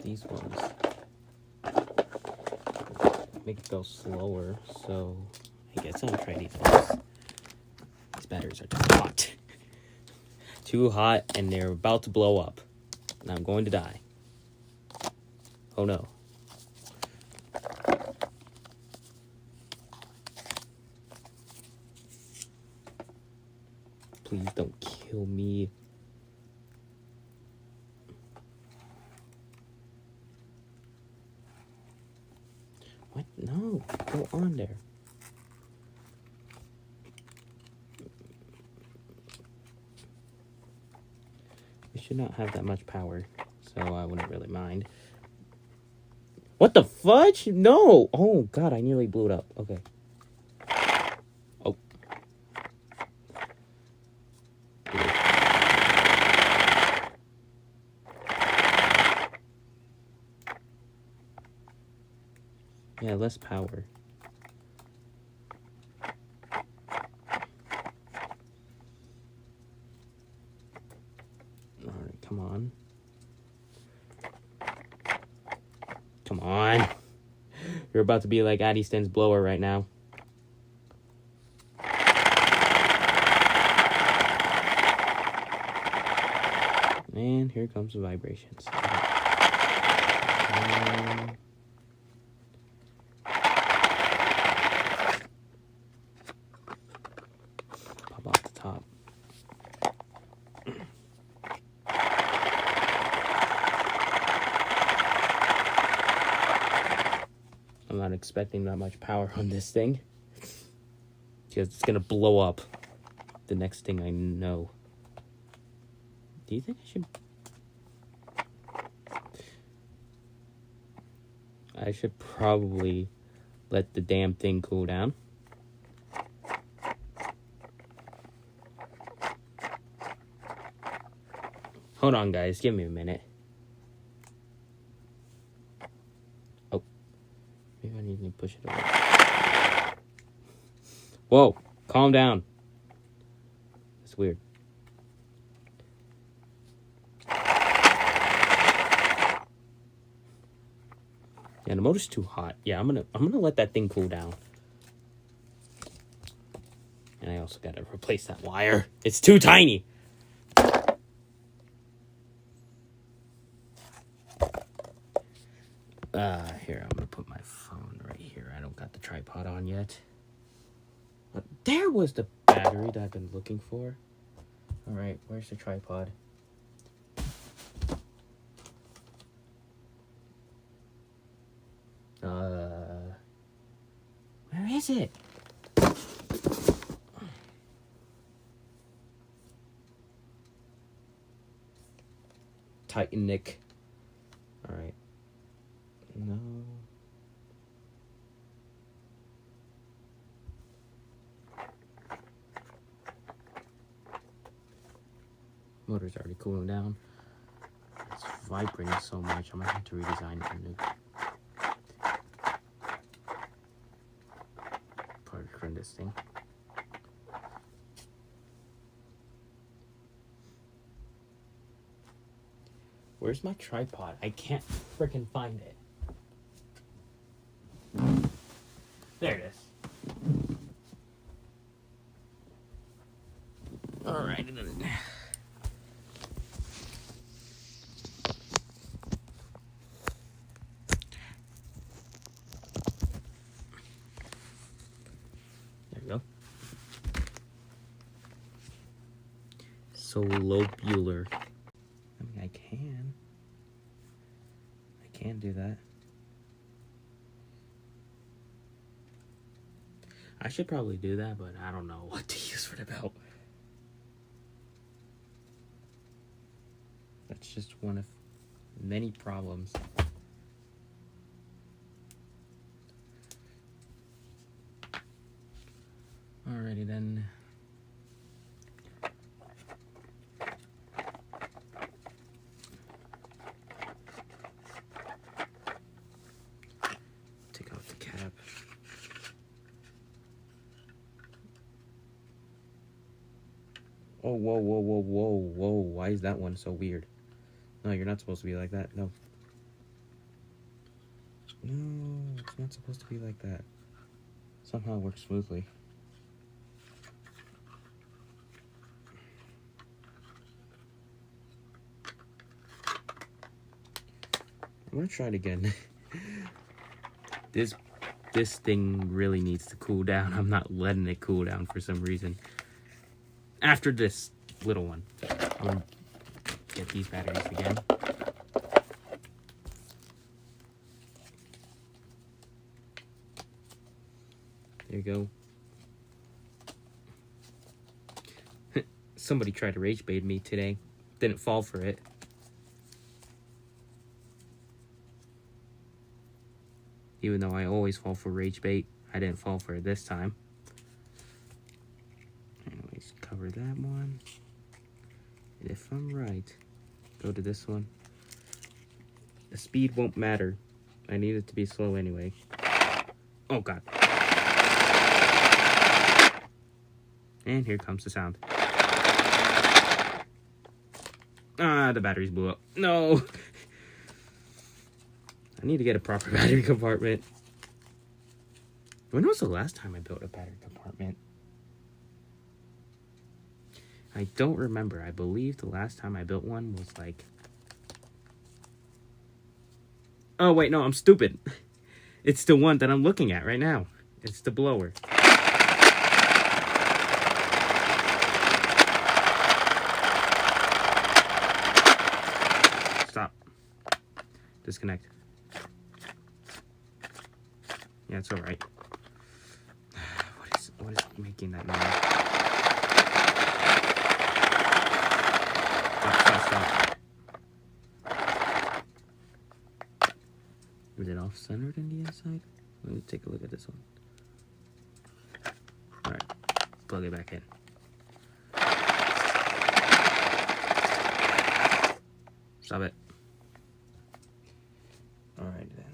these ones make it go slower, so I guess I'll try these ones. These batteries are too hot. Too hot, and they're about to blow up. And I'm going to die. Oh no. Please don't kill me. What? No. Go on there. It should not have that much power, so I wouldn't really mind. What the fudge? No! Oh, God, I nearly blew it up. Okay. Oh. Yeah, less power. Alright, come on. Come on. You're about to be like Addie Sten's blower right now. And here comes the vibrations. Pop off the top. I'm not expecting that much power on this thing, because it's gonna blow up the next thing I know. Do you think I should probably let the damn thing cool down? Hold on, guys. Give me a minute. Oh. Maybe I need to push it away. Whoa. Calm down. It's weird. Yeah, the motor's too hot. Yeah, I'm gonna let that thing cool down. And I also gotta replace that wire. It's too tiny. Here, I'm gonna put my phone right here. I don't got the tripod on yet. But there was the battery that I've been looking for. Alright, where's the tripod? Where is it? Titanic. Alright. No. Motor's already cooling down. It's vibrating so much, I'm gonna have to redesign it anew. Probably run this thing. Where's my tripod? I can't freaking find it. There it is. Alright. There we go. Solobular. I mean, I can do that. I should probably do that, but I don't know what to use for the belt. That's just one of many problems. Alrighty then. Take off the cap. Oh, whoa. Why is that one so weird? No, you're not supposed to be like that. No. No, it's not supposed to be like that. Somehow it works smoothly. I'm gonna try it again. This thing really needs to cool down. I'm not letting it cool down for some reason. After this little one, I'm gonna get these batteries again. There you go. Somebody tried to rage bait me today. Didn't fall for it. Even though I always fall for rage bait, I didn't fall for it this time. Anyways, cover that one. And if I'm right, go to this one. The speed won't matter. I need it to be slow anyway. Oh god. And here comes the sound. Ah, the batteries blew up. No! I need to get a proper battery compartment. When was the last time I built a battery compartment? I don't remember. I believe the last time I built one was like... Oh, wait, no, I'm stupid. It's the one that I'm looking at right now. It's the blower. Stop. Disconnect. Yeah, it's alright. What is making that noise? Stop. Is it off-centered in the inside? Let me take a look at this one. Alright, plug it back in. Stop it. Alright then.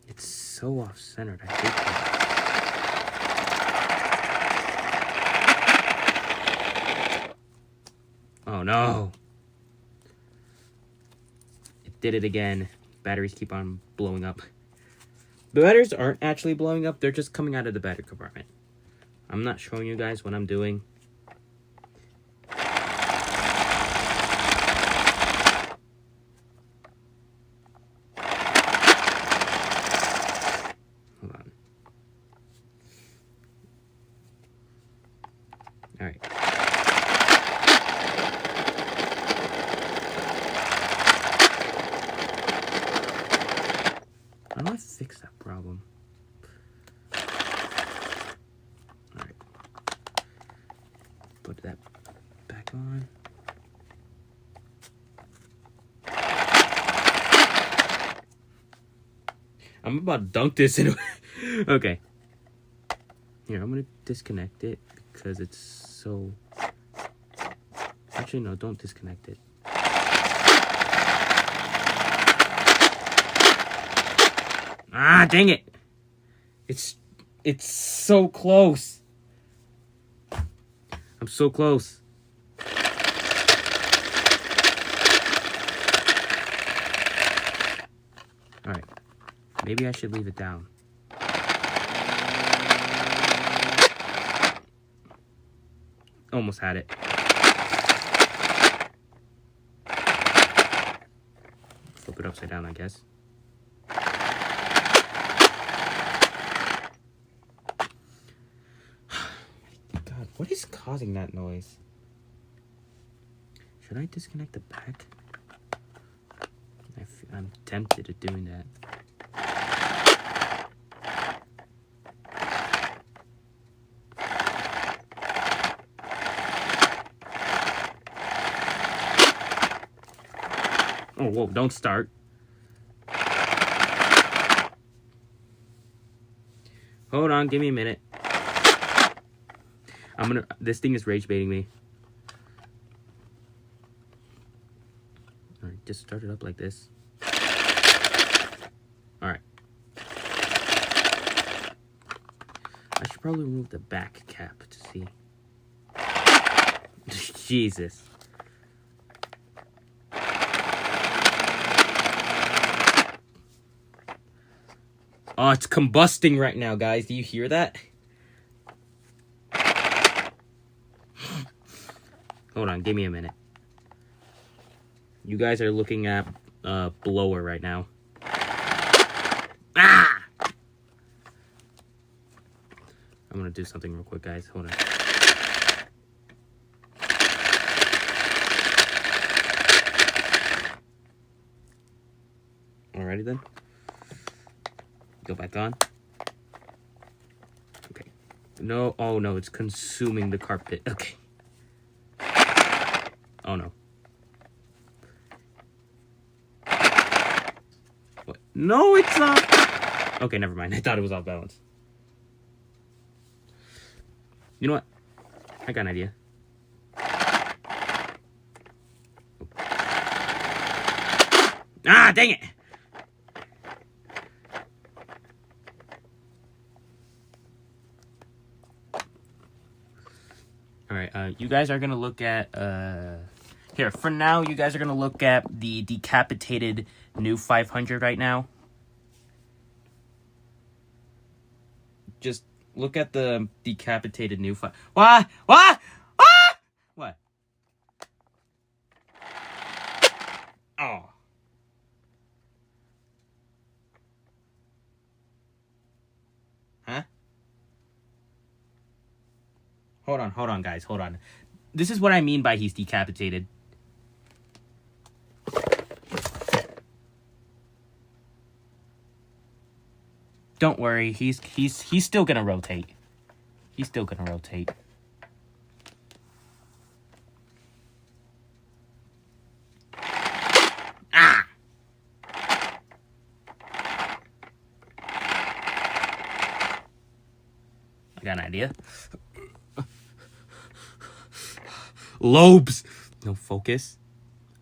It's so off-centered, I hate that. Oh no! It did it again. Batteries keep on blowing up. The batteries aren't actually blowing up, they're just coming out of the battery compartment. I'm not showing you guys what I'm doing. Hold on. Alright. How do I fix that problem? Alright. Put that back on. I'm about to dunk this in. Okay. Here, I'm gonna disconnect it because it's so... Actually, no, don't disconnect it. Ah, dang it! It's so close. I'm so close. Alright. Maybe I should leave it down. Almost had it. Flip it upside down, I guess. God, what is causing that noise? Should I disconnect the back? I'm tempted at doing that. Oh, whoa, don't start. Hold on, give me a minute. This thing is rage baiting me. Alright, just start it up like this. Alright. I should probably remove the back cap to see. Jesus. Oh, it's combusting right now, guys. Do you hear that? Hold on, give me a minute. You guys are looking at blower right now. Ah! I'm gonna do something real quick, guys. Hold on. Alrighty then. Go back on. Okay. No, oh no, it's consuming the carpet. Okay. Oh no. What? No, it's not. Okay, never mind. I thought it was off balance. You know what? I got an idea. Ah, dang it! Alright, you guys are gonna look at, here, for now, you guys are gonna look at the decapitated new 500 right now. Just look at the decapitated new What? What? Ah! What? Oh. Huh? Hold on, guys. Hold on. This is what I mean by he's decapitated. Don't worry, he's still gonna rotate. He's still gonna rotate. Ah! I got an idea. Lobes! No, focus.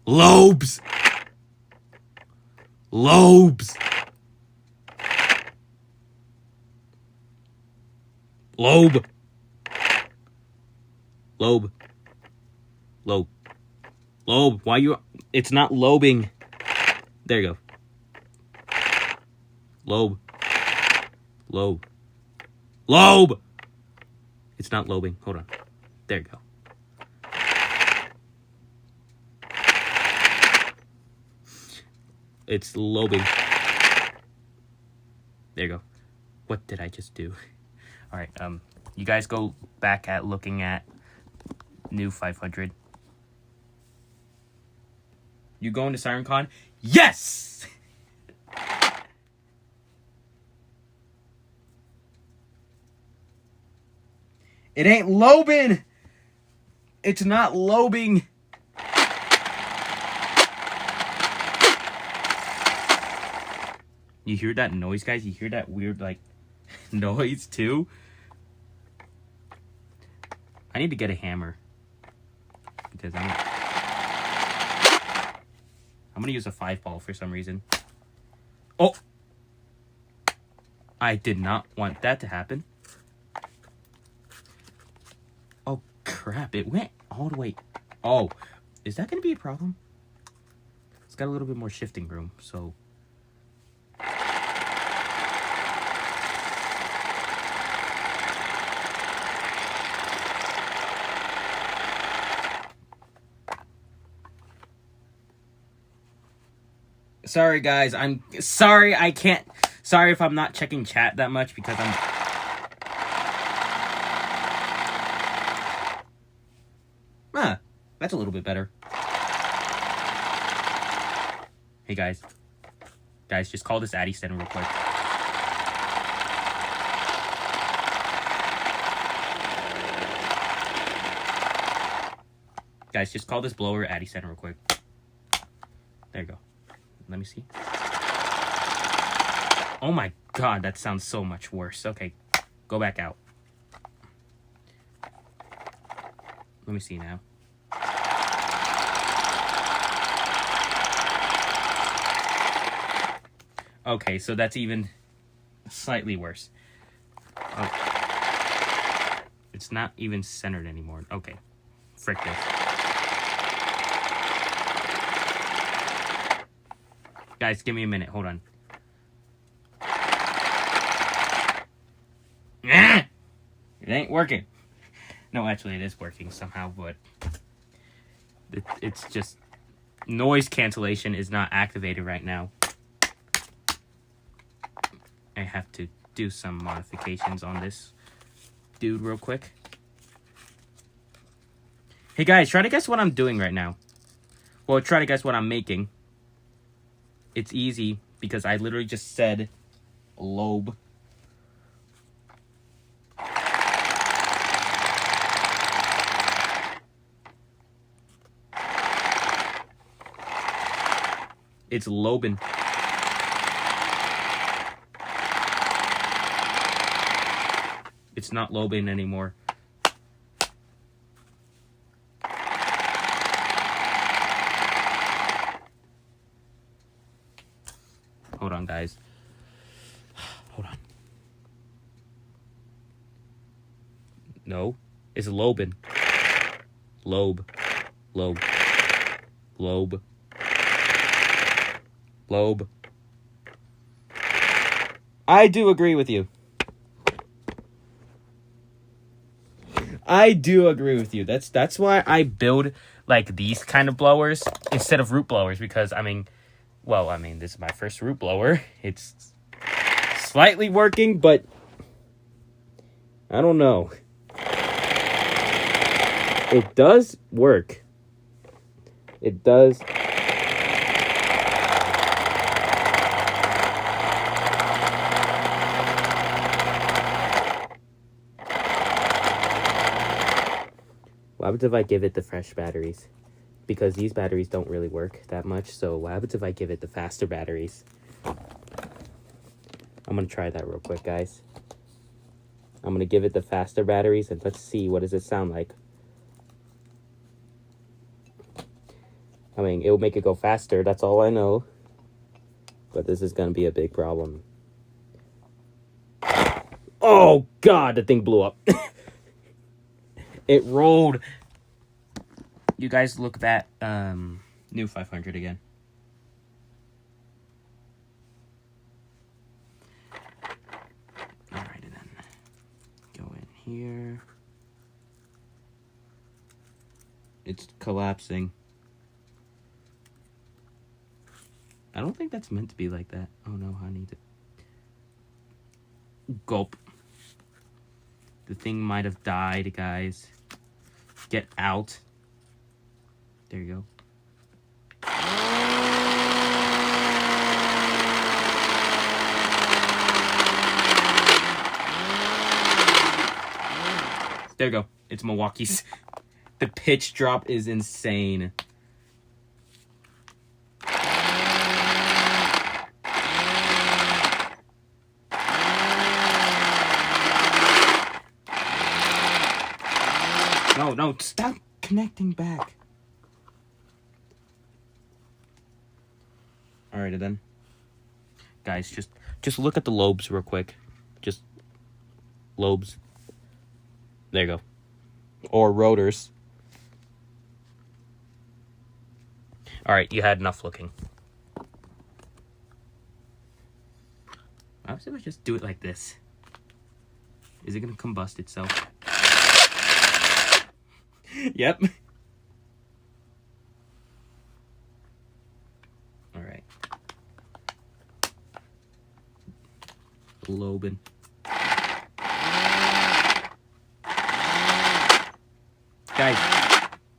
Lobes! Lobes! Lobe. Lobe. Lobe. Lobe. Why you... It's not lobing. There you go. Lobe. Lobe. Lobe! It's not lobing. Hold on. There you go. It's lobing. There you go. What did I just do? Alright, you guys go back at looking at new 500. You going to Siren Con? Yes! It ain't lobing! It's not lobing! You hear that noise, guys? You hear that weird, like, noise, too? I need to get a hammer. Because I'm gonna use a 5-ball for some reason. Oh! I did not want that to happen. Oh, crap. It went all the way... Oh, is that gonna be a problem? It's got a little bit more shifting room, so... Sorry, guys. I'm sorry I can't... Sorry if I'm not checking chat that much because I'm... Ah, that's a little bit better. Hey, guys. Guys, just call this Addy Center real quick. Guys, just call this blower Addy Center real quick. There you go. Let me see. Oh my god, that sounds so much worse. Okay, go back out. Let me see now. Okay, so that's even slightly worse. Oh. It's not even centered anymore. Okay. Frick this. Guys, give me a minute. Hold on. It ain't working. No, actually, it is working somehow, but it's just noise cancellation is not activated right now. I have to do some modifications on this dude real quick. Hey guys, try to guess what I'm doing right now. Well, try to guess what I'm making. It's easy because I literally just said lobe. It's lobing. It's not lobing anymore. Hold on, guys. Hold on. No, it's lobing. Lobe. Lobe. Lobe. Lobe. I do agree with you. I do agree with you. That's why I build like these kind of blowers instead of root blowers, because I mean, this is my first root blower. It's slightly working, but I don't know. It does work. It does. What happens if I give it the fresh batteries? Because these batteries don't really work that much, so what happens if I give it the faster batteries? I'm going to try that real quick, guys. I'm going to give it the faster batteries, and let's see, what does it sound like? I mean, it will make it go faster, that's all I know. But this is going to be a big problem. Oh, God, the thing blew up. It rolled. You guys look at that new 500 again. Alright, and then go in here. It's collapsing. I don't think that's meant to be like that. Oh no, I need to gulp. The thing might have died, guys. Get out. There you go. There you go. It's Milwaukee's. The pitch drop is insane. No, stop connecting back. Alrighty then. Guys, just look at the lobes real quick. Just lobes. There you go. Or rotors. Alright, you had enough looking. I was gonna just do it like this. Is it gonna combust itself? Yep. Alright. Lobin. Guys,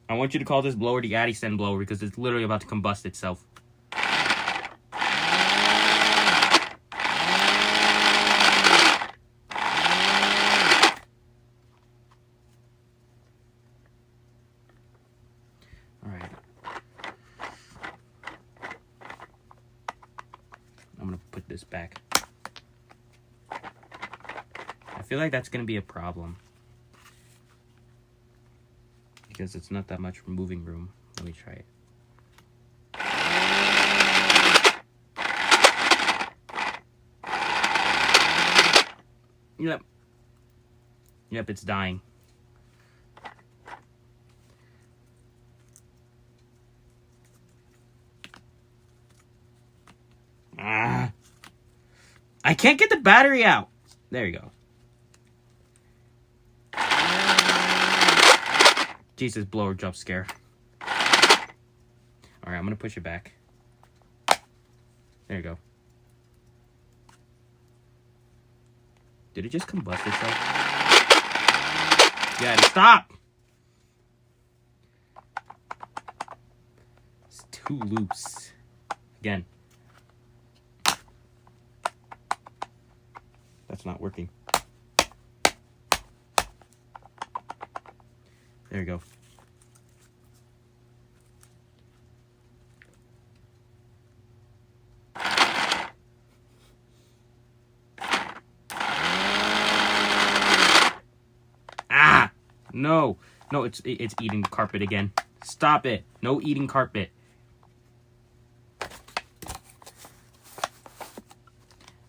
I want you to call this blower the Addison blower because it's literally about to combust itself. Alright. I'm gonna put this back. I feel like that's gonna be a problem. Because it's not that much moving room. Let me try it. Yep. Yep, it's dying. Ah. I can't get the battery out. There you go. Jesus, blower jump scare. Alright, I'm gonna push it back. There you go. Did it just combust itself? Yeah, stop! It's too loose. Again. That's not working. There you go. Ah! No. No, it's eating the carpet again. Stop it. No eating carpet.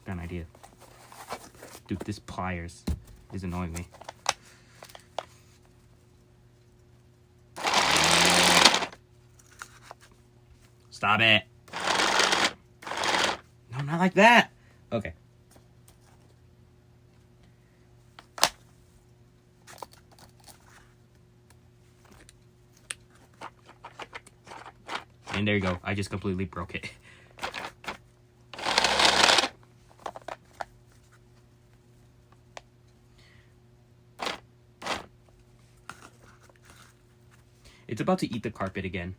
Got an idea. Dude, this pliers is annoying me. Stop it. No, not like that. Okay. And there you go. I just completely broke it. It's about to eat the carpet again.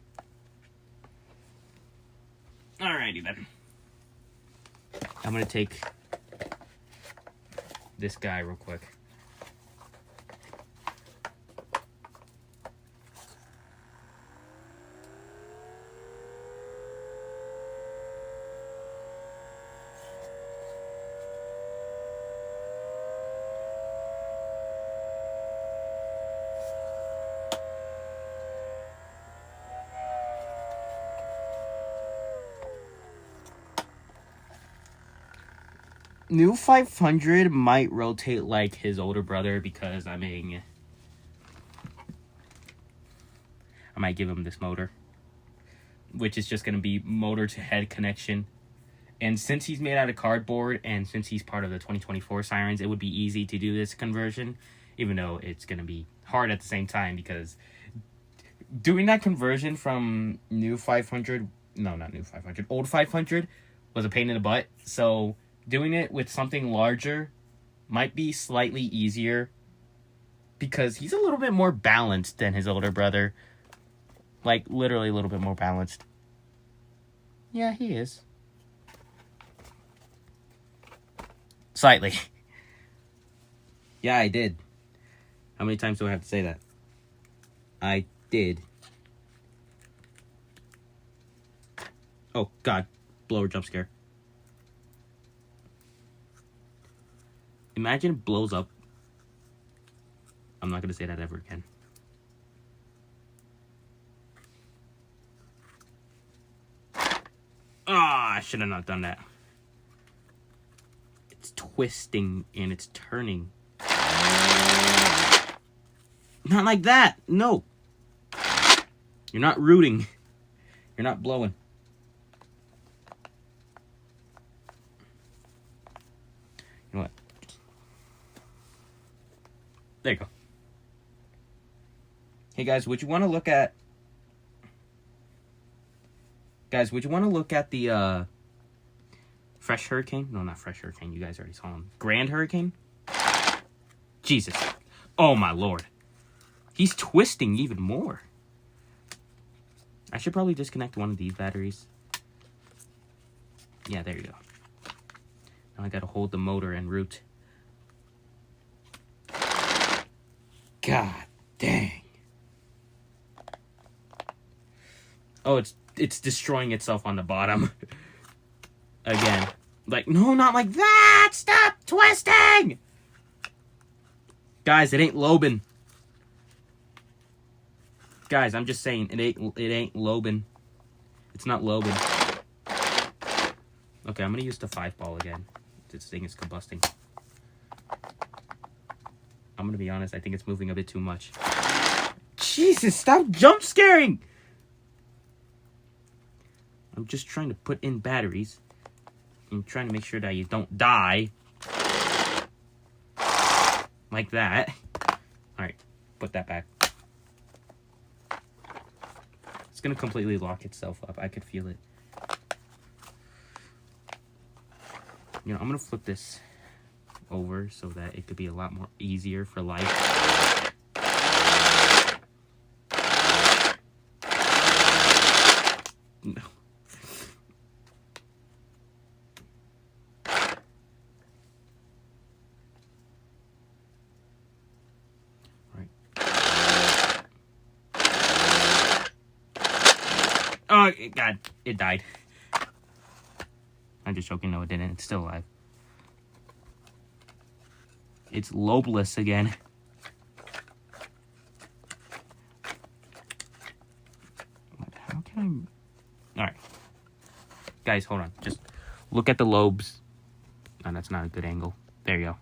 Alrighty then. I'm gonna take this guy real quick. New 500 might rotate like his older brother because, I mean, I might give him this motor, which is just going to be motor to head connection. And since he's made out of cardboard and since he's part of the 2024 Sirens, it would be easy to do this conversion, even though it's going to be hard at the same time because doing that conversion from new 500, no, not new 500, old 500 was a pain in the butt. So doing it with something larger might be slightly easier because he's a little bit more balanced than his older brother. Like, literally a little bit more balanced. Yeah, he is. Slightly. Yeah, I did. How many times do I have to say that? I did. Oh, God. Blower jump scare. Imagine it blows up. I'm not going to say that ever again. Ah, I should have not done that. It's twisting and it's turning. Not like that. No. You're not rooting. You're not blowing. You know what? There you go. Hey guys, would you want to look at... Guys, would you want to look at the Fresh Hurricane? No, not Fresh Hurricane. You guys already saw him. Grand Hurricane? Jesus. Oh my lord. He's twisting even more. I should probably disconnect one of these batteries. Yeah, there you go. Now I gotta hold the motor en route. God dang. Oh, it's destroying itself on the bottom. Again. Like, no, not like that! Stop twisting! Guys, it ain't lobing. Guys, I'm just saying, it ain't lobing. It's not lobing. Okay, I'm gonna use the 5-ball again. This thing is combusting. I'm gonna be honest, I think it's moving a bit too much. Jesus, stop jump scaring! I'm just trying to put in batteries. I'm trying to make sure that you don't die. Like that. Alright, put that back. It's gonna completely lock itself up. I could feel it. You know, I'm gonna flip this over so that it could be a lot more easier for life. No. Right. Oh, God, it died. I'm just joking. No, it didn't. It's still alive. It's lobeless again. How can I... Alright. Guys, hold on. Just look at the lobes. Oh, that's not a good angle. There you go.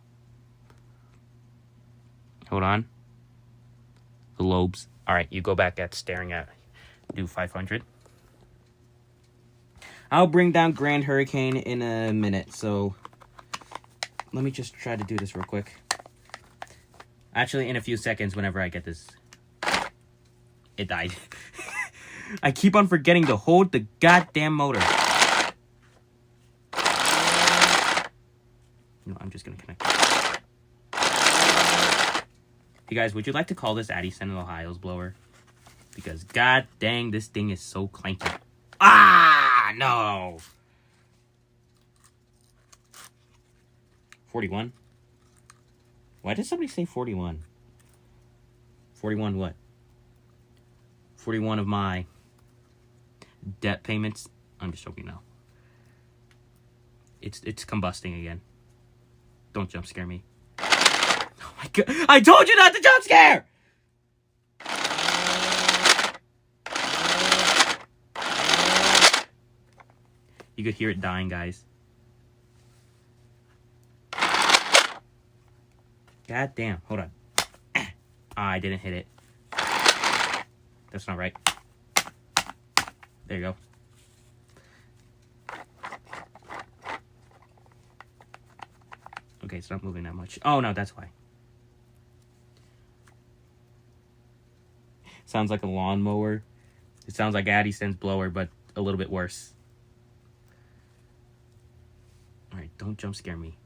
Hold on. The lobes. Alright, you go back at staring at. Do 500. I'll bring down Grand Hurricane in a minute, so let me just try to do this real quick. Actually, in a few seconds, whenever I get this. It died. I keep on forgetting to hold the goddamn motor. No, I'm just gonna connect it. Hey guys, would you like to call this Addison, Ohio's blower? Because god dang, this thing is so clanky. Ah, no. 41? Why did somebody say 41? 41 what? 41 of my debt payments? I'm just joking now. It's combusting again. Don't jump scare me. Oh my god. I told you not to jump scare! You could hear it dying, guys. God damn. Hold on. I didn't hit it. That's not right. There you go. Okay, it's not moving that much. Oh, no, that's why. Sounds like a lawnmower. It sounds like Addison's blower, but a little bit worse. Alright, don't jump scare me.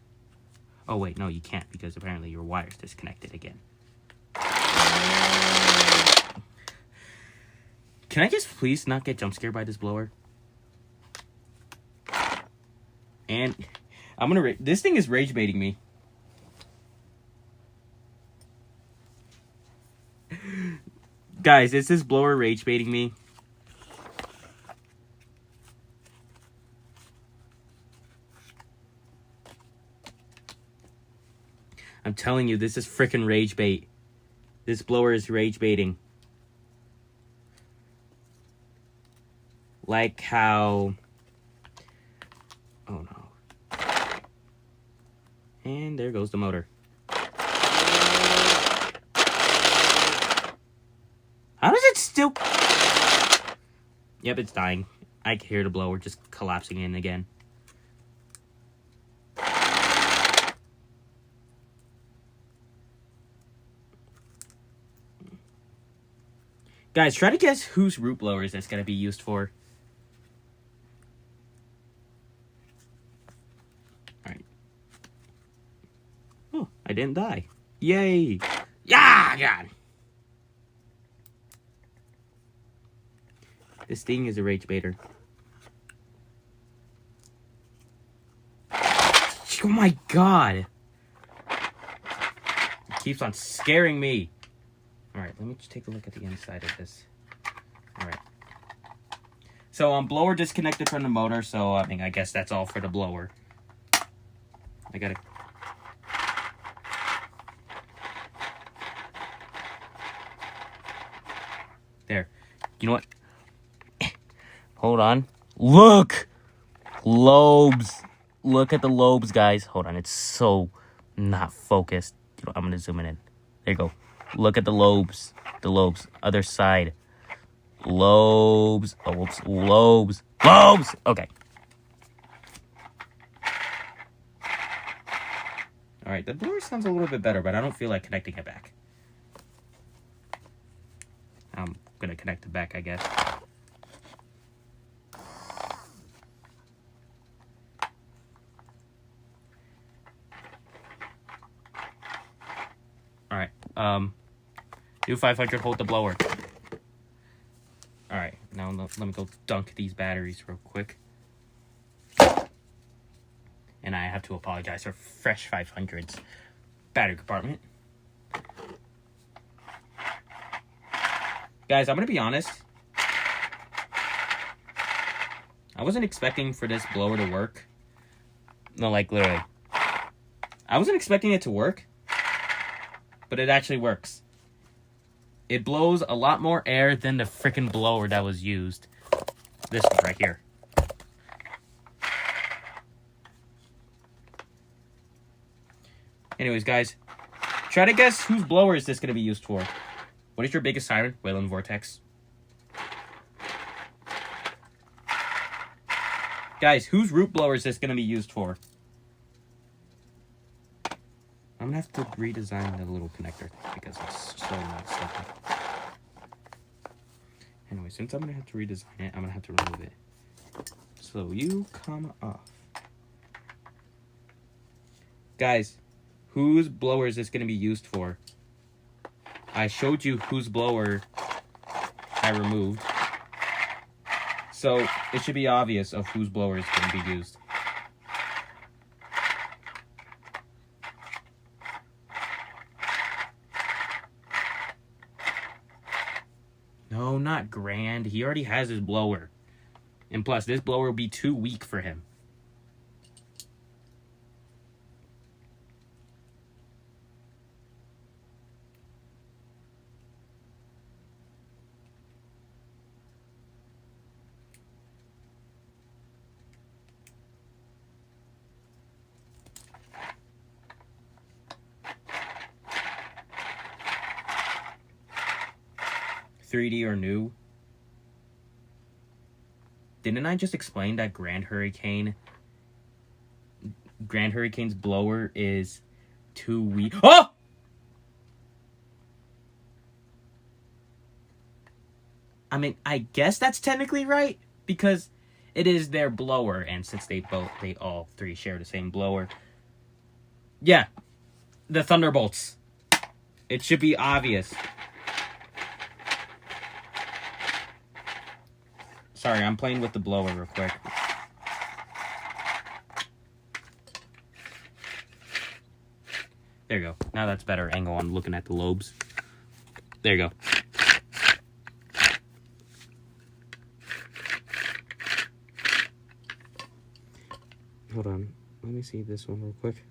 Oh, wait, no, you can't, because apparently your wire's disconnected again. Can I just please not get jump scared by this blower? And I'm gonna... This thing is rage baiting me. Guys, is this blower rage baiting me? I'm telling you, this is freaking rage bait. This blower is rage baiting. Like how... Oh no. And there goes the motor. How does it still... Yep, it's dying. I can hear the blower just collapsing in again. Guys, try to guess whose root blower is this going to be used for. Alright. Oh, I didn't die. Yay! Yeah, God! This thing is a rage baiter. Oh my god! It keeps on scaring me. Alright, let me just take a look at the inside of this. Alright. So, blower disconnected from the motor, so, I mean, I guess that's all for the blower. I gotta... There. You know what? Hold on. Look! Lobes! Look at the lobes, guys. Hold on, it's so not focused. You know, I'm gonna zoom it in. There you go. Look at the lobes. The lobes. Other side. Lobes. Oh, whoops. Lobes. Lobes! Okay. Alright, the blower sounds a little bit better, but I don't feel like connecting it back. I'm gonna connect it back, I guess. Alright, do 500, hold the blower. Alright, now let me go dunk these batteries real quick. And I have to apologize for fresh 500's battery compartment. Guys, I'm gonna be honest. I wasn't expecting for this blower to work. No, like literally. I wasn't expecting it to work. But it actually works. It blows a lot more air than the freaking blower that was used. This one right here. Anyways, guys, try to guess whose blower is this going to be used for. What is your biggest siren? Wayland Vortex. Guys, whose root blower is this going to be used for? I'm going to have to redesign the little connector because it's so messed up. Anyway, since I'm going to have to redesign it, I'm going to have to remove it. So you come off. Guys, whose blower is this going to be used for? I showed you whose blower I removed. So it should be obvious of whose blower is going to be used. No, not Grand. He already has his blower. And plus, this blower will be too weak for him. .3D or new. Didn't I just explain that Grand Hurricane's blower is too weak? Oh! I mean, I guess that's technically right because it is their blower, and since they all three share the same blower. Yeah, the Thunderbolts. It should be obvious. Sorry, I'm playing with the blower real quick. There you go. Now that's better angle on looking at the lobes. There you go. Hold on. Let me see this one real quick.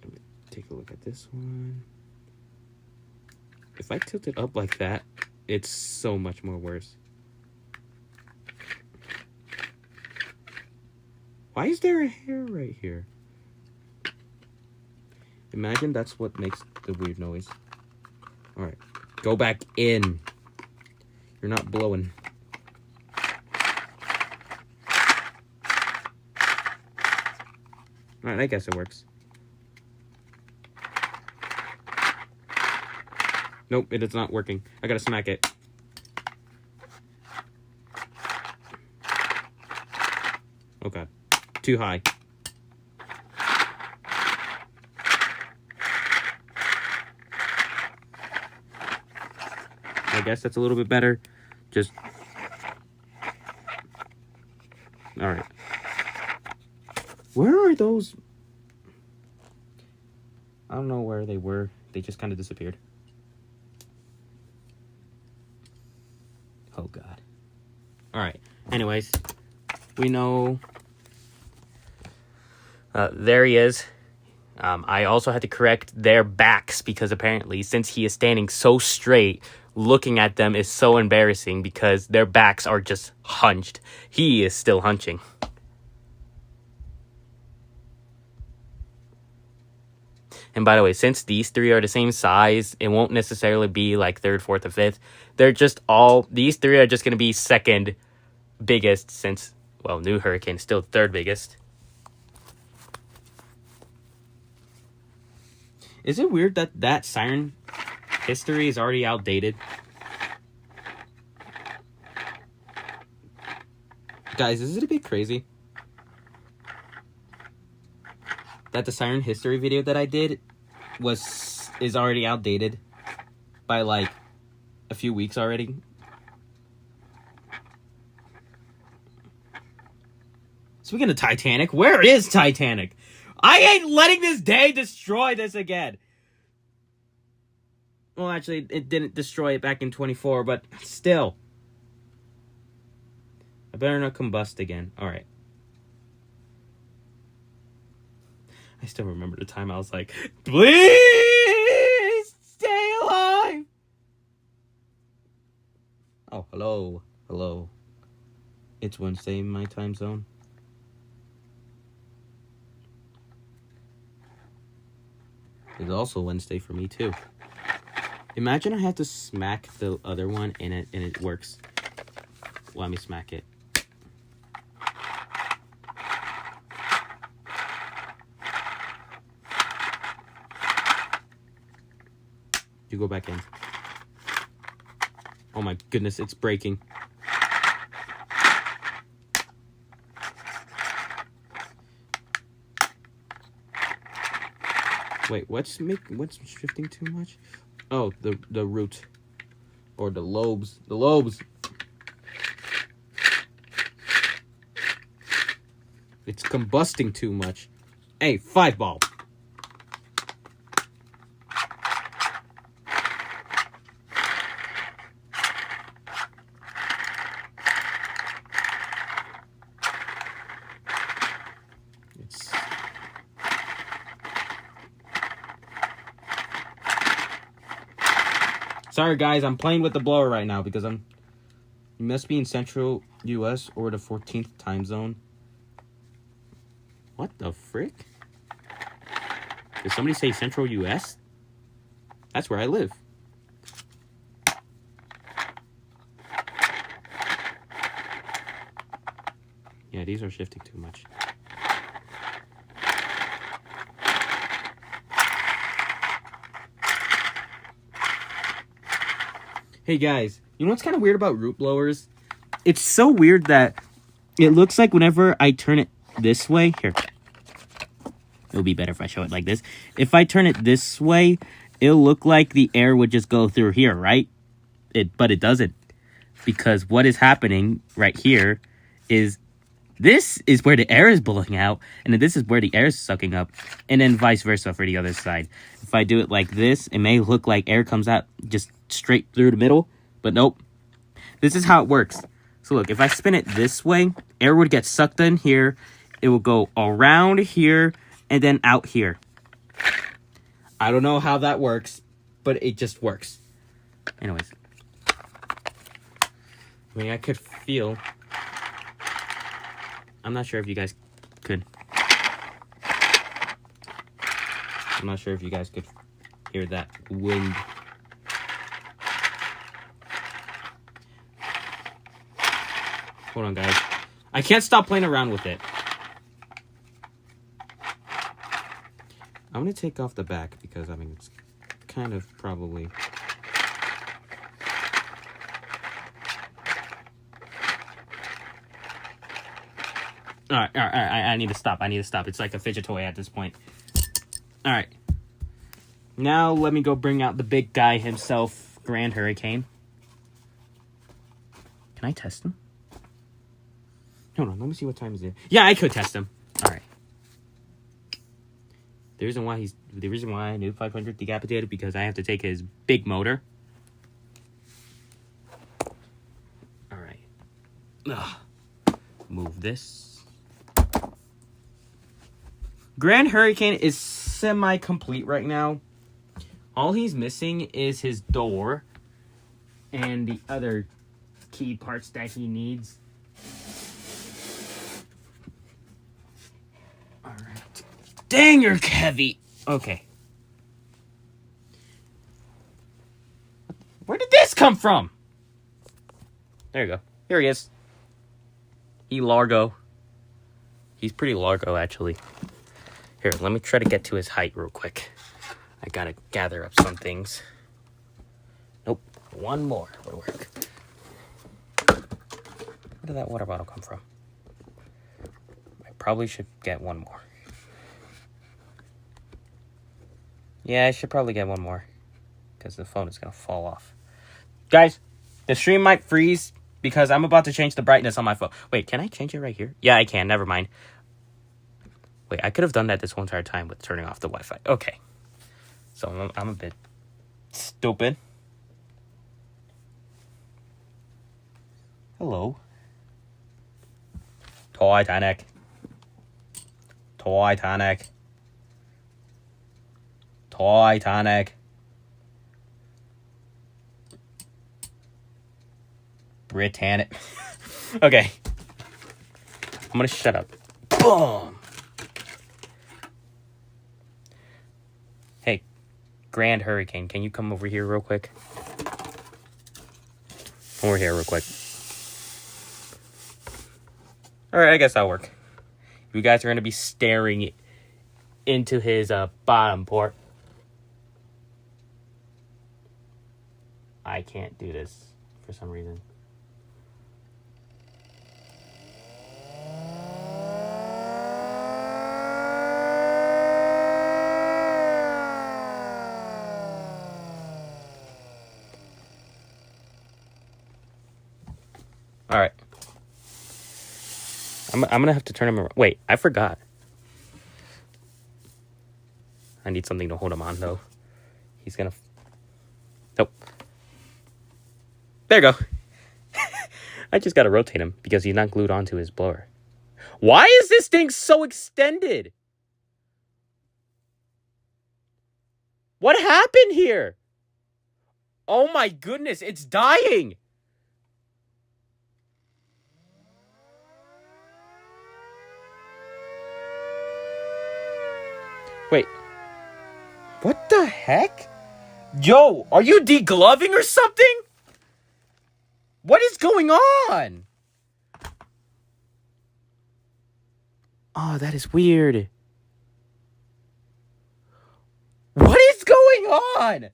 Let me take a look at this one. If I tilt it up like that, it's so much more worse. Why is there a hair right here? Imagine that's what makes the weird noise. Alright. Go back in. You're not blowing. Alright, I guess it works. Nope, it is not working. I gotta smack it. Oh god. Too high. I guess that's a little bit better. Just... Alright. Where are those? I don't know where they were. They just kind of disappeared. Oh god. Alright. Anyways. We know... there he is. I also had to correct their backs because apparently since he is standing so straight, looking at them is so embarrassing because their backs are just hunched. He is still hunching. And by the way, since these three are the same size, it won't necessarily be like third, fourth, or fifth. They're just all... These three are just going to be second biggest since... Well, New Hurricane is still third biggest. Is it weird that that Siren history is already outdated? Guys, is it a bit crazy that the Siren history video that I did is already outdated by like a few weeks already? Speaking of Titanic, where is Titanic? I ain't letting this day destroy this again. Well, actually, it didn't destroy it back in 24, but still. I better not combust again. Alright. I still remember the time I was like, please stay alive. Oh, hello. Hello. It's Wednesday in my time zone. It's also Wednesday for me too. Imagine I had to smack the other one and it works. Let me smack it. You go back in. Oh my goodness, it's breaking. Wait, what's shifting too much? Oh, the root. Or the lobes. The lobes! It's combusting too much. Hey, 5 ball. Sorry guys, I'm playing with the blower right now because you must be in Central US or the 14th time zone. What the frick? Did somebody say Central US? That's where I live. Yeah, these are shifting too much. Hey guys, you know what's kind of weird about root blowers? It's so weird that it looks like whenever I turn it this way, here, it'll be better if I show it like this. If I turn it this way, it'll look like the air would just go through here, right? But it doesn't. Because what is happening right here is this is where the air is blowing out, and then this is where the air is sucking up, and then vice versa for the other side. If I do it like this, it may look like air comes out just straight through the middle, but nope. This is how it works. So look, if I spin it this way, air would get sucked in here, it will go around here, and then out here. I don't know how that works, but it just works. Anyways. I mean, I could feel... I'm not sure if you guys could... I'm not sure if you guys could hear that wind. Hold on, guys. I can't stop playing around with it. I'm going to take off the back because, I mean, it's kind of probably... Alright, I need to stop. It's like a fidget toy at this point. Alright. Now, let me go bring out the big guy himself, Grand Hurricane. Can I test him? Hold on, let me see what time is it. Yeah, I could test him. Alright. The reason why I knew 500 decapitated, because I have to take his big motor. Alright. Move this. Grand Hurricane is semi-complete right now. All he's missing is his door and the other key parts that he needs. Alright. Dang, you're heavy! Okay. Where did this come from? There you go. Here he is. Largo. He's pretty largo, actually. Here, let me try to get to his height real quick. I gotta gather up some things. Nope, one more would work. Where did that water bottle come from? I probably should get one more. Yeah, I should probably get one more. Because the phone is going to fall off. Guys, the stream might freeze because I'm about to change the brightness on my phone. Wait, can I change it right here? Yeah, I can. Never mind. Wait, I could have done that this whole entire time with turning off the Wi-Fi. Okay. So I'm a bit stupid. Hello. Titanic. Titanic. Titanic. Britannic. Okay. I'm gonna shut up. Boom. Hey, Grand Hurricane, can you come over here real quick? Come over here real quick. Alright, I guess that'll work. You guys are gonna be staring into his bottom port. I can't do this for some reason. All right. I'm gonna have to turn him around. Wait, I forgot. I need something to hold him on, though. He's gonna... Nope. There you go. I just gotta rotate him because he's not glued onto his blower. Why is this thing so extended? What happened here? Oh my goodness, it's dying. Wait. What the heck? Yo, are you degloving or something? What is going on? Oh, that is weird. What is going on?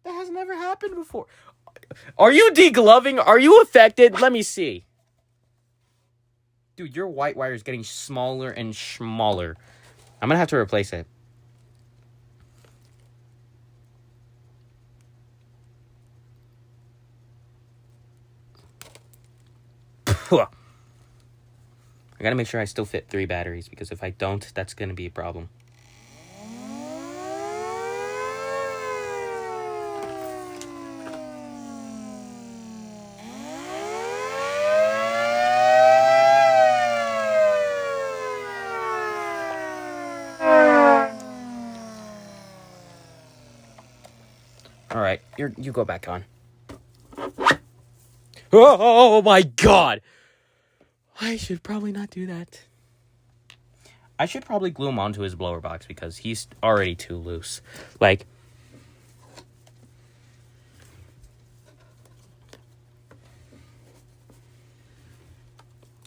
That has never happened before. Are you degloving? Are you affected? Let me see. Dude, your white wire is getting smaller and smaller. I'm going to have to replace it. I gotta make sure I still fit 3 batteries, because if I don't, that's gonna be a problem. Alright, you go back on. Oh my god! I should probably not do that. I should probably glue him onto his blower box because he's already too loose. Like,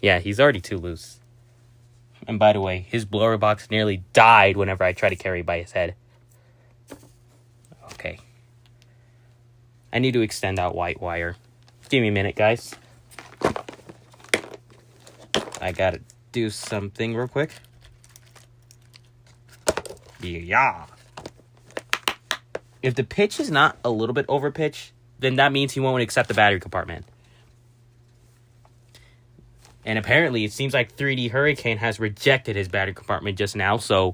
yeah, he's already too loose. And by the way, his blower box nearly died whenever I tried to carry by his head. Okay. I need to extend that white wire. Give me a minute, guys. I gotta do something real quick. Yeah. If the pitch is not a little bit over pitch, then that means he won't accept the battery compartment. And apparently, it seems like 3D Hurricane has rejected his battery compartment just now, so...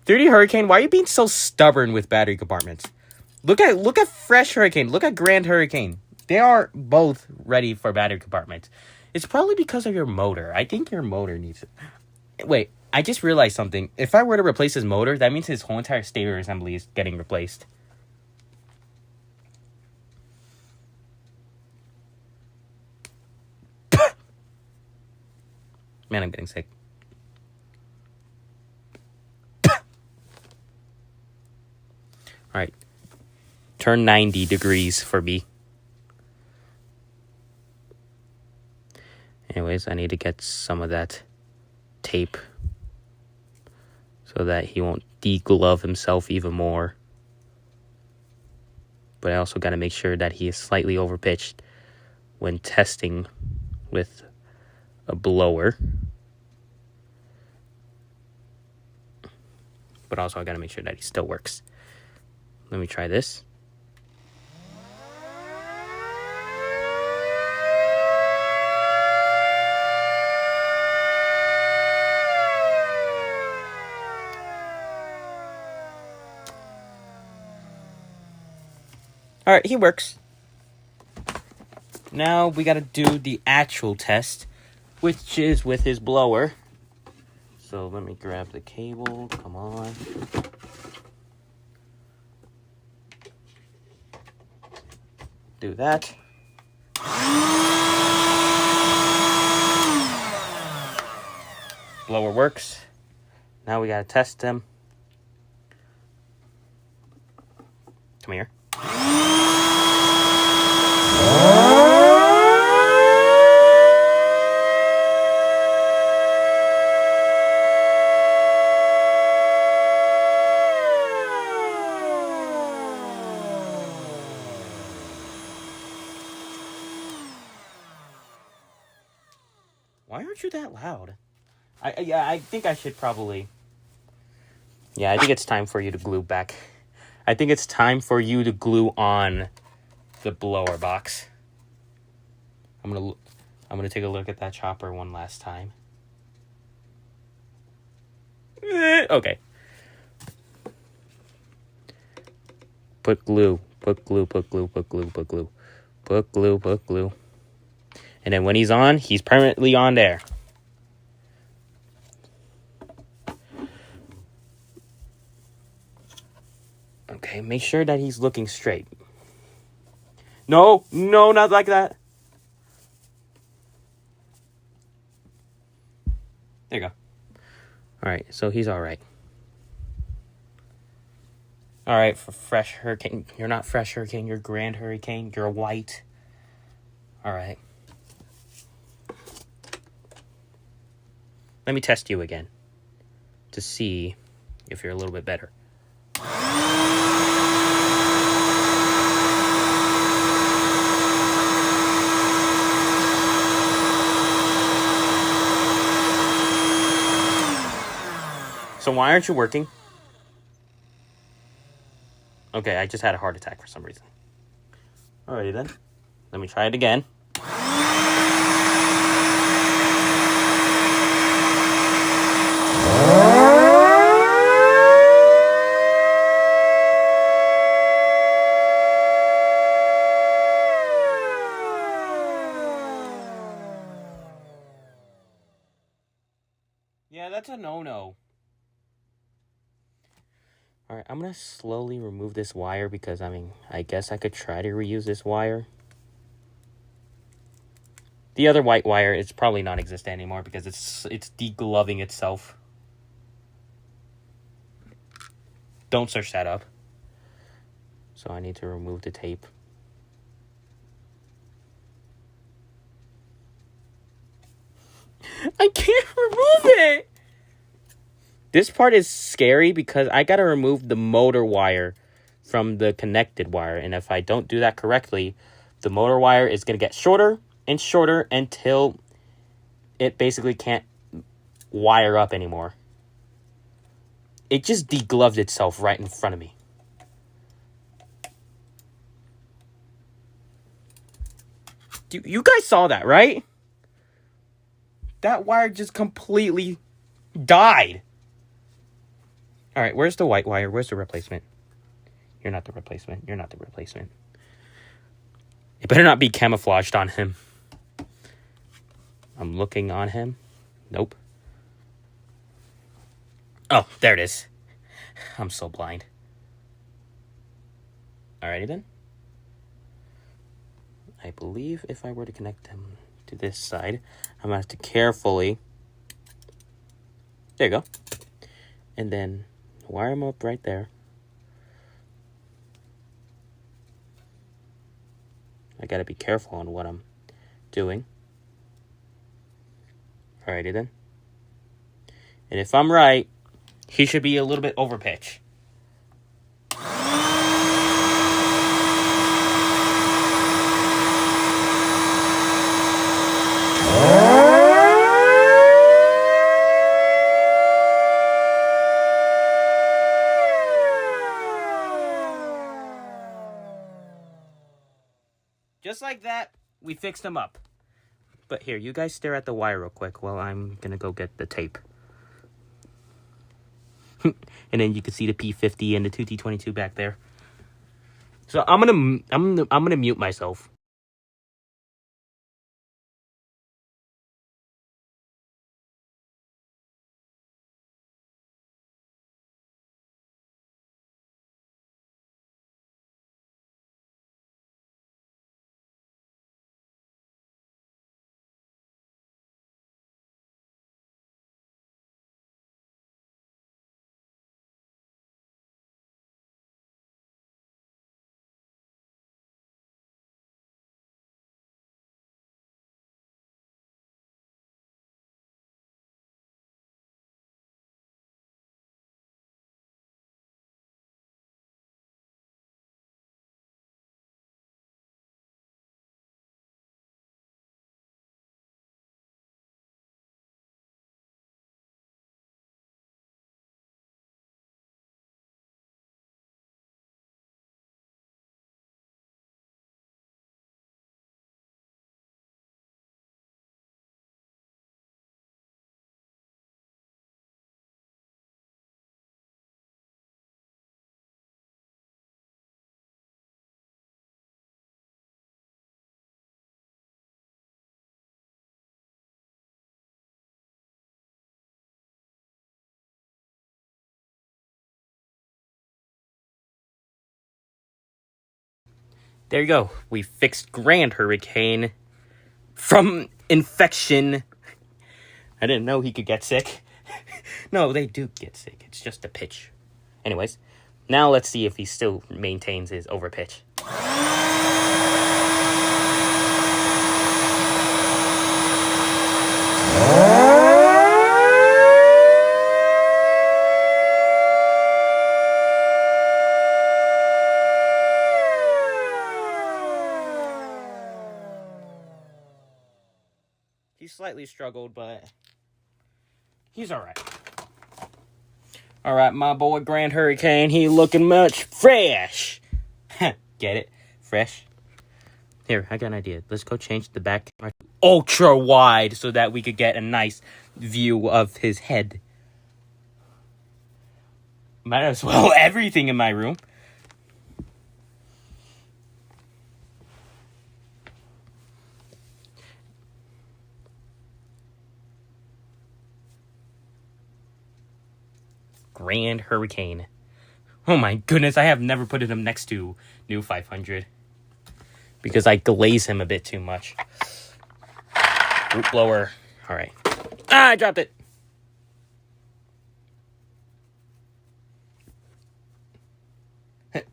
3D Hurricane, why are you being so stubborn with battery compartments? Look at Fresh Hurricane. Look at Grand Hurricane. They are both ready for battery compartments. It's probably because of your motor. I think your motor needs it. Wait, I just realized something. If I were to replace his motor, that means his whole entire stator assembly is getting replaced. Man, I'm getting sick. Alright. Turn 90 degrees for me. Anyways, I need to get some of that tape so that he won't deglove himself even more. But I also got to make sure that he is slightly overpitched when testing with a blower. But also I got to make sure that he still works. Let me try this. All right, he works. Now we got to do the actual test, which is with his blower. So let me grab the cable. Come on. Do that. Blower works. Now we got to test him. Come here. Why aren't you that loud? I think I should probably... Yeah, I think it's time for you to glue back. I think it's time for you to glue on the blower box. I'm gonna take a look at that chopper one last time. Okay. Put glue. Put glue. Put glue. Put glue. Put glue. Put glue. Put glue. And then when he's on, he's permanently on there. Okay, make sure that he's looking straight. No, not like that. There you go. All right, so he's all right. All right, for Fresh Hurricane. You're not Fresh Hurricane, you're Grand Hurricane. You're white. All right. Let me test you again to see if you're a little bit better. So why aren't you working? Okay, I just had a heart attack for some reason. Alrighty then. Let me try it again. Yeah, that's a no-no. Alright, I'm going to slowly remove this wire because, I guess I could try to reuse this wire. The other white wire is probably non-existent anymore because it's degloving itself. Don't search that up. So I need to remove the tape. I can't remove it! This part is scary because I gotta remove the motor wire from the connected wire. And if I don't do that correctly, the motor wire is gonna get shorter and shorter until it basically can't wire up anymore. It just degloved itself right in front of me. You guys saw that, right? That wire just completely died. All right, where's the white wire? Where's the replacement? You're not the replacement. You're not the replacement. It better not be camouflaged on him. I'm looking on him. Nope. Oh, there it is. I'm so blind. Alrighty then. I believe if I were to connect him to this side, I'm going to have to carefully... There you go. And then wire him up right there. I got to be careful on what I'm doing. Alrighty then. And if I'm right, He should be a little bit over pitch. Just like that, we fixed him up. But here, you guys stare at the wire real quick while I'm gonna go get the tape. And then you can see the P50 and the 2T22 back there. So I'm gonna mute myself. There you go. We fixed Grand Hurricane from infection. I didn't know he could get sick. No, they do get sick. It's just a pitch. Anyways, now let's see if he still maintains his over pitch. He slightly struggled, but he's all right. All right, my boy Grand Hurricane, he looking much fresh. Get it? Fresh? Here, I got an idea. Let's go change the back camera to ultra wide so that we could get a nice view of his head. Might as well everything in my room. Grand Hurricane. Oh my goodness, I have never put him next to new 500. Because I glaze him a bit too much. Root blower. Alright. I dropped it.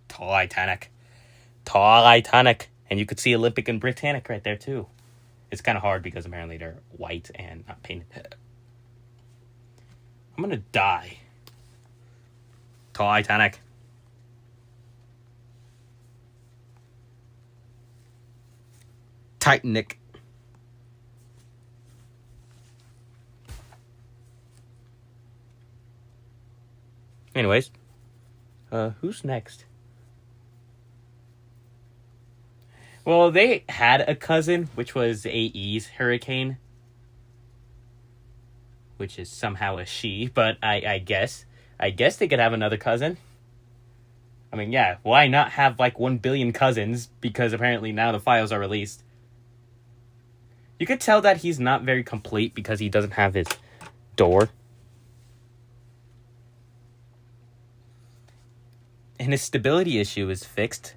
Titanic. Titanic. And you could see Olympic and Britannic right there too. It's kind of hard because apparently they're white and not painted. I'm gonna die. Titanic. Titanic. Anyways, who's next? Well, they had a cousin, which was AE's Hurricane, which is somehow a she, but I guess they could have another cousin. I mean, yeah, why not have like 1 billion cousins? Because apparently now the files are released. You could tell that he's not very complete because he doesn't have his door. And his stability issue is fixed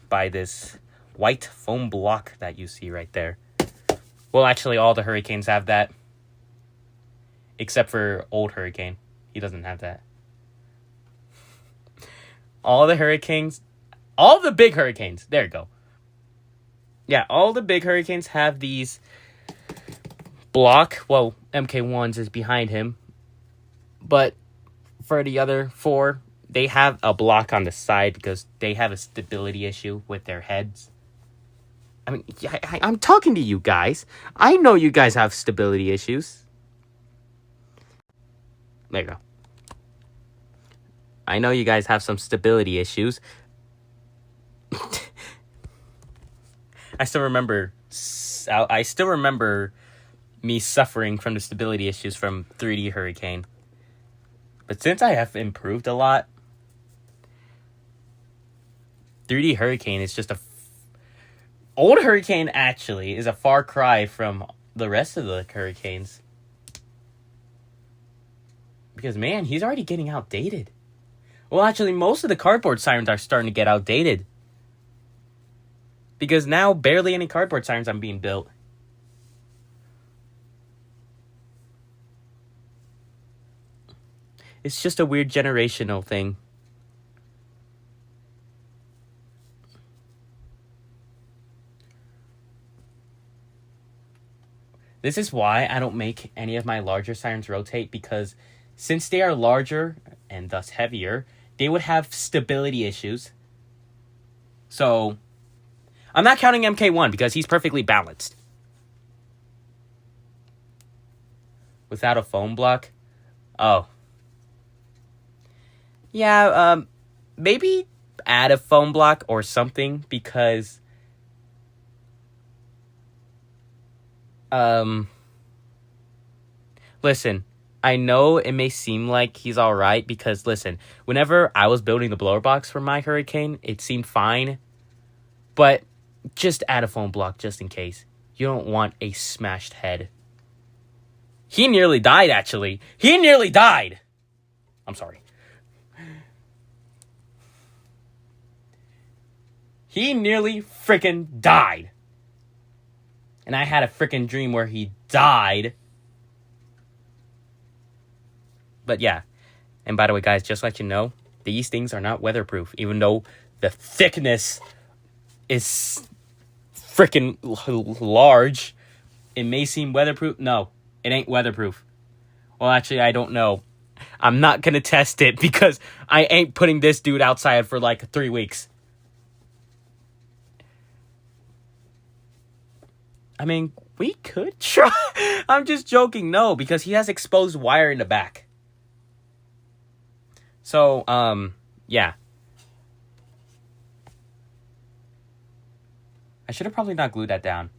by this white foam block that you see right there. Well, actually, all the Hurricanes have that. Except for old Hurricane. He doesn't have that. All the Hurricanes, all the big Hurricanes, there you go. Yeah, all the big Hurricanes have these block, well, MK1's is behind him, but for the other 4, they have a block on the side because they have a stability issue with their heads. I mean, I'm talking to you guys. I know you guys have stability issues. There you go. I know you guys have some stability issues. I still remember me suffering from the stability issues from 3D Hurricane. But since I have improved a lot, 3D Hurricane is just Old Hurricane actually is a far cry from the rest of the Hurricanes. Because, man, he's already getting outdated. Well, actually, most of the cardboard sirens are starting to get outdated. Because now, barely any cardboard sirens are being built. It's just a weird generational thing. This is why I don't make any of my larger sirens rotate, because since they are larger and thus heavier, they would have stability issues. So, I'm not counting MK1 because he's perfectly balanced. Without a foam block? Oh. Yeah, maybe add a foam block or something, because listen, I know it may seem like he's alright, because listen, whenever I was building the blower box for my Hurricane, it seemed fine, but just add a foam block just in case. You don't want a smashed head. He nearly died, actually. He nearly died! I'm sorry. He nearly freaking died. And I had a freaking dream where he died. But yeah. And by the way, guys, just to let you know, these things are not weatherproof. Even though the thickness is freaking large, it may seem weatherproof. No, it ain't weatherproof. Well, actually, I don't know. I'm not going to test it because I ain't putting this dude outside for like 3 weeks. I mean, we could try. I'm just joking. No, because he has exposed wire in the back. So, yeah. I should have probably not glued that down.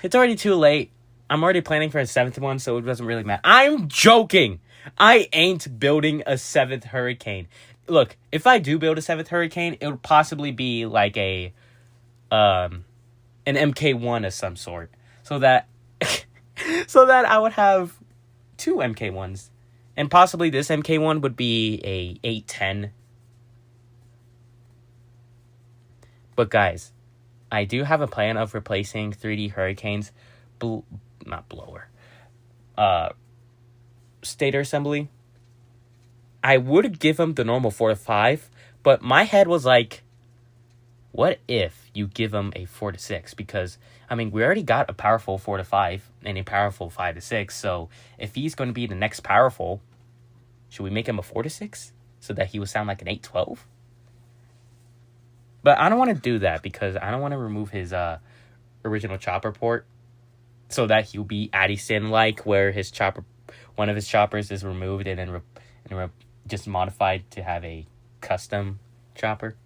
It's already too late. I'm already planning for a 7th one, so it doesn't really matter. I'm joking. I ain't building a 7th Hurricane. Look, if I do build a 7th Hurricane, it would possibly be like an MK1 of some sort, so that I would have 2 MK1s, and possibly this MK1 would be a 810. But guys, I do have a plan of replacing 3D Hurricane's stator assembly. I would give him the normal 4 to 5, but my head was like, what if you give him a 4 to 6? Because, I mean, we already got a powerful 4 to 5 and a powerful 5 to 6. So, if he's going to be the next powerful, should we make him a 4 to 6? So that he would sound like an 812? But I don't want to do that because I don't want to remove his original chopper port. So that he'll be Addison-like, where one of his choppers is removed and then just modified to have a custom chopper.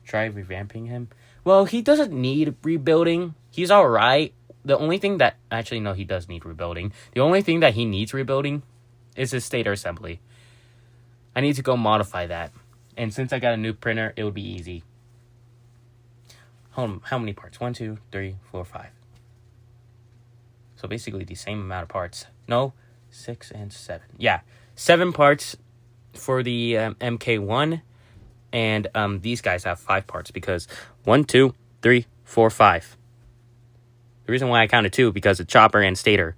Try revamping him. Well, he doesn't need rebuilding. He's alright. The only thing that... Actually, no, he does need rebuilding. The only thing that he needs rebuilding is his stator assembly. I need to go modify that. And since I got a new printer, it would be easy. How many parts? 1, 2, 3, 4, 5. So basically the same amount of parts. No, 6 and 7. Yeah, 7 parts for the MK1. And these guys have 5 parts because 1, 2, 3, 4, 5. The reason why I counted 2 because of chopper and stator.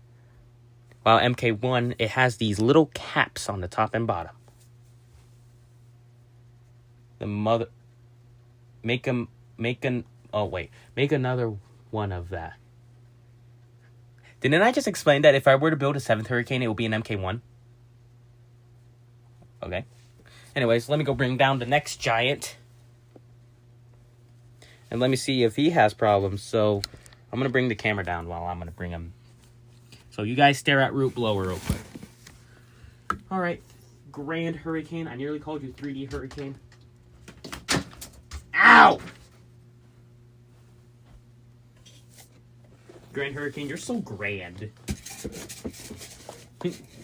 While MK1, it has these little caps on the top and bottom. Make another one of that. Didn't I just explain that if I were to build a 7th hurricane, it would be an MK1? Okay. Anyways, let me go bring down the next giant. And let me see if he has problems. So, I'm going to bring the camera down while I'm going to bring him. So, you guys stare at Root Blower real quick. Alright. Grand Hurricane. I nearly called you 3D Hurricane. Ow! Grand Hurricane, you're so grand.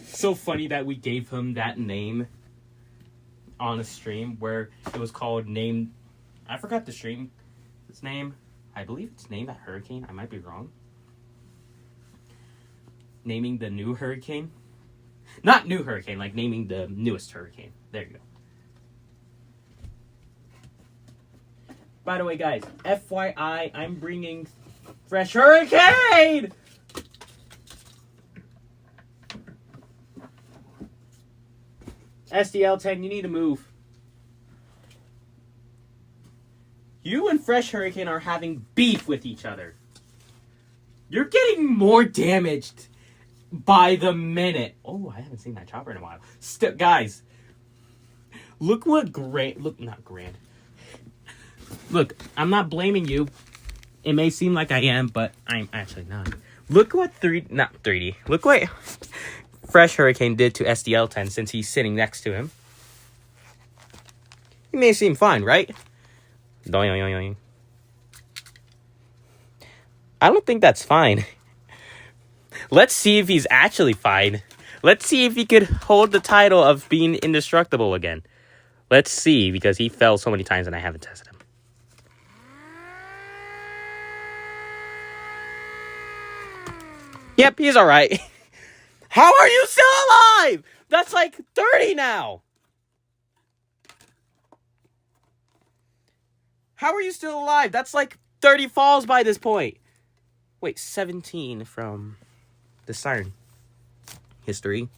So funny that we gave him that name on a stream where it was called Name... I forgot the stream. Its name. I believe it's named that Hurricane. I might be wrong. Naming the new hurricane. Not new hurricane, like naming the newest hurricane. There you go. By the way, guys, FYI, I'm bringing Fresh Hurricane! SDL10, you need to move. You and Fresh Hurricane are having beef with each other. You're getting more damaged by the minute. Oh, I haven't seen that chopper in a while. Guys, look what grand... Look, not grand. Look, I'm not blaming you. It may seem like I am, but I'm actually not. Look what not 3D. Look what Fresh Hurricane did to SDL10 since he's sitting next to him. He may seem fine, right? I don't think that's fine. Let's see if he's actually fine. Let's see if he could hold the title of being indestructible again. Let's see, because he fell so many times and I haven't tested him. Yep, he's alright. How are you still alive? That's like 30 now. How are you still alive? That's like 30 falls by this point. Wait, 17 from the Siren history.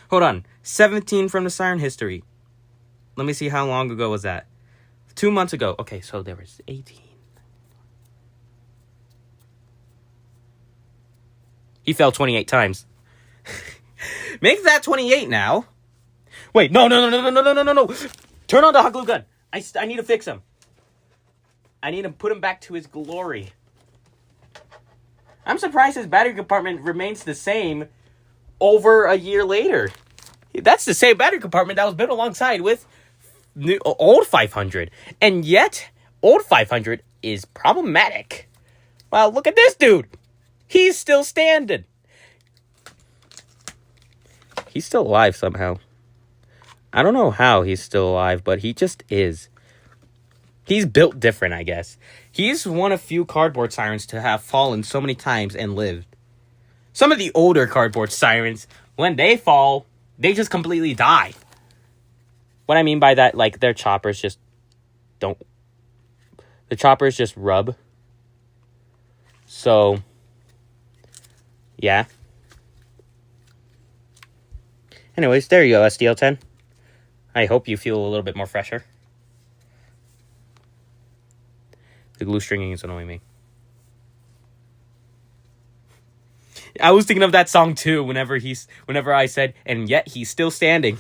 Hold on. 17 from the Siren history. Let me see how long ago was that. 2 months ago. Okay, so there was 18. He fell 28 times. Make that 28 now. Wait, no. Turn on the hot glue gun. I need to fix him. I need to put him back to his glory. I'm surprised his battery compartment remains the same over a year later. That's the same battery compartment that was built alongside with old 500. And yet, old 500 is problematic. Wow, look at this dude. He's still standing. He's still alive somehow. I don't know how he's still alive, but he just is. He's built different, I guess. He's one of few cardboard sirens to have fallen so many times and lived. Some of the older cardboard sirens, when they fall, they just completely die. What I mean by that, like, their choppers just don't... The choppers just rub. So, yeah. Anyways, there you go, SDL10. I hope you feel a little bit more fresher. The glue stringing is annoying me. I was thinking of that song too whenever I said, and yet he's still standing.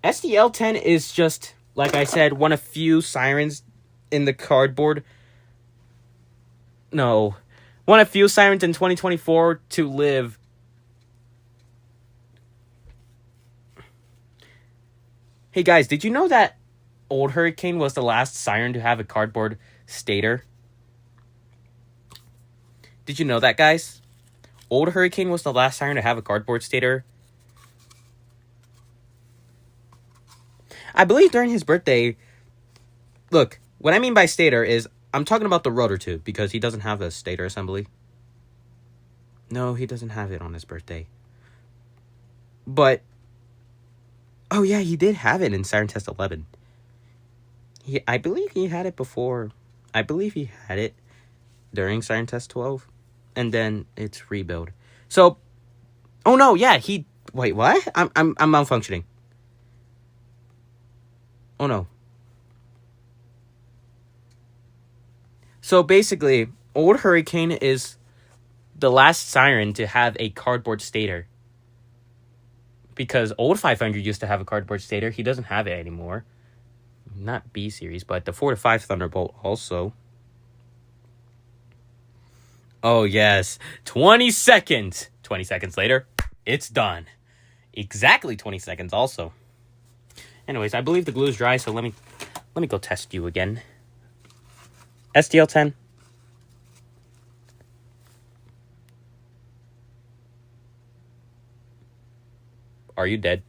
SDL10 is just, like I said, one of few sirens in the cardboard. No. One of few sirens in 2024 to live. Hey guys, did you know that Old Hurricane was the last siren to have a cardboard stator? Did you know that, guys? Old Hurricane was the last siren to have a cardboard stator. I believe during his birthday... Look, what I mean by stator is... I'm talking about the rotor tube, because he doesn't have a stator assembly. No, he doesn't have it on his birthday. But... Oh yeah, he did have it in Siren Test 11. I believe he had it before. I believe he had it during Siren Test 12. And then it's rebuild. So, oh no, yeah, wait, what? I'm malfunctioning. Oh no. So basically, Old Hurricane is the last Siren to have a cardboard stator. Because Old 500 used to have a cardboard stator. He doesn't have it anymore. Not B series, but the 4 to 5 Thunderbolt also. Oh, yes. 20 seconds. 20 seconds later, it's done. Exactly 20 seconds also. Anyways, I believe the glue is dry, so let me go test you again. SDL10. Are you dead?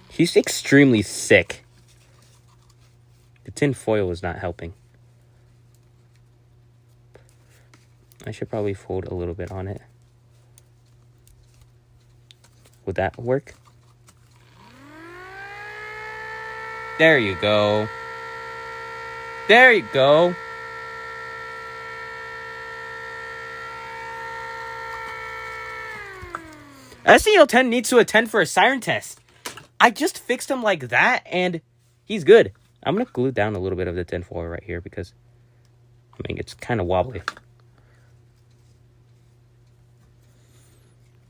He's extremely sick. The tin foil is not helping. I should probably fold a little bit on it. Would that work? There you go. There you go. SEL10 needs to attend for a siren test. I just fixed him like that, and he's good. I'm going to glue down a little bit of the tinfoil right here because, I mean, it's kind of wobbly.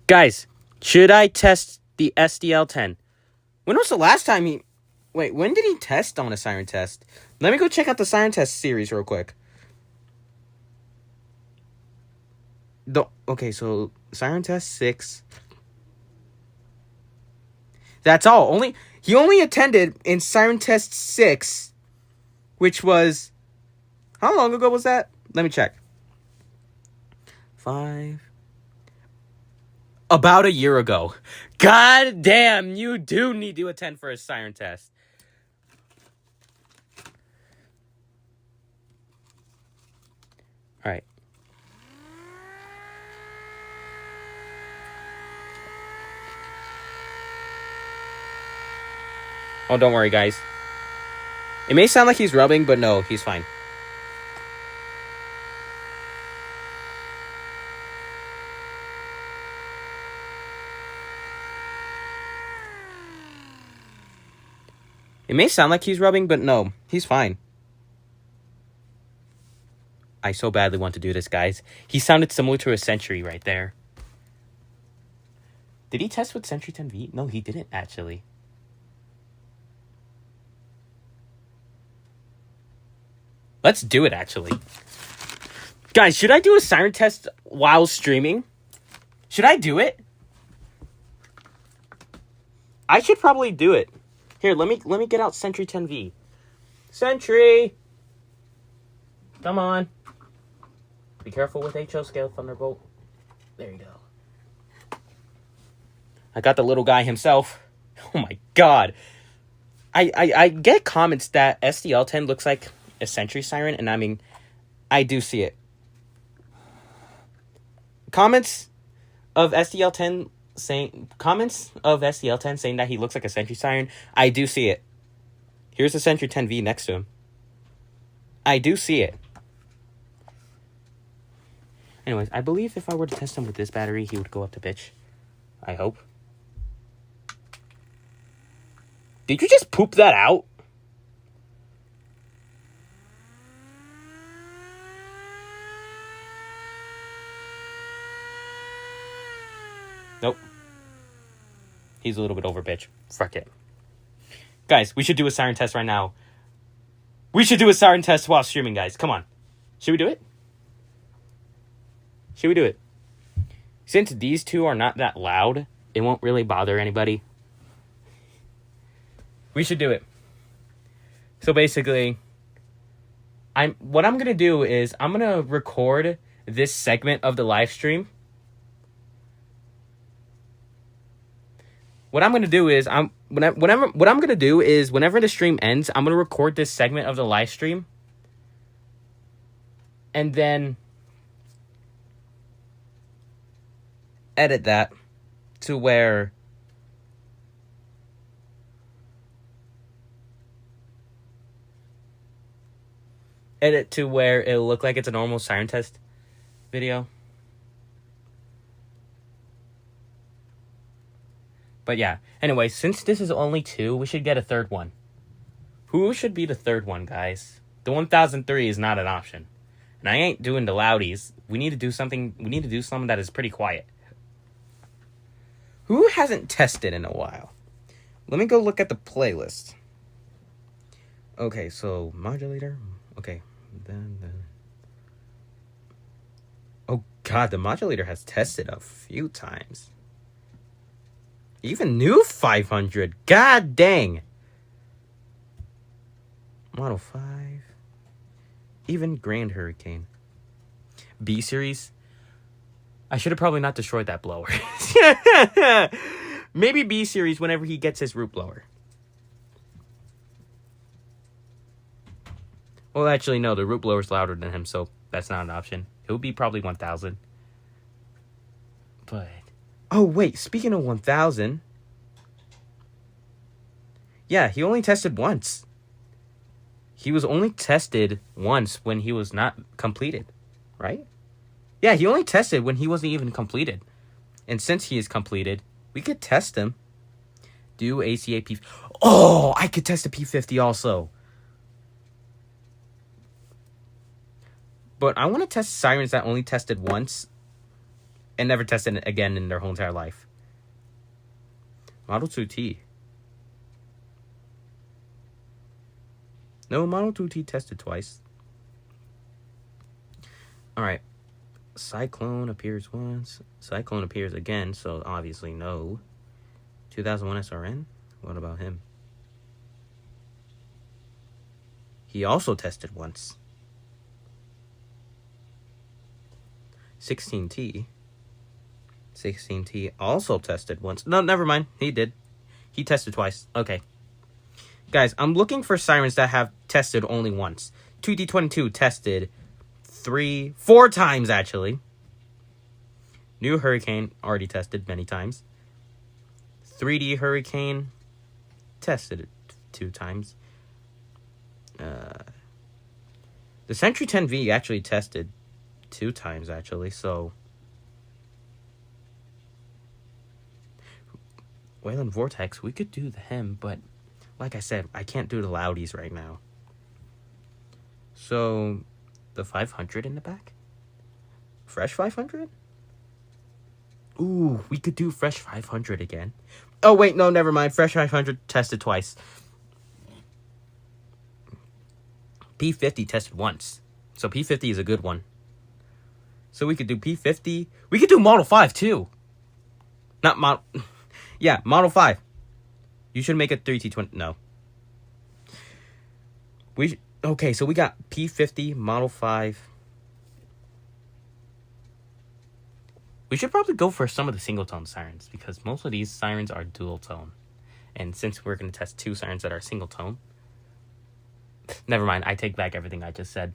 Guys, should I test the SDL10? When was the last time he... Wait, when did he test on a siren test? Let me go check out the siren test series real quick. Okay, so siren test 6... That's all. He only attended in Siren Test 6, which was... How long ago was that? Let me check. 5... About a year ago. God damn, you do need to attend for a siren test. Alright. Oh, don't worry, guys. It may sound like he's rubbing, but no, he's fine. It may sound like he's rubbing, but no, he's fine. I so badly want to do this, guys. He sounded similar to a Sentry right there. Did he test with Sentry 10V? No, he didn't, actually. Let's do it, actually. Guys, should I do a siren test while streaming? Should I do it? I should probably do it. Here, let me get out Sentry 10V. Sentry! Come on. Be careful with HO scale Thunderbolt. There you go. I got the little guy himself. Oh my god. I get comments that SDL10 looks like a Sentry Siren, and I mean, I do see it. Comments of SDL10 saying that he looks like a Sentry Siren, I do see it. Here's the Sentry 10V next to him. I do see it. Anyways, I believe if I were to test him with this battery, he would go up to pitch. I hope. Did you just poop that out? Nope. He's a little bit over pitch. Fuck it. Guys, we should do a siren test right now. We should do a siren test while streaming, guys. Come on. Should we do it? Should we do it? Since these two are not that loud, it won't really bother anybody. We should do it. So basically, what I'm going to do is I'm going to record this segment of the live stream. What I'm going to do is whenever the stream ends, I'm going to record this segment of the live stream. And then edit that to where edit to where it'll look like it's a normal siren test video. But yeah, anyway, since this is only 2, we should get a third one. Who should be the third one, guys? The 1003 is not an option. And I ain't doing the loudies. We need to do something that is pretty quiet. Who hasn't tested in a while? Let me go look at the playlist. Okay, so modulator. Okay. Then. Oh god, the modulator has tested a few times. Even new 500. God dang. Model 5. Even Grand Hurricane. B series. I should have probably not destroyed that blower. Maybe B series whenever he gets his root blower. Well, actually, no. The root blower's louder than him, so that's not an option. It would be probably 1000. But... oh, wait. Speaking of 1000... yeah, he only tested once. He was only tested once when he was not completed, right? Yeah, he only tested when he wasn't even completed. And since he is completed, we could test him. Do ACA P... oh, I could test a P50 also. But I want to test Sirens that only tested once and never tested it again in their whole entire life. Model 2T. No, Model 2T tested twice. Alright. Cyclone appears once. Cyclone appears again, so obviously no. 2001 SRN? What about him? He also tested once. 16T. 16T also tested once. No, never mind. He did. He tested twice. Okay. Guys, I'm looking for Sirens that have tested only once. 2D22 tested 4 times, actually. New Hurricane already tested many times. 3D Hurricane tested it 2 times. The Sentry 10V actually tested 2 times, actually, so... Wayland Vortex, we could do him, but... like I said, I can't do the loudies right now. So, the 500 in the back? Fresh 500? Ooh, we could do Fresh 500 again. Oh, wait, no, never mind. Fresh 500 tested twice. P50 tested once. So, P50 is a good one. So, we could do P50. We could do Model 5, too. Not Model... yeah, Model 5. You should make a 3T20. No. Okay, so we got P50, Model 5. We should probably go for some of the single-tone Sirens, because most of these Sirens are dual-tone. And since we're going to test 2 Sirens that are single-tone... never mind, I take back everything I just said.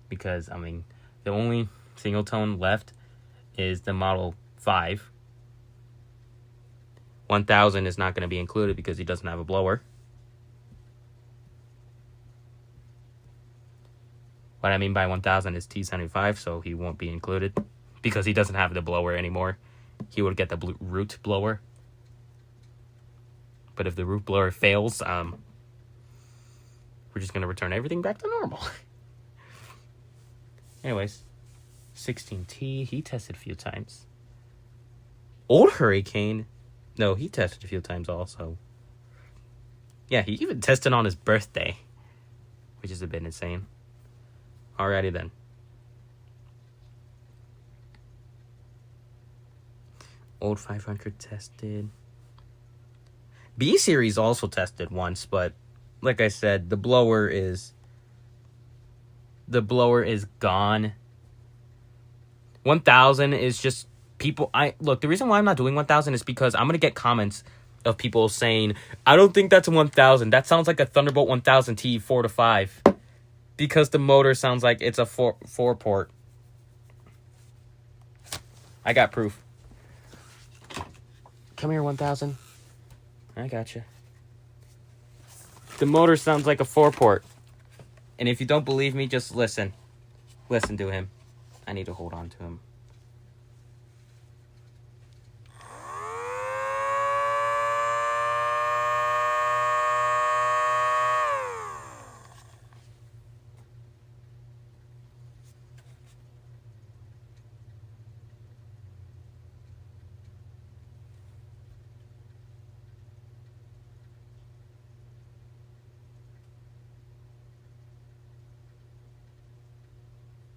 Because, I mean, the only single-tone left is the Model 5. 1000 is not going to be included because he doesn't have a blower. What I mean by 1000 is T75, so he won't be included because he doesn't have the blower anymore. He would get the root blower. But if the root blower fails, we're just going to return everything back to normal. Anyways, 16T, he tested a few times. Old Hurricane... no, he tested a few times also. Yeah, he even tested on his birthday, which is a bit insane. Alrighty then. Old 500 tested. B series also tested once, but like I said, the blower is gone. 1000 is just people. The reason why I'm not doing 1000 is because I'm gonna get comments of people saying, I don't think that's a 1000. That sounds like a Thunderbolt 1000T 4 to 5. Because the motor sounds like it's a 4 port. I got proof. Come here, 1000. I got you. The motor sounds like a 4 port. And if you don't believe me, just listen. Listen to him. I need to hold on to him.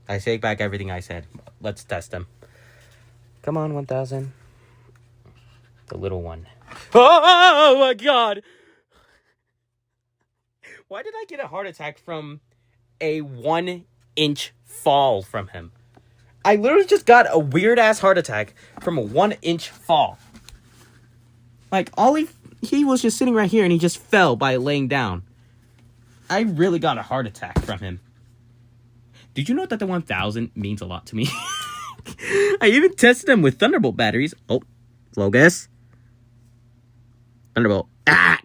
I take back everything I said. Let's test them. Come on, 1000. The little one. Oh my god! Why did I get a heart attack from a 1-inch fall from him? I literally just got a weird-ass heart attack from a 1-inch fall. Like, all he was just sitting right here and he just fell by laying down. I really got a heart attack from him. Did you know that the 1000 means a lot to me? I even tested them with Thunderbolt batteries. Oh, Logus. Thunderbolt. Ah!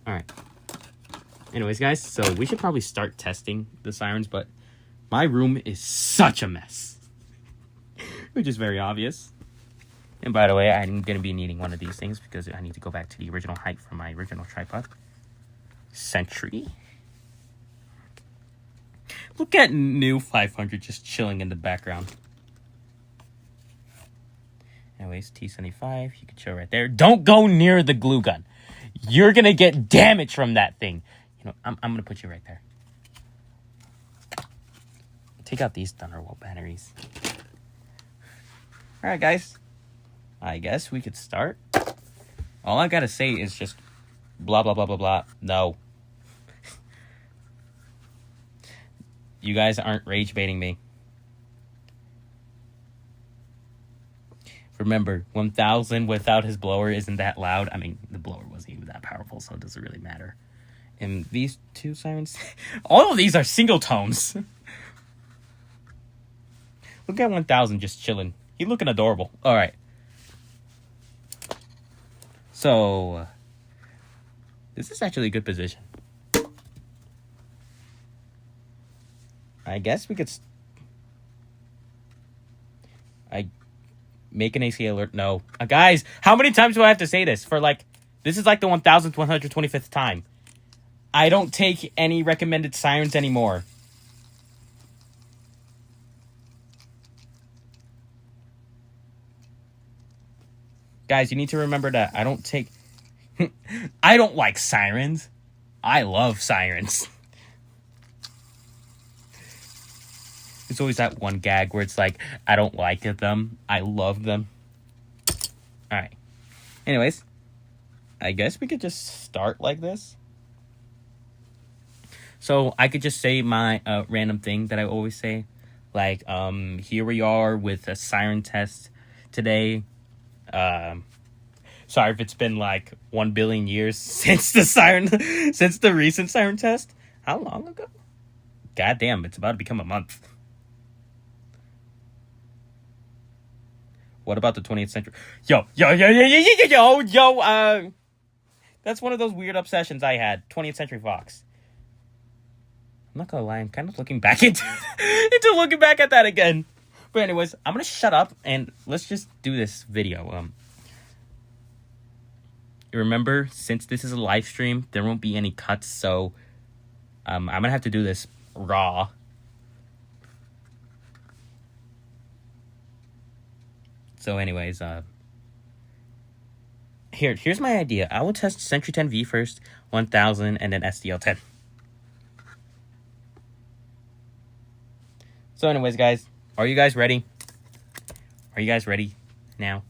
Alright. Anyways, guys, so we should probably start testing the Sirens, but my room is such a mess. Which is very obvious. And by the way, I'm going to be needing one of these things because I need to go back to the original height from my original tripod. Sentry. Look at new 500 just chilling in the background. Anyways, T75, you can chill right there. Don't go near the glue gun. You're going to get damage from that thing. You know, I'm going to put you right there. Take out these Thunderbolt batteries. All right, guys. I guess we could start. All I got to say is just blah, blah, blah, blah, blah. No. You guys aren't rage baiting me. Remember, 1000 without his blower isn't that loud. I mean, the blower wasn't even that powerful, so it doesn't really matter. And these two Sirens, all of these are single tones. Look at 1000 just chilling. He's looking adorable. All right. So, this is actually a good position. I guess we could... Make an AC alert. No. Guys, how many times do I have to say this? This is like the 1125th time. I don't take any recommended Sirens anymore. Guys, you need to remember that I don't take... I don't like Sirens. I love Sirens. It's always that one gag where it's like, I don't like them. I love them. Alright. Anyways. I guess we could just start like this. So, I could just say my random thing that I always say. Like, here we are with a Siren test today. Sorry if it's been like 1 billion years since the recent Siren test. How long ago? God damn, it's about to become a month. What about the 20th century? Yo. That's one of those weird obsessions I had. 20th Century Fox. I'm not gonna lie, I'm kind of looking back into looking back at that again. But anyways, I'm gonna shut up and let's just do this video. Remember, since this is a live stream, there won't be any cuts, so I'm gonna have to do this raw. So anyways, here's my idea. I will test Sentry 10V first, 1000, and then SDL 10. So anyways, guys, are you guys ready? Are you guys ready now?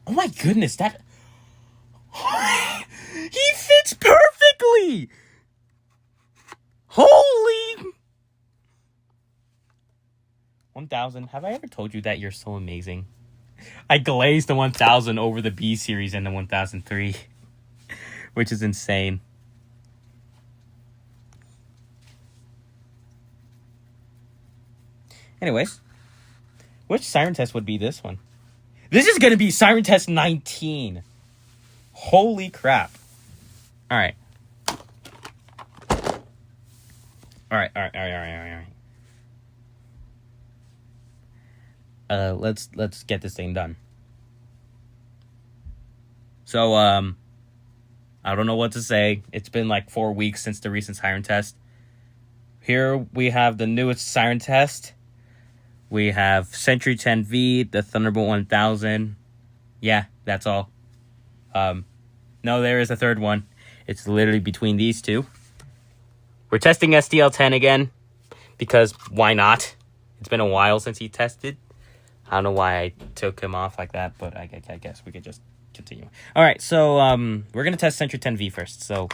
Oh my goodness, that... He fits perfectly! Holy... 1000, have I ever told you that you're so amazing? I glazed the 1000 over the B series and the 1003, which is insane. Anyways, which Siren test would be this one? This is going to be Siren test 19. Holy crap. All right. All right. Let's get this thing done. So, I don't know what to say. It's been like 4 weeks since the recent siren test. Here we have the newest siren test. We have Sentry 10V, the Thunderbolt 1000. Yeah, that's all. No, there is a third one. It's literally between these two. We're testing SDL10 again, because why not? It's been a while since he tested. I don't know why I took him off like that, but I guess we could just continue. All right, so we're going to test Sentry 10V first. So,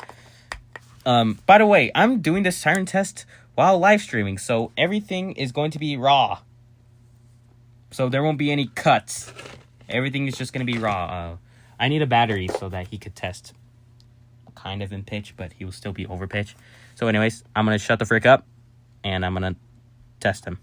by the way, I'm doing this siren test while live streaming, so everything is going to be raw. So there won't be any cuts. Everything is just going to be raw. I need a battery so that he could test kind of in pitch, but he will still be over pitch. So anyways, I'm going to shut the frick up, and I'm going to test him.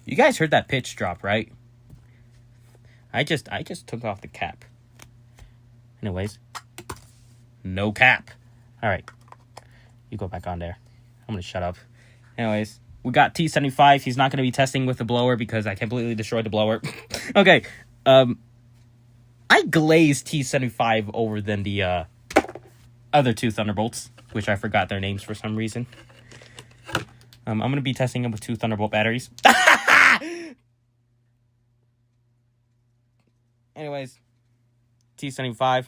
You guys heard that pitch drop, right? I just took off the cap. Anyways, no cap. All right, you go back on there. I'm gonna shut up. Anyways, we got T75. He's not gonna be testing with the blower because I completely destroyed the blower. Okay, I glazed T75 over than the other two Thunderbolts, which I forgot their names for some reason. I'm gonna be testing them with 2 Thunderbolt batteries. Anyways, T75.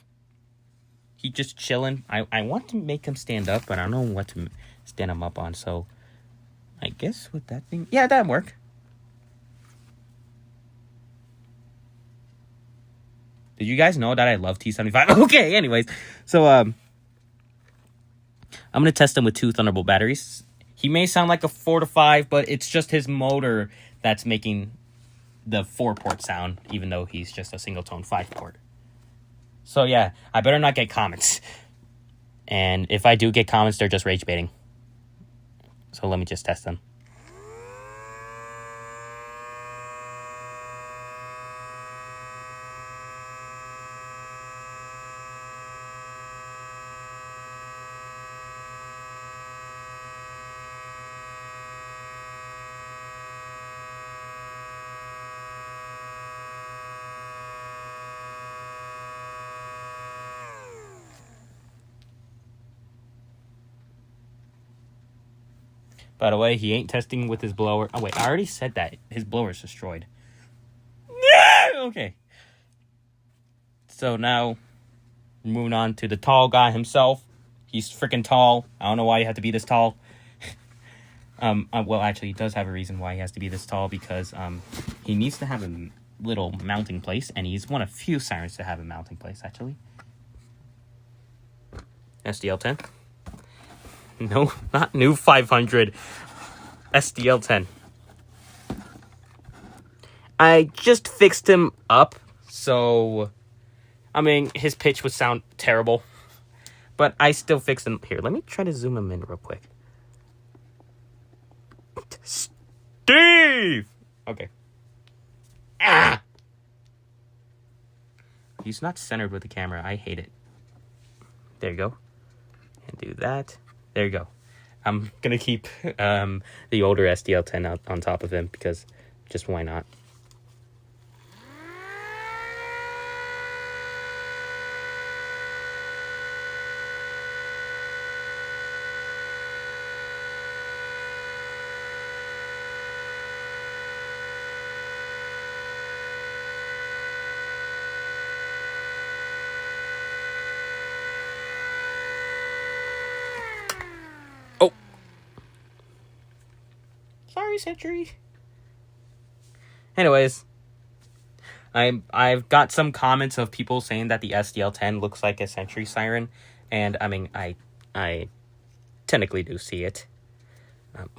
He just chilling. I want to make him stand up, but I don't know what to stand him up on. So, I guess with that thing, yeah, that'd work. Did you guys know that I love T75? Okay, anyways. So, I'm going to test him with 2 Thunderbolt batteries. He may sound like a 4 to 5, but it's just his motor that's making the 4-port sound, even though he's just a single-tone 5-port. So, yeah, I better not get comments. And if I do get comments, they're just rage baiting. So let me just test them. By the way, he ain't testing with his blower. Oh, wait, I already said that. His blower is destroyed. Okay. So now, moving on to the tall guy himself. He's freaking tall. I don't know why you have to be this tall. Well, actually, he does have a reason why he has to be this tall, because he needs to have a little mounting place, and he's one of few Sirens to have a mounting place, actually. SDL10. No, not new 500. SDL10. I just fixed him up, so, I mean, his pitch would sound terrible, but I still fixed him. Here, let me try to zoom him in real quick. Steve! Okay. Ah! He's not centered with the camera. I hate it. There you go. And do that. There you go. I'm going to keep the older SDL10 out on top of him, because just why not? Oh. Sorry, Sentry. Anyways, I've got some comments of people saying that the SDL10 looks like a Sentry Siren, and I mean, I I technically do see it.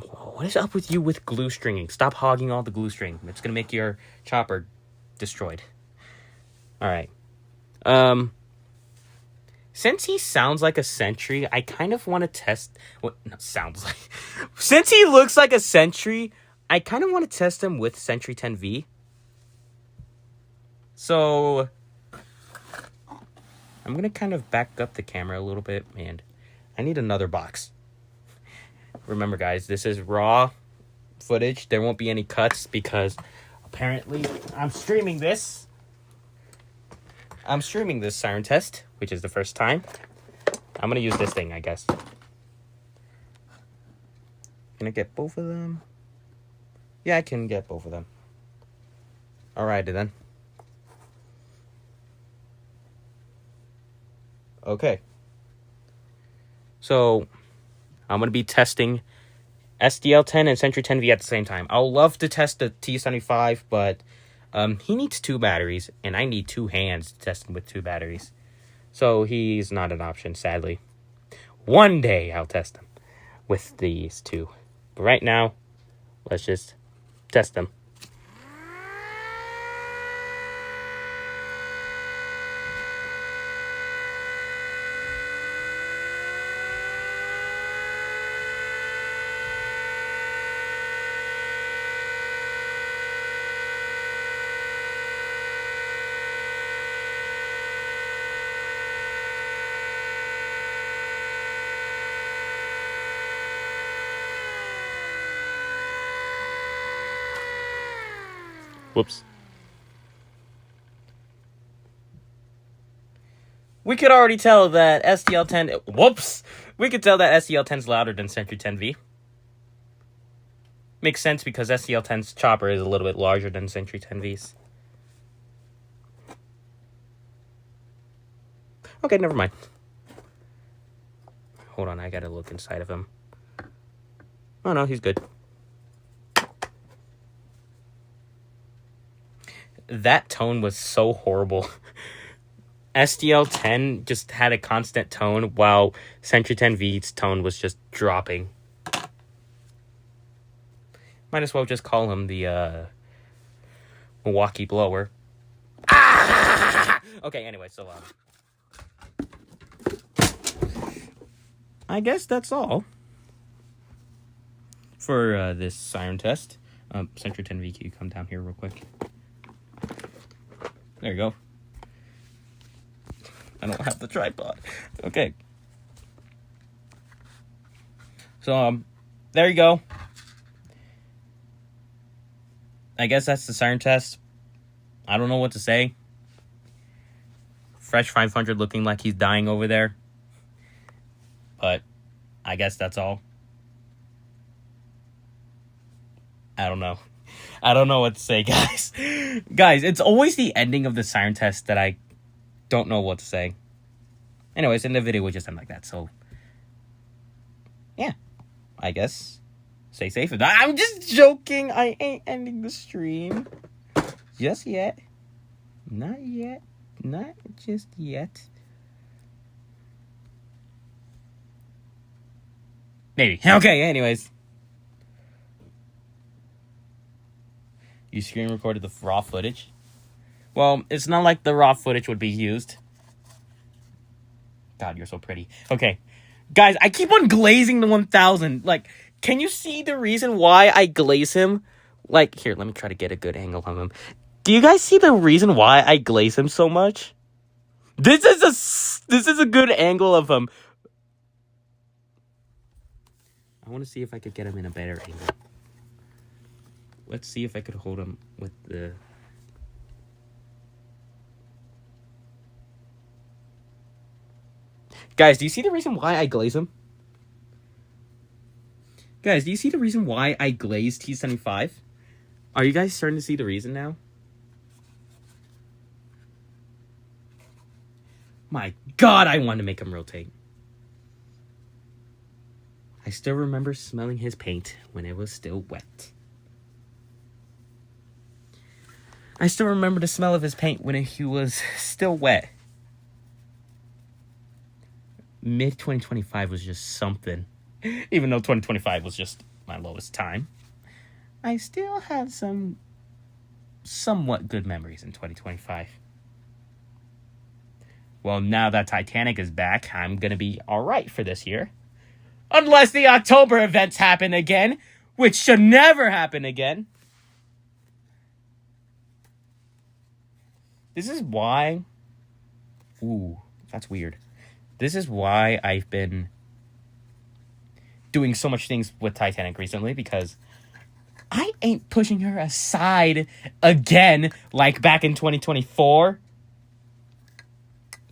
What is up with you with glue stringing? Stop hogging all the glue string. It's gonna make your chopper destroyed. Alright. Since he sounds like a sentry, I kind of want to test what sounds like. Since he looks like a sentry, I kind of want to test him with Sentry 10V. So I'm going to kind of back up the camera a little bit, and I need another box. Remember, guys, this is raw footage. There won't be any cuts because apparently I'm streaming this. I'm streaming this siren test, which is the first time. I'm going to use this thing, I guess. Can I get both of them? Yeah, I can get both of them. Alrighty then. Okay. So, I'm going to be testing SDL10 and Sentry 10V at the same time. I would love to test the T75, but he needs 2 batteries, and I need 2 hands to test him with 2 batteries. So, he's not an option, sadly. One day, I'll test him with these 2. But right now, let's just test them. Whoops. We could already tell that SDL10... Whoops! We could tell that SDL10's louder than Sentry 10V. Makes sense because SDL10's chopper is a little bit larger than Sentry 10V's. Okay, never mind. Hold on, I gotta look inside of him. Oh no, he's good. That tone was so horrible. SDL10 just had a constant tone, while Sentry 10V's tone was just dropping. Might as well just call him the Milwaukee blower. Ah! Okay, anyway, so I guess that's all for this siren test. Sentry 10V, can you come down here real quick? There you go. I don't have the tripod. Okay. So, there you go. I guess that's the siren test. I don't know what to say. Fresh 500 looking like he's dying over there. But, I guess that's all. I don't know. I don't know what to say, guys. Guys, it's always the ending of the siren test that I don't know what to say. Anyways, in the video, we just end like that. So, yeah. I guess. Stay safe. I'm just joking. I ain't ending the stream. Just yet. Not yet. Not just yet. Maybe. Okay, anyways. You screen recorded the raw footage? Well, it's not like the raw footage would be used. God, you're so pretty. Okay. Guys, I keep on glazing the 1000. Like, can you see the reason why I glaze him? Like, here, let me try to get a good angle on him. Do you guys see the reason why I glaze him so much? This is a good angle of him. I want to see if I could get him in a better angle. Let's see if I could hold him with the... Guys, do you see the reason why I glaze him? Guys, do you see the reason why I glazed T75? Are you guys starting to see the reason now? My God, I want to make him rotate. I still remember smelling his paint when it was still wet. I still remember the smell of his paint when he was still wet. mid-2025 was just something. Even though 2025 was just my lowest time, I still have some somewhat good memories in 2025. Well, now that Titanic is back, I'm going to be all right for this year. Unless the October events happen again, which should never happen again. This is why... Ooh, that's weird. This is why I've been doing so much things with Titanic recently, because I ain't pushing her aside again like back in 2024.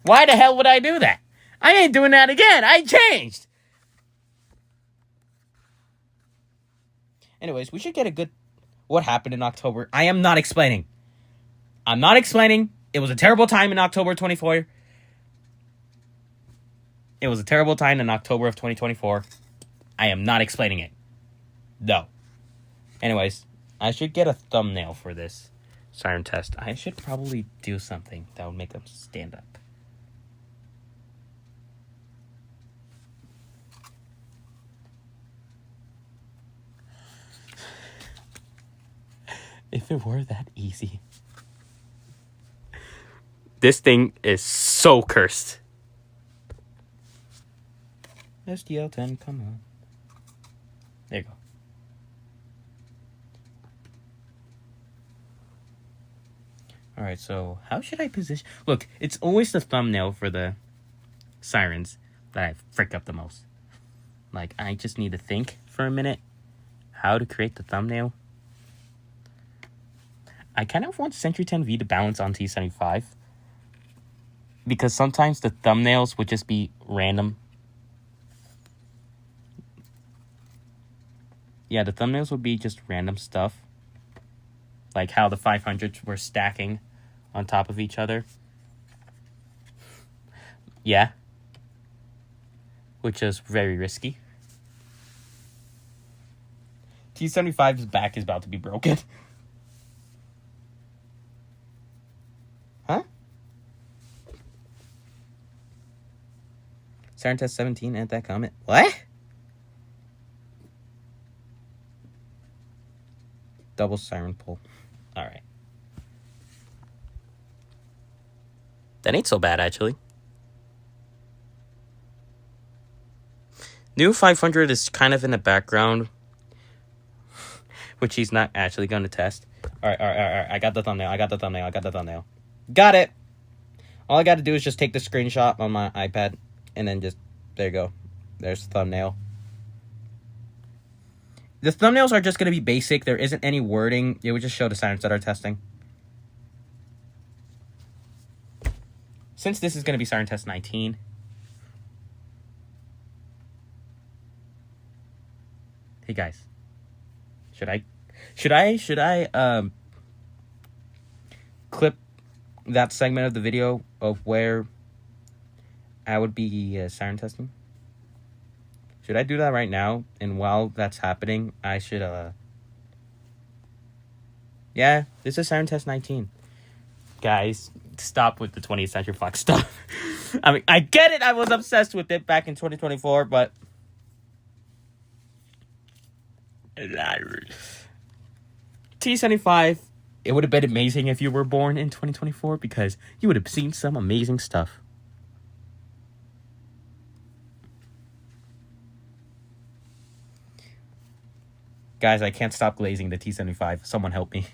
Why the hell would I do that? I ain't doing that again. I changed. Anyways, we should get a good... What happened in October? I am not explaining. I'm not explaining. It was a terrible time in October 24. It was a terrible time in October of 2024. I am not explaining it. No. Anyways, I should get a thumbnail for this siren test. I should probably do something that would make them stand up. If it were that easy. This thing is so cursed. SDL10, come on. There you go. Alright, so how should I position... Look, it's always the thumbnail for the sirens that I frick up the most. Like, I just need to think for a minute how to create the thumbnail. I kind of want Sentry 10V to balance on T75. Because sometimes the thumbnails would just be random. Yeah, the thumbnails would be just random stuff. Like how the 500s were stacking on top of each other. Yeah. Which is very risky. T75's back is about to be broken. Huh? Siren Test 17 at that comment. What? Double siren pull. Alright. That ain't so bad, actually. New 500 is kind of in the background, which he's not actually going to test. Alright. I got the thumbnail. Got it! All I got to do is just take the screenshot on my iPad, and then just, there you go. There's the thumbnail. The thumbnails are just going to be basic. There isn't any wording. It would just show the sirens that are testing. Since this is going to be Siren Test 19. Hey guys. Should I clip that segment of the video of where I would be siren testing? Should I do that right now? And while that's happening, I should, yeah, this is Siren Test 19. Guys, stop with the 20th Century Fox stuff. I mean, I get it. I was obsessed with it back in 2024, but... T75, it would have been amazing if you were born in 2024, because you would have seen some amazing stuff. Guys, I can't stop glazing the T75. Someone help me.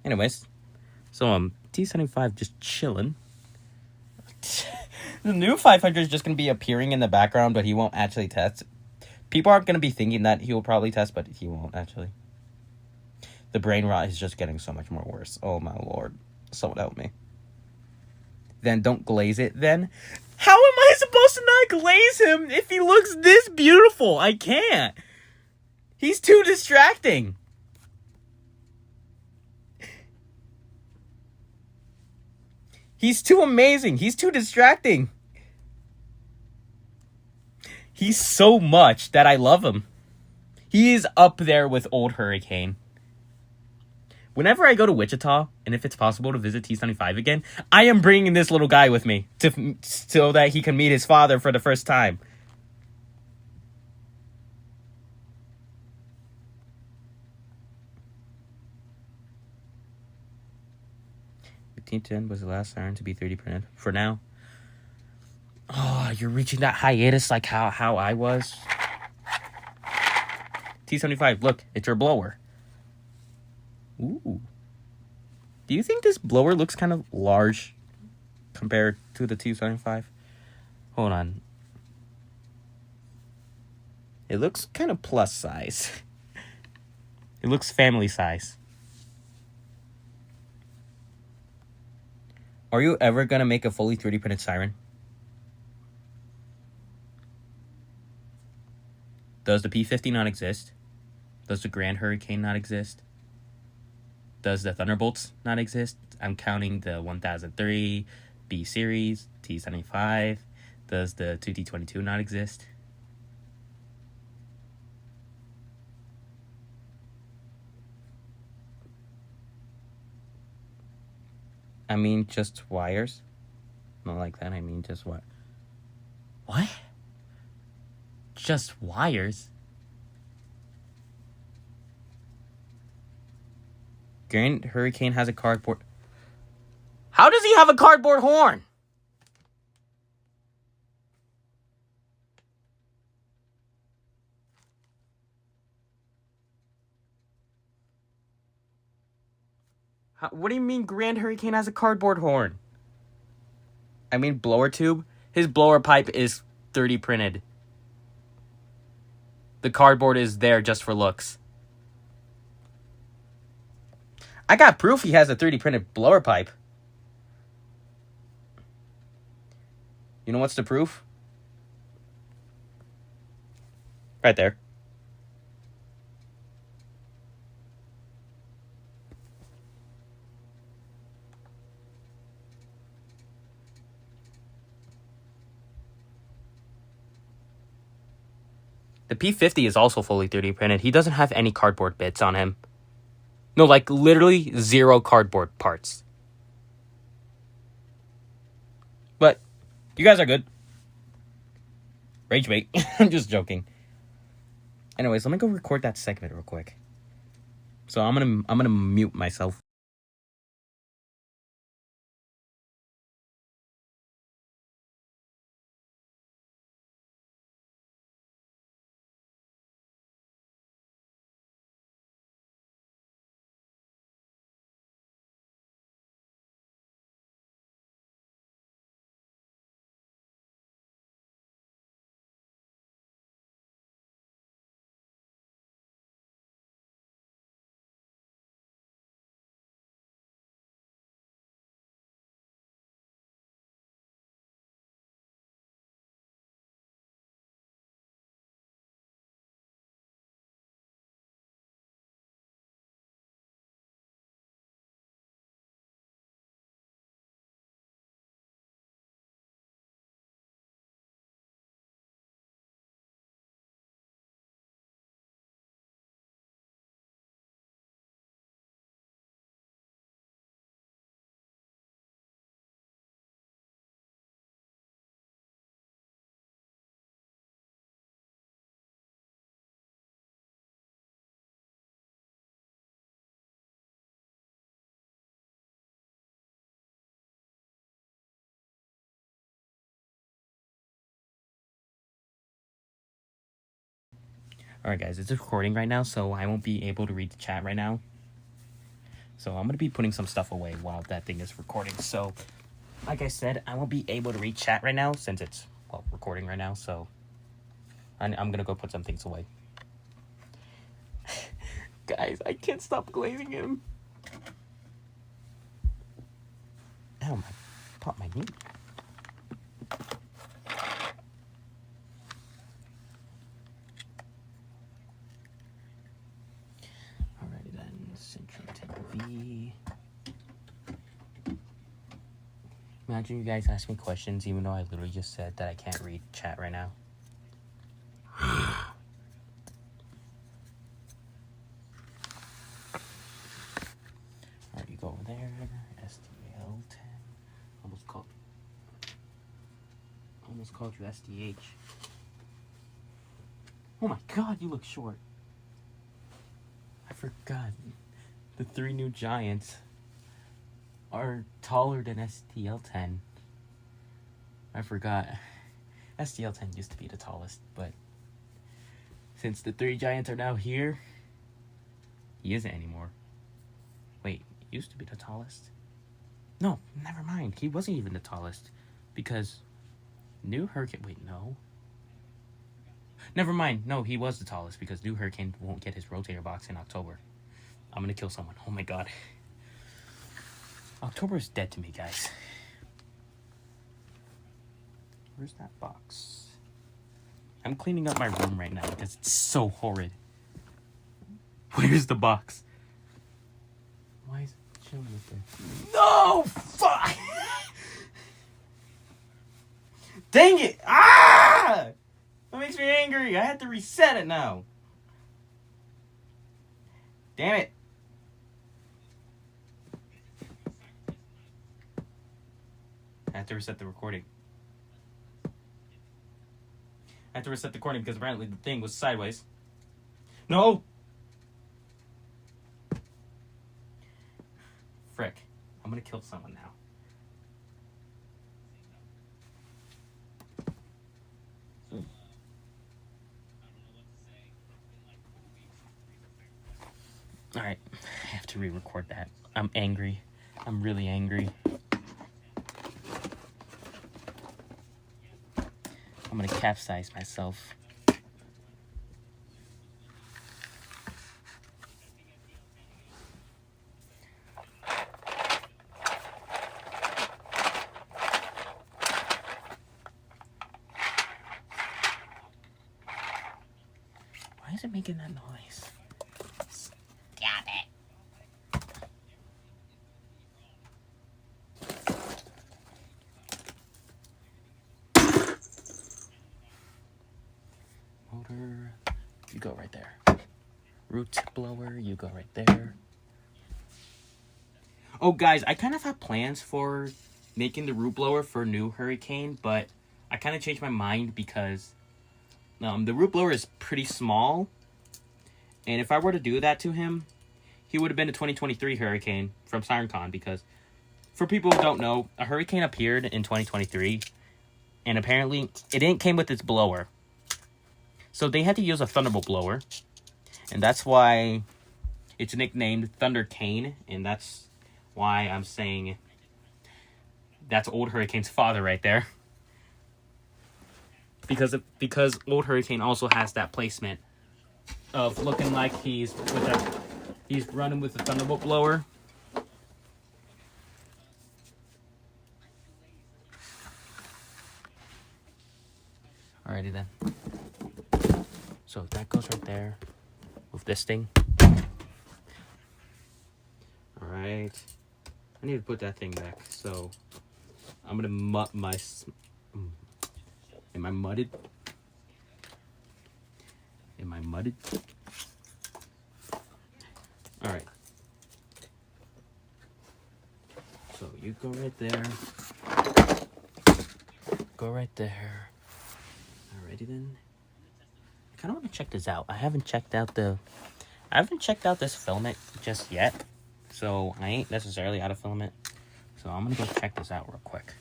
Anyways, so T75 just chilling. The new 500 is just going to be appearing in the background, but he won't actually test. People aren't going to be thinking that he will probably test, but he won't actually. The brain rot is just getting so much more worse. Oh my lord. Someone help me. Then don't glaze it then. How am I supposed to not glaze him if he looks this beautiful? I can't. He's too distracting. He's too amazing. He's too distracting. He's so much that I love him. He is up there with Old Hurricane. Whenever I go to Wichita, and if it's possible to visit T-75 again, I am bringing this little guy with me so that he can meet his father for the first time. T10 was the last siren to be 3D printed. For now. Oh, you're reaching that hiatus like how I was. T-75, look, it's your blower. Ooh. Do you think this blower looks kind of large compared to the T-75? Hold on. It looks kind of plus size. It looks family size. Are you ever going to make a fully 3D printed siren? Does the P-50 not exist? Does the Grand Hurricane not exist? Does the Thunderbolts not exist? I'm counting the 1003, B series, T-75. Does the 2T-22 not exist? I mean, just wires. Not like that. I mean, just what? What? Just wires? Grand Hurricane has a cardboard. How does he have a cardboard horn? What do you mean Grand Hurricane has a cardboard horn? I mean blower tube. His blower pipe is 3D printed. The cardboard is there just for looks. I got proof he has a 3D printed blower pipe. You know what's the proof? Right there. The P-50 is also fully 3D printed. He doesn't have any cardboard bits on him. No, like literally 0 cardboard parts. But you guys are good. Rage bait. I'm just joking. Anyways, let me go record that segment real quick. So I'm gonna mute myself. Alright guys, it's recording right now, so I won't be able to read the chat right now. So I'm going to be putting some stuff away while that thing is recording. So, like I said, I won't be able to read chat right now since it's, well, recording right now. So, I'm going to go put some things away. Guys, I can't stop glazing him. Ow, my, popped my knee. Alrighty then, Central 10V. Imagine you guys ask me questions even though I literally just said that I can't read chat right now. almost called you SDH. Oh my god, you look short. I forgot. The 3 new giants are taller than STL10. I forgot. STL10 used to be the tallest, but since the 3 giants are now here, he isn't anymore. Wait, he used to be the tallest? No, never mind. He wasn't even the tallest. Because New Hurricane... Wait, no. Never mind. No, he was the tallest because New Hurricane won't get his rotator box in October. I'm gonna kill someone. Oh my god. October is dead to me, guys. Where's that box? I'm cleaning up my room right now because it's so horrid. Where's the box? Why is it chilling up there? No! Fuck! Dang it! Ah! That makes me angry. I had to reset it now. Damn it. I have to reset the recording. I have to reset the recording because apparently the thing was sideways. No! Frick. I'm gonna kill someone now. Alright, I have to re-record that. I'm angry. I'm really angry. I'm gonna capsize myself. Why is it making that noise? Stop it. Motor, you go right there. Root blower, you go right there. Oh, guys, I kind of have plans for making the root blower for New Hurricane, but I kind of changed my mind because the root blower is pretty small. And if I were to do that to him, he would have been a 2023 Hurricane from SirenCon because, for people who don't know, a Hurricane appeared in 2023, and apparently it didn't came with its blower. So they had to use a Thunderbolt blower, and that's why it's nicknamed Thunder Cane, and that's why I'm saying that's Old Hurricane's father right there. Because Old Hurricane also has that placement of looking like he's running with the Thunderbolt blower. Alrighty then. So that goes right there. Move this thing. Alright. I need to put that thing back. So I'm gonna mud my... Am I mudded? Am I mudded? Alright. So you go right there. Go right there. Alrighty then. I kind of want to check this out. I haven't checked out this filament just yet. So I ain't necessarily out of filament. So I'm gonna go check this out real quick.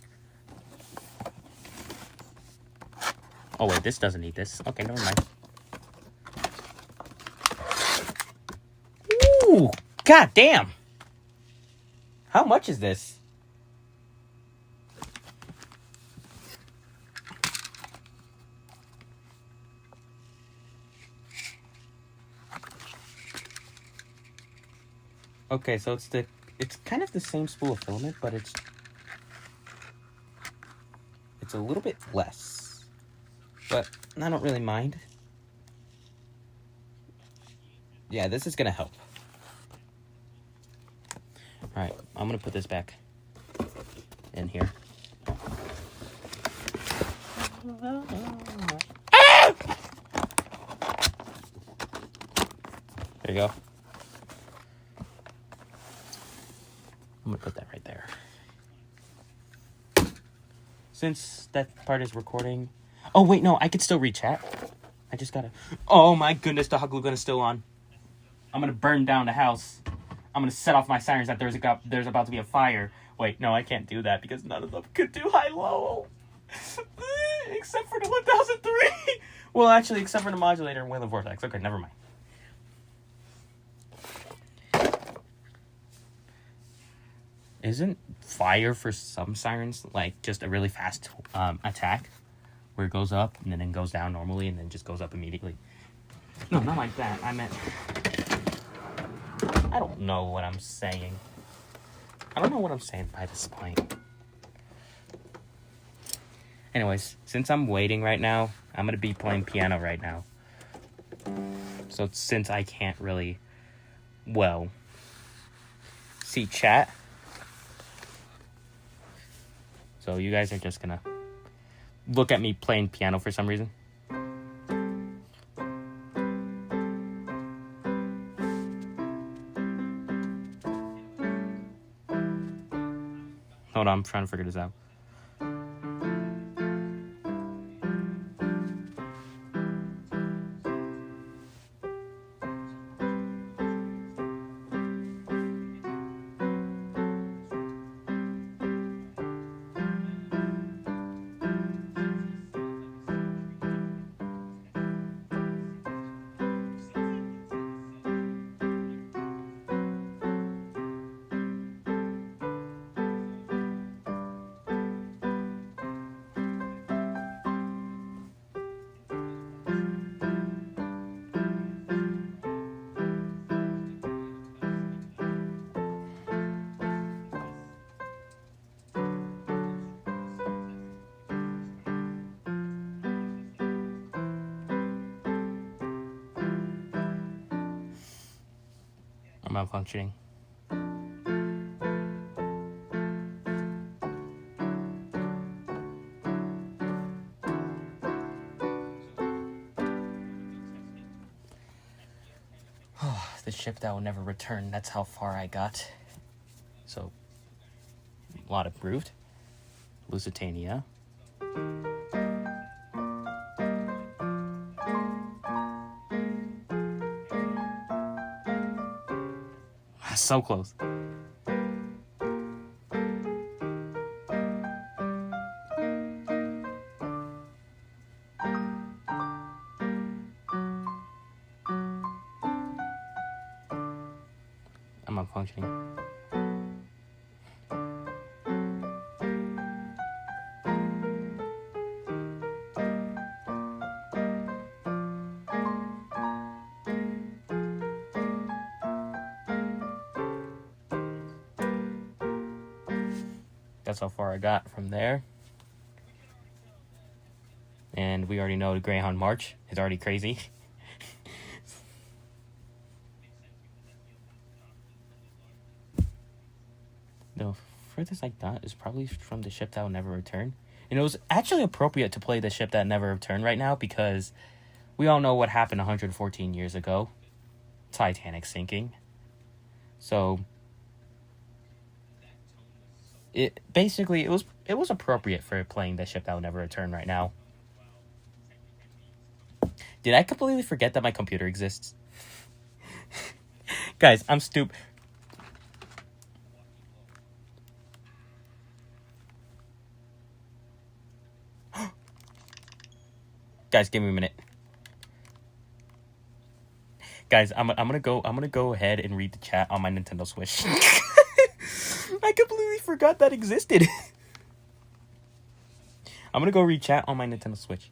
Oh wait, this doesn't need this. Okay, never mind. Ooh, god damn! How much is this? Okay, so it's kind of the same spool of filament, but it's a little bit less. But I don't really mind. Yeah, this is gonna help. Alright, I'm gonna put this back in here. Ah! There you go. I'm gonna put that right there. since that part is recording. Oh, wait, no, I could still read chat. I just gotta... Oh, my goodness, the hot glue gun is still on. I'm gonna burn down the house. I'm gonna set off my sirens that there's about to be a fire. Wait, no, I can't do that because none of them could do high-low. Except for the 1003. Well, actually, except for the modulator and Wheel of Vortex. Okay, never mind. Isn't fire for some sirens like just a really fast attack where it goes up and then goes down normally and then just goes up immediately? No, not like that. I meant... I don't know what I'm saying. I don't know what I'm saying by this point. Anyways, since I'm waiting right now, I'm going to be playing piano right now. So since I can't really, well, see chat. So you guys are just going to look at me playing piano for some reason. Hold on, I'm trying to figure this out. I'm malfunctioning. The ship that will never return. That's how far I got. So, a lot improved. Lusitania. So close. I'm not functioning. That's how far I got from there. And we already know the Greyhound March is already crazy. The furthest I got is probably from the ship that will never return. And it was actually appropriate to play the ship that never returned right now because we all know what happened 114 years ago. Titanic sinking. So it was appropriate for playing the ship that will never return right now. Did I completely forget that my computer exists? Guys, I'm stupid. Guys, give me a minute. Guys, I'm gonna go ahead and read the chat on my Nintendo Switch. I completely forgot that existed. I'm gonna go read chat on my Nintendo Switch.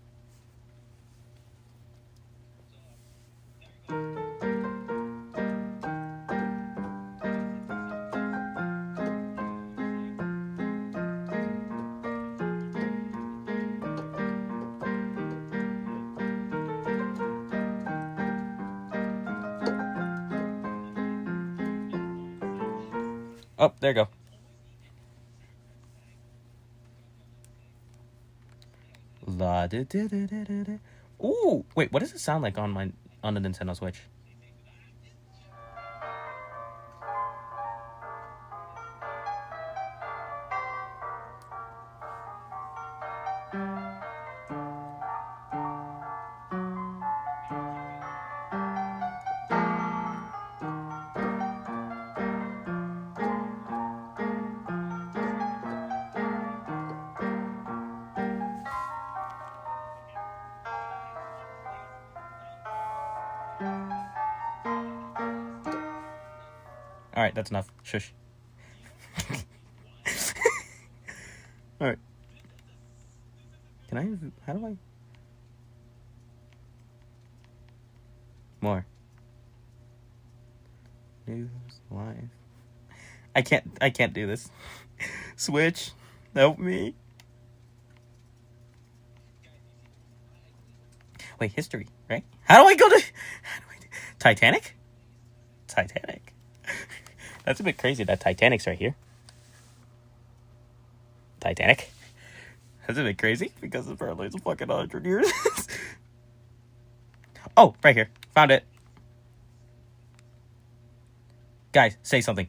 Oh, there you go. La da da da da da da. Ooh, wait, what does it sound like on the Nintendo Switch? Alright, that's enough. Shush. Alright. Can I... How do I... More. News, live. I can't do this. Switch. Help me. Wait, history, right? How do I go to... Titanic? Titanic. That's a bit crazy that Titanic's right here. Titanic. That's a bit crazy because apparently it's a fucking 100 years. Oh, right here. Found it. Guys, say something.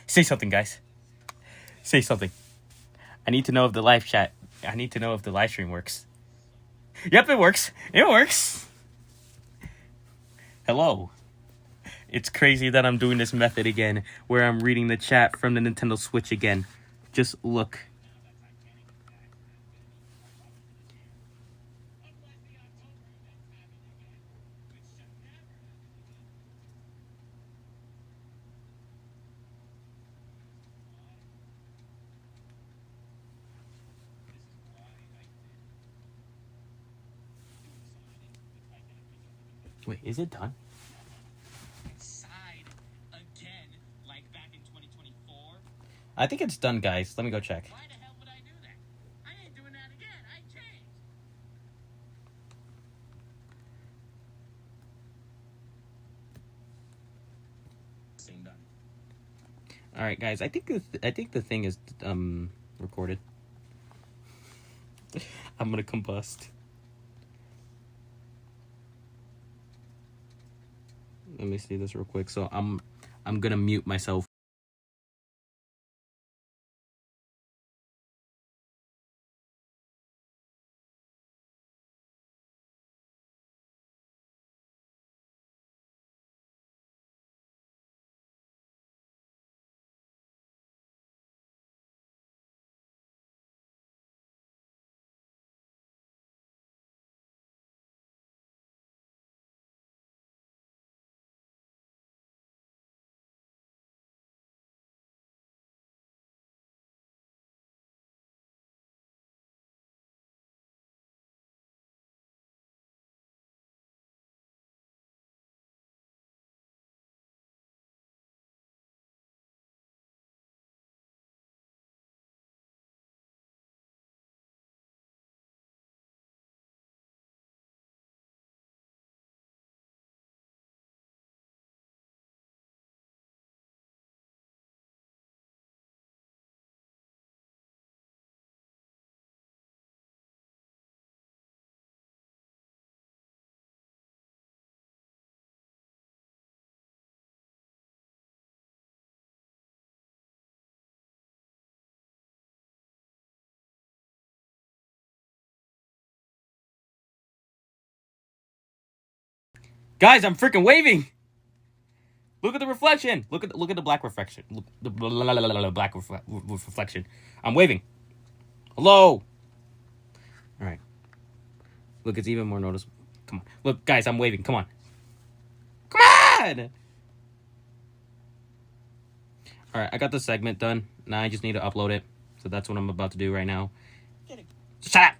Say something, guys. Say something. I need to know if the live chat... I need to know if the live stream works. Yep, it works. It works. Hello. It's crazy that I'm doing this method again, where I'm reading the chat from the Nintendo Switch again. Just look. Wait, is it done? I think it's done, guys. Let me go check. Why the hell would I do that? I ain't doing that again. I changed. Same done. All right, guys. I think the thing is recorded. I'm gonna combust. Let me see this real quick. So I'm gonna mute myself. Guys, I'm freaking waving. Look at the reflection. Look at the black reflection. Look, the black reflection. I'm waving. Hello. All right. Look, it's even more noticeable. Come on. Look, guys, I'm waving. Come on. Come on. All right, I got the segment done. Now I just need to upload it. So that's what I'm about to do right now. Shut up.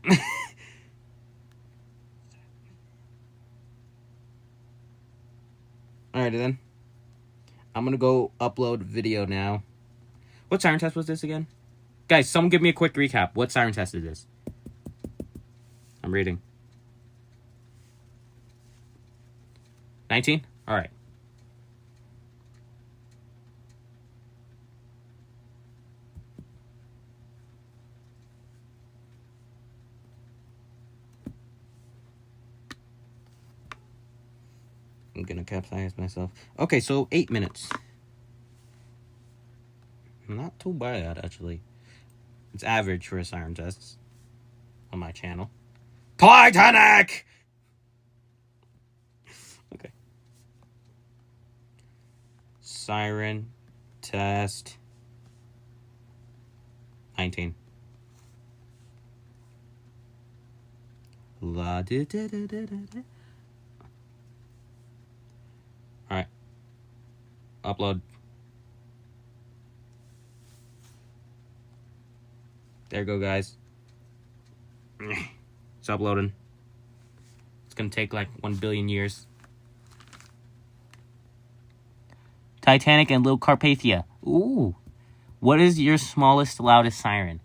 Alrighty then. I'm gonna go upload video now. What siren test was this again? Guys, someone give me a quick recap. What siren test is this? I'm reading. 19? Alright. I'm gonna capsize myself. Okay, so 8 minutes. Not too bad, actually. It's average for a siren test on my channel. Titanic! Okay. Siren test 19. La da da da da da. Upload. There you go, guys. It's uploading. It's gonna take like 1 billion years. Titanic and Little Carpathia. Ooh. What is your smallest, loudest siren?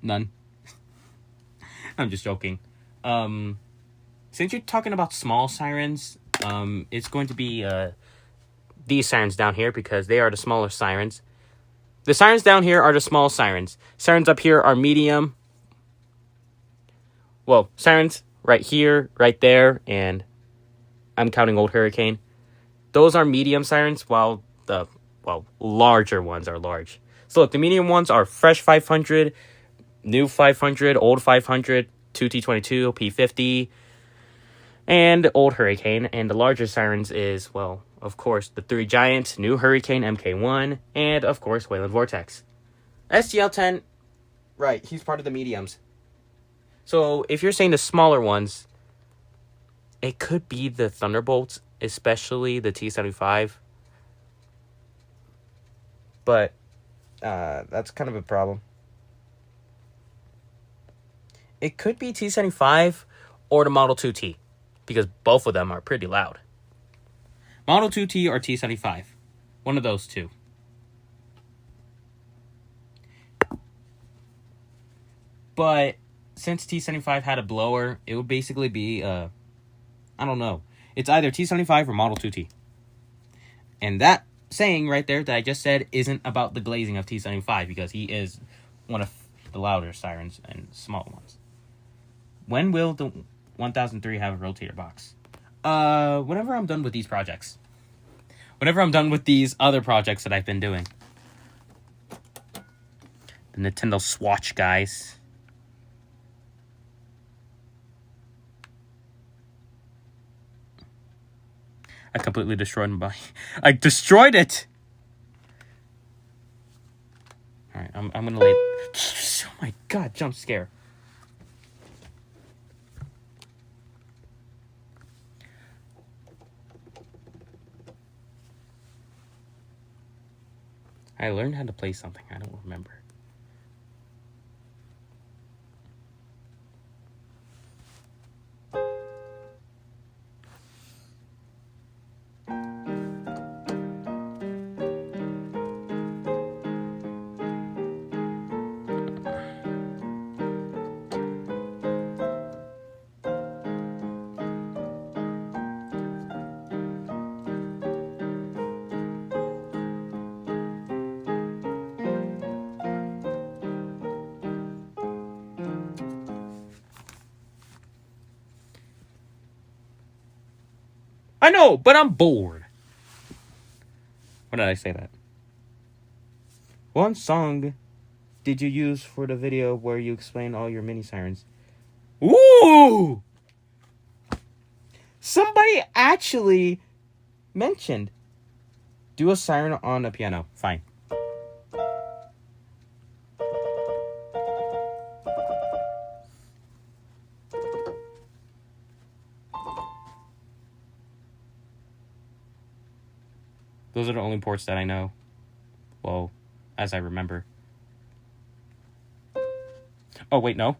None. I'm just joking. Since you're talking about small sirens, it's going to be these sirens down here because they are the smaller sirens. The sirens down here are the small sirens. Sirens up here are medium. Well, sirens right here, right there, and I'm counting Old Hurricane. Those are medium sirens, while the, larger ones are large. So look, the medium ones are Fresh 500, New 500, Old 500, 2T22, P50, and Old Hurricane. And the larger sirens is, of course, the 3 Giant, New Hurricane MK1, and, of course, Wayland Vortex. STL-10, right, he's part of the mediums. So, if you're saying the smaller ones, it could be the Thunderbolts, especially the T-75. But, that's kind of a problem. It could be T-75 or the Model 2T, because both of them are pretty loud. Model 2T or T-75. One of those two. But since T-75 had a blower, it would basically be, I don't know. It's either T-75 or Model 2T. And that saying right there that I just said isn't about the glazing of T-75, because he is one of the louder sirens and small ones. When will the 1003 have a rotator box? Whenever I'm done with these projects. Whenever I'm done with these other projects that I've been doing. The Nintendo Swatch, guys. I completely destroyed my body. I destroyed it! Alright, I'm gonna lay... Oh my god, jump scare. I learned how to play something. I don't remember. I know, but I'm bored. When did I say that? What song did you use for the video where you explain all your mini sirens? Ooh! Somebody actually mentioned do a siren on a piano. Fine. Those are the only ports that I know. Well, as I remember. Oh, wait, no.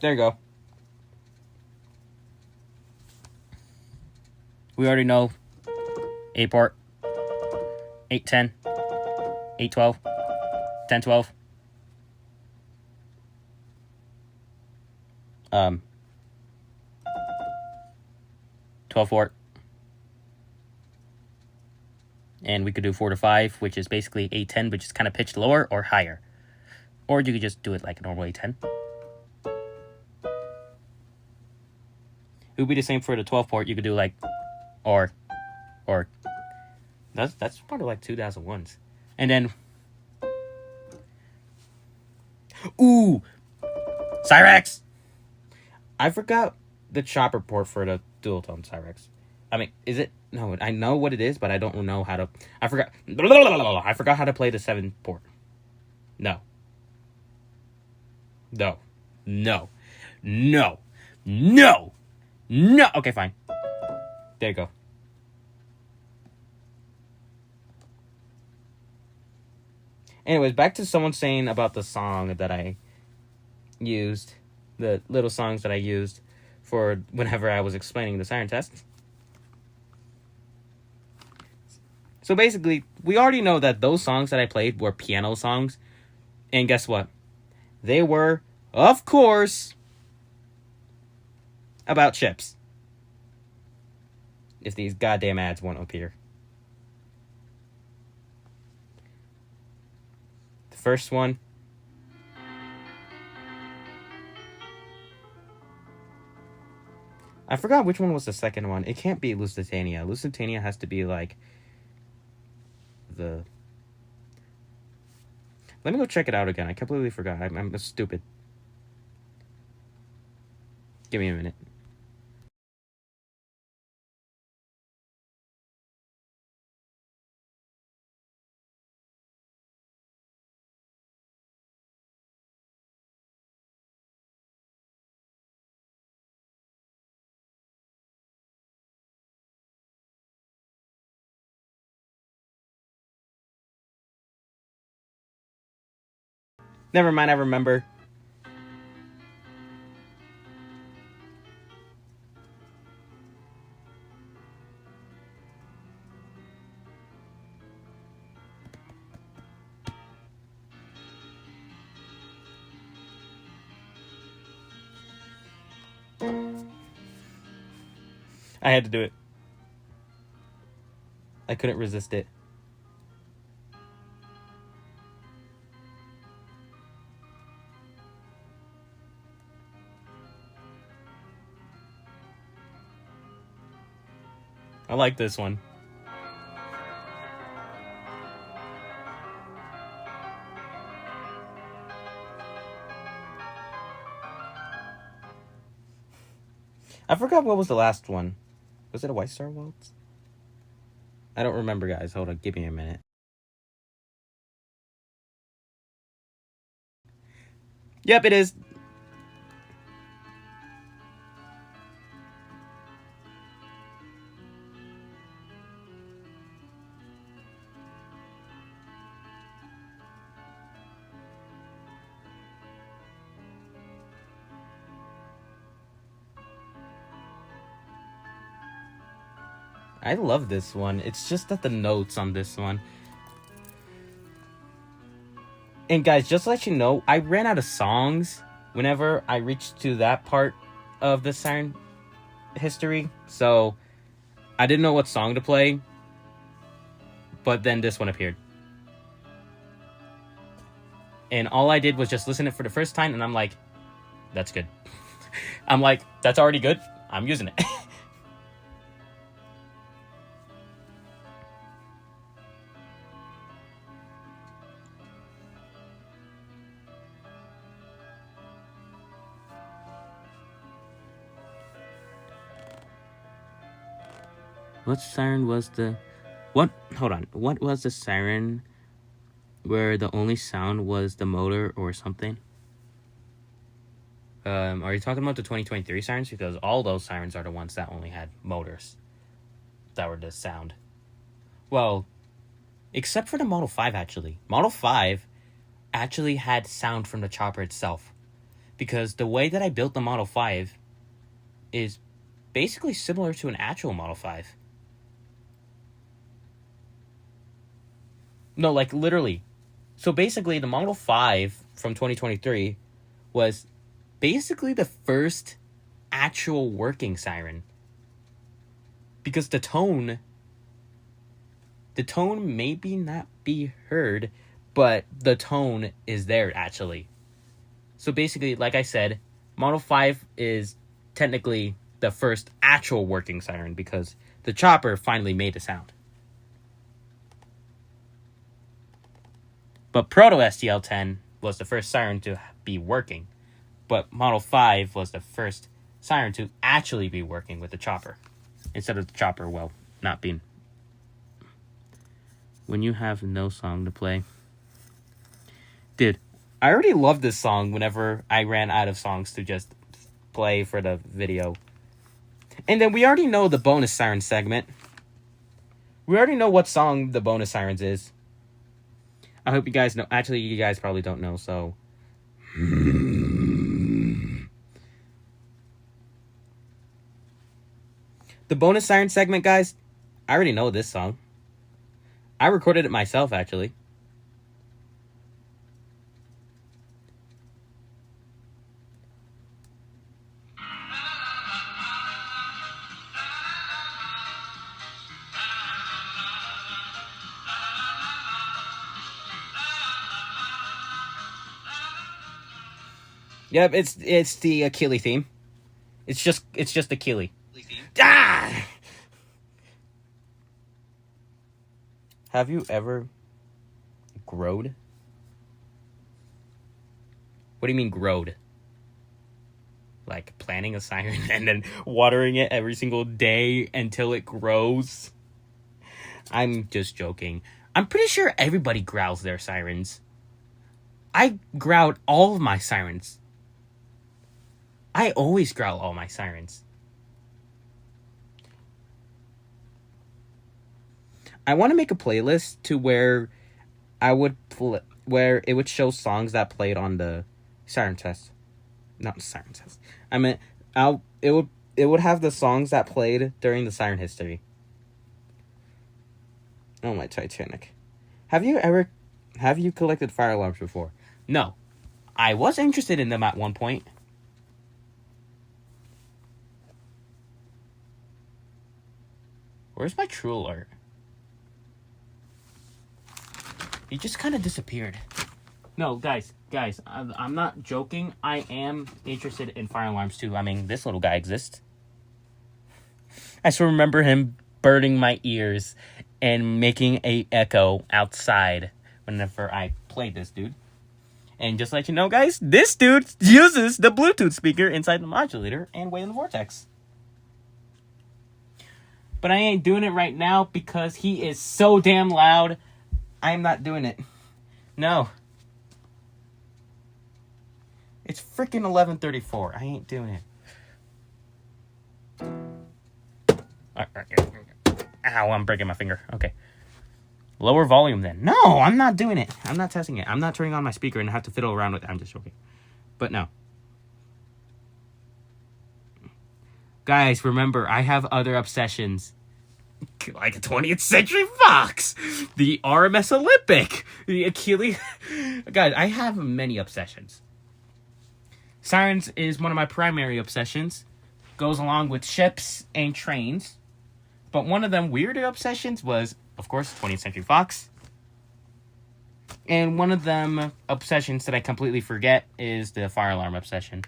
There you go. We already know. 8 port. 810. 812. 1012. 12 port. And we could do 4 to 5, which is basically 810, which is kind of pitched lower or higher. Or you could just do it like a normal 810. It would be the same for the 12 port. You could do like, or. That's part of like 2001s. And then, ooh, Cyrex. I forgot the chopper port for the dual tone Cyrex. I mean, is it? No, I know what it is, but I don't know how to. I forgot. I forgot how to play the 7 port. No. No! No! Okay, fine. There you go. Anyways, back to someone saying about the song that I used, the little songs that I used for whenever I was explaining the siren test. So basically, we already know that those songs that I played were piano songs. And guess what? They were, of course, about ships. If these goddamn ads won't appear. The first one. I forgot which one was the second one. It can't be Lusitania. Lusitania has to be like the... Let me go check it out again. I completely forgot. I'm stupid. Give me a minute. Never mind, I remember. I had to do it. I couldn't resist it. I like this one. I forgot what was the last one. Was it a White Star Waltz? I don't remember, guys. Hold on, give me a minute. Yep, it is. I love this one. It's just that the notes on this one. And guys, just to let you know, I ran out of songs whenever I reached to that part of the Siren history. So I didn't know what song to play. But then this one appeared. And all I did was just listen to it for the first time. And I'm like, that's good. I'm like, that's already good. I'm using it. What siren was the... What? Hold on. What was the siren where the only sound was the motor or something? Are you talking about the 2023 sirens? Because all those sirens are the ones that only had motors. That were the sound. Well, except for the Model 5, actually. Model 5 actually had sound from the chopper itself. Because the way that I built the Model 5 is basically similar to an actual Model 5. No, like literally. So basically, the Model 5 from 2023 was basically the first actual working siren. Because the tone maybe not be heard, but the tone is there actually. So basically, like I said, Model 5 is technically the first actual working siren because the chopper finally made the sound. But Proto STL-10 was the first siren to be working. But Model 5 was the first siren to actually be working with the chopper. Instead of the chopper, well, not being... When you have no song to play. Dude, I already loved this song whenever I ran out of songs to just play for the video. And then we already know the bonus siren segment. We already know what song the bonus sirens is. I hope you guys know. Actually, you guys probably don't know, so. The bonus siren segment, guys, I already know this song. I recorded it myself, actually. Yep, it's the Achille theme. It's just Achille. Ah! Have you ever growed? What do you mean growed? Like planting a siren and then watering it every single day until it grows? I'm just joking. I'm pretty sure everybody growls their sirens. I growled all of my sirens. I always growl all my sirens. I want to make a playlist to where I would where it would show songs that played on the siren test. Not siren test. I meant it would have the songs that played during the siren history. Oh my Titanic. Have you collected fire alarms before? No. I was interested in them at one point. Where's my True Alert? He just kind of disappeared. No, guys, I'm not joking. I am interested in fire alarms too. I mean, this little guy exists. I still remember him burning my ears and making a echo outside whenever I played this dude. And just to let you know, guys, this dude uses the Bluetooth speaker inside the modulator and way in the vortex. But I ain't doing it right now because he is so damn loud. I am not doing it. No. It's freaking 11:34. I ain't doing it. Ow, I'm breaking my finger. Okay. Lower volume then. No, I'm not doing it. I'm not testing it. I'm not turning on my speaker and I have to fiddle around with it. I'm just joking. But no. Guys, remember, I have other obsessions. Like a 20th Century Fox, the RMS Olympic, the Achilles. Guys, I have many obsessions. Sirens is one of my primary obsessions. Goes along with ships and trains. But one of them weirder obsessions was, of course, 20th Century Fox. And one of them obsessions that I completely forget is the fire alarm obsession.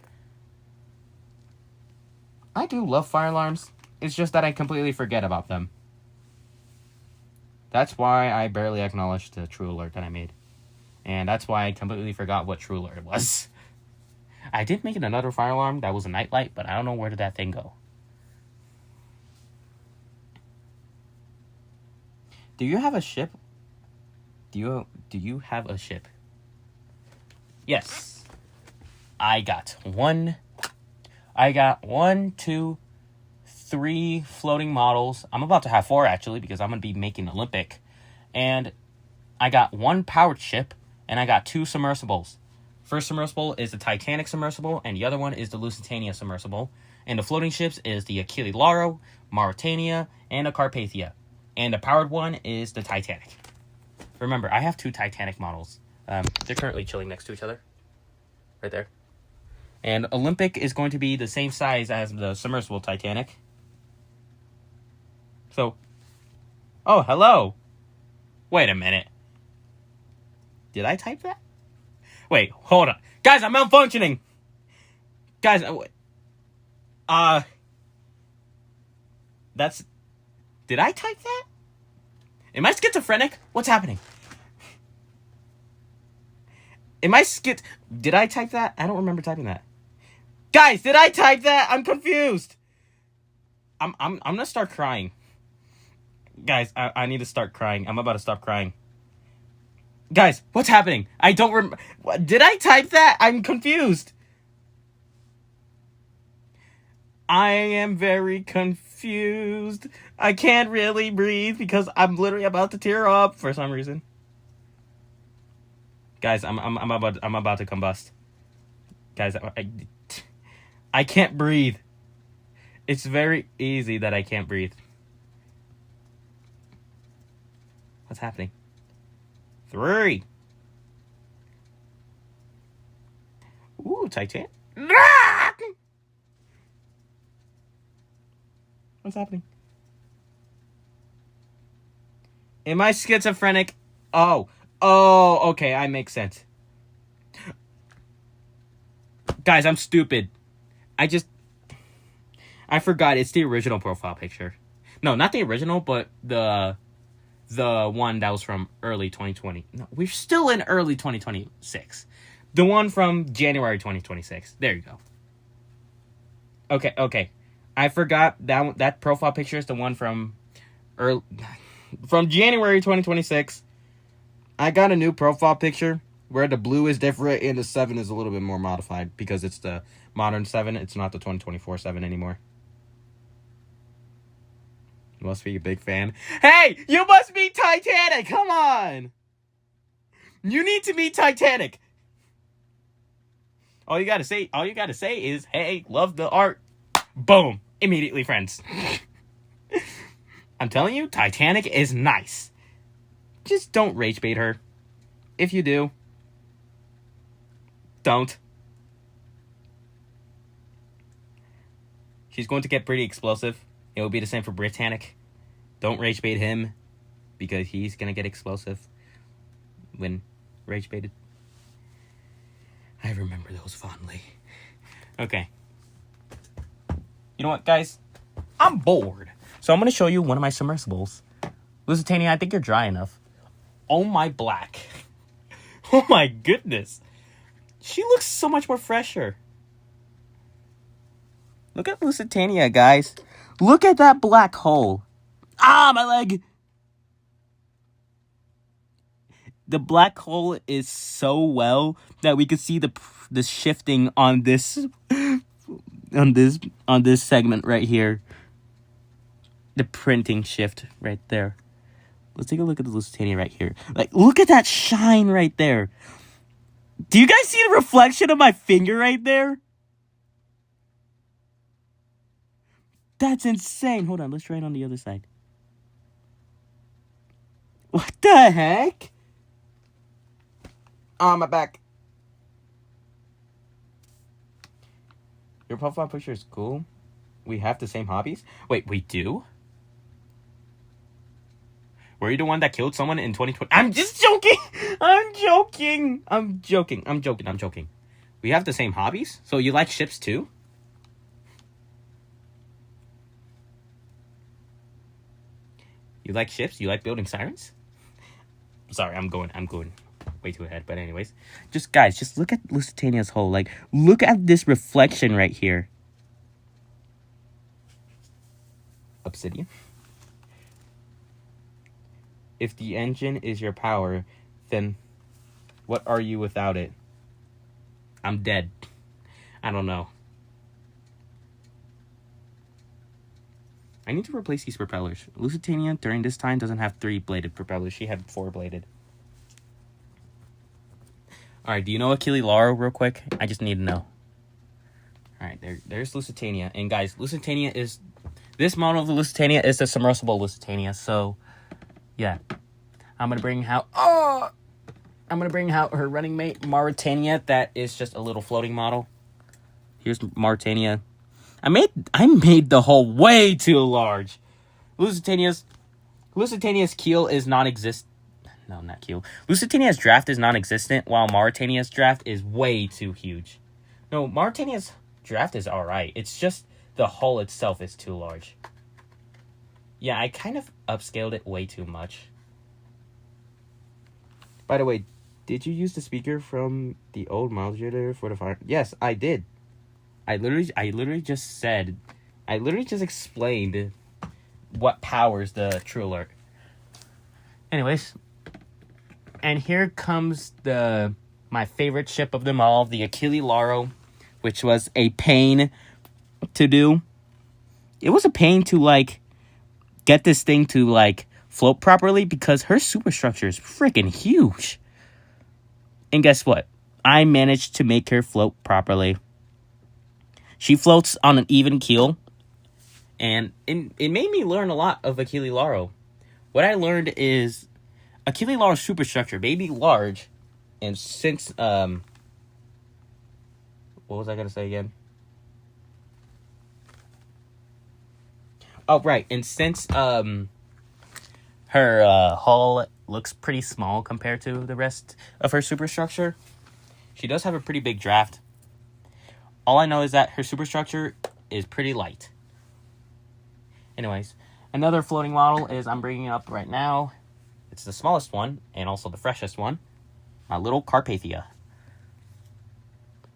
I do love fire alarms. It's just that I completely forget about them. That's why I barely acknowledged the True Alert that I made. And that's why I completely forgot what True Alert was. I did make another fire alarm that was a nightlight, but I don't know where did that thing go. Do you have a ship? Do you have a ship? Yes. I got one, 2, 3 floating models. I'm about to have 4 actually because I'm going to be making Olympic. And I got 1 powered ship and I got 2 submersibles. First submersible is the Titanic submersible and the other one is the Lusitania submersible. And the floating ships is the Achille Lauro, Mauritania, and the Carpathia. And the powered one is the Titanic. Remember, I have 2 Titanic models. They're currently chilling next to each other. Right there. And Olympic is going to be the same size as the submersible Titanic. So, oh, hello. Wait a minute. Did I type that? Wait, hold on. Guys, I'm malfunctioning. Guys, that's... Did I type that? Am I schizophrenic? What's happening? Did I type that? I don't remember typing that. Guys, did I type that? I'm confused. I'm gonna start crying. Guys, I need to start crying. I'm about to stop crying. Guys, what's happening? I don't remember. Did I type that? I'm confused. I am very confused. I can't really breathe because I'm literally about to tear up for some reason. Guys, I'm about to combust. Guys, I can't breathe. It's very easy that I can't breathe. What's happening? 3. Ooh, Titanic. What's happening? Am I schizophrenic? Oh, okay, I make sense. Guys, I'm stupid. I forgot it's the original profile picture. No, not the original, but the one that was from early 2020. No, we're still in early 2026. The one from January 2026. There you go. Okay. I forgot that profile picture is the one from January 2026. I got a new profile picture where the blue is different and the 7 is a little bit more modified because it's the modern 7. It's not the 2024 7 anymore. You must be a big fan. Hey, you must be Titanic. Come on. You need to meet Titanic. All you gotta say is, hey, love the art. Boom. Immediately friends. I'm telling you, Titanic is nice. Just don't rage bait her. If you do, don't. She's going to get pretty explosive. It will be the same for Britannic. Don't rage bait him because he's going to get explosive when rage baited. I remember those fondly. Okay. You know what, guys? I'm bored. So I'm going to show you one of my submersibles. Lusitania, I think you're dry enough. Oh my black. Oh my goodness. She looks so much more fresher. Look at Lusitania, guys. Look at that black hole. Ah, my leg. The black hole is so well that we can see the shifting on this segment right here. The printing shift right there. Let's take a look at the Lusitania right here. Like, look at that shine right there. Do you guys see the reflection of my finger right there? That's insane. Hold on, let's try it on the other side. What the heck? Oh, my back. Your profile picture is cool. We have the same hobbies. Wait, we do? Were you the one that killed someone in 2020? I'm just joking. I'm joking. We have the same hobbies? So you like ships too? You like ships? You like building sirens? Sorry, I'm going way too ahead. But anyways, just look at Lusitania's hull. Like, look at this reflection right here. Obsidian. If the engine is your power, then what are you without it? I'm dead. I don't know. I need to replace these propellers. Lusitania, during this time, doesn't have 3-bladed propellers. She had 4-bladed. Alright, do you know Achille Lauro real quick? I just need to know. Alright, there's Lusitania. And guys, Lusitania is... This model of the Lusitania is the submersible Lusitania, so... Yeah. I'm going to bring out... I'm going to bring out her running mate, Mauritania. That is just a little floating model. Here's Mauritania. I made the hull way too large. Lusitania's keel is non-existent. No, not keel. Lusitania's draft is non-existent, while Mauritania's draft is way too huge. No, Mauritania's draft is alright. It's just the hull itself is too large. Yeah, I kind of upscaled it way too much. By the way, did you use the speaker from the old modulator for the fire? Yes, I did. I literally just explained what powers the True Alert. Anyways, and here comes my favorite ship of them all, the Achille Lauro, which was a pain to do. it was a pain to, like, get this thing to, like, float properly because her superstructure is freaking huge. And guess what? I managed to make her float properly. She floats on an even keel. And it made me learn a lot of Achille Lauro. What I learned is Achille Lauro's superstructure may be large. And since, what was I going to say again? Oh, right. And since, her hull looks pretty small compared to the rest of her superstructure, she does have a pretty big draft. All I know is that her superstructure is pretty light. Anyways, another floating model is I'm bringing up right now. It's the smallest one and also the freshest one. My little Carpathia.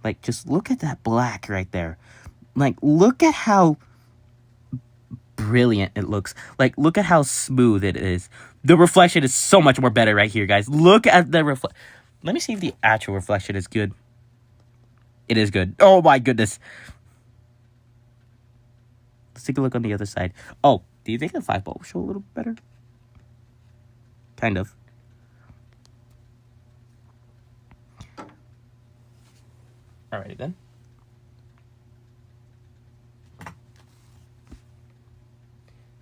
Like, just look at that black right there. Like, look at how brilliant it looks. Like, look at how smooth it is. The reflection is so much more better right here, guys. Look at the reflection. Let me see if the actual reflection is good. It is good. Oh, my goodness. Let's take a look on the other side. Oh, do you think the 5-bolt will show a little better? Kind of. Alrighty then.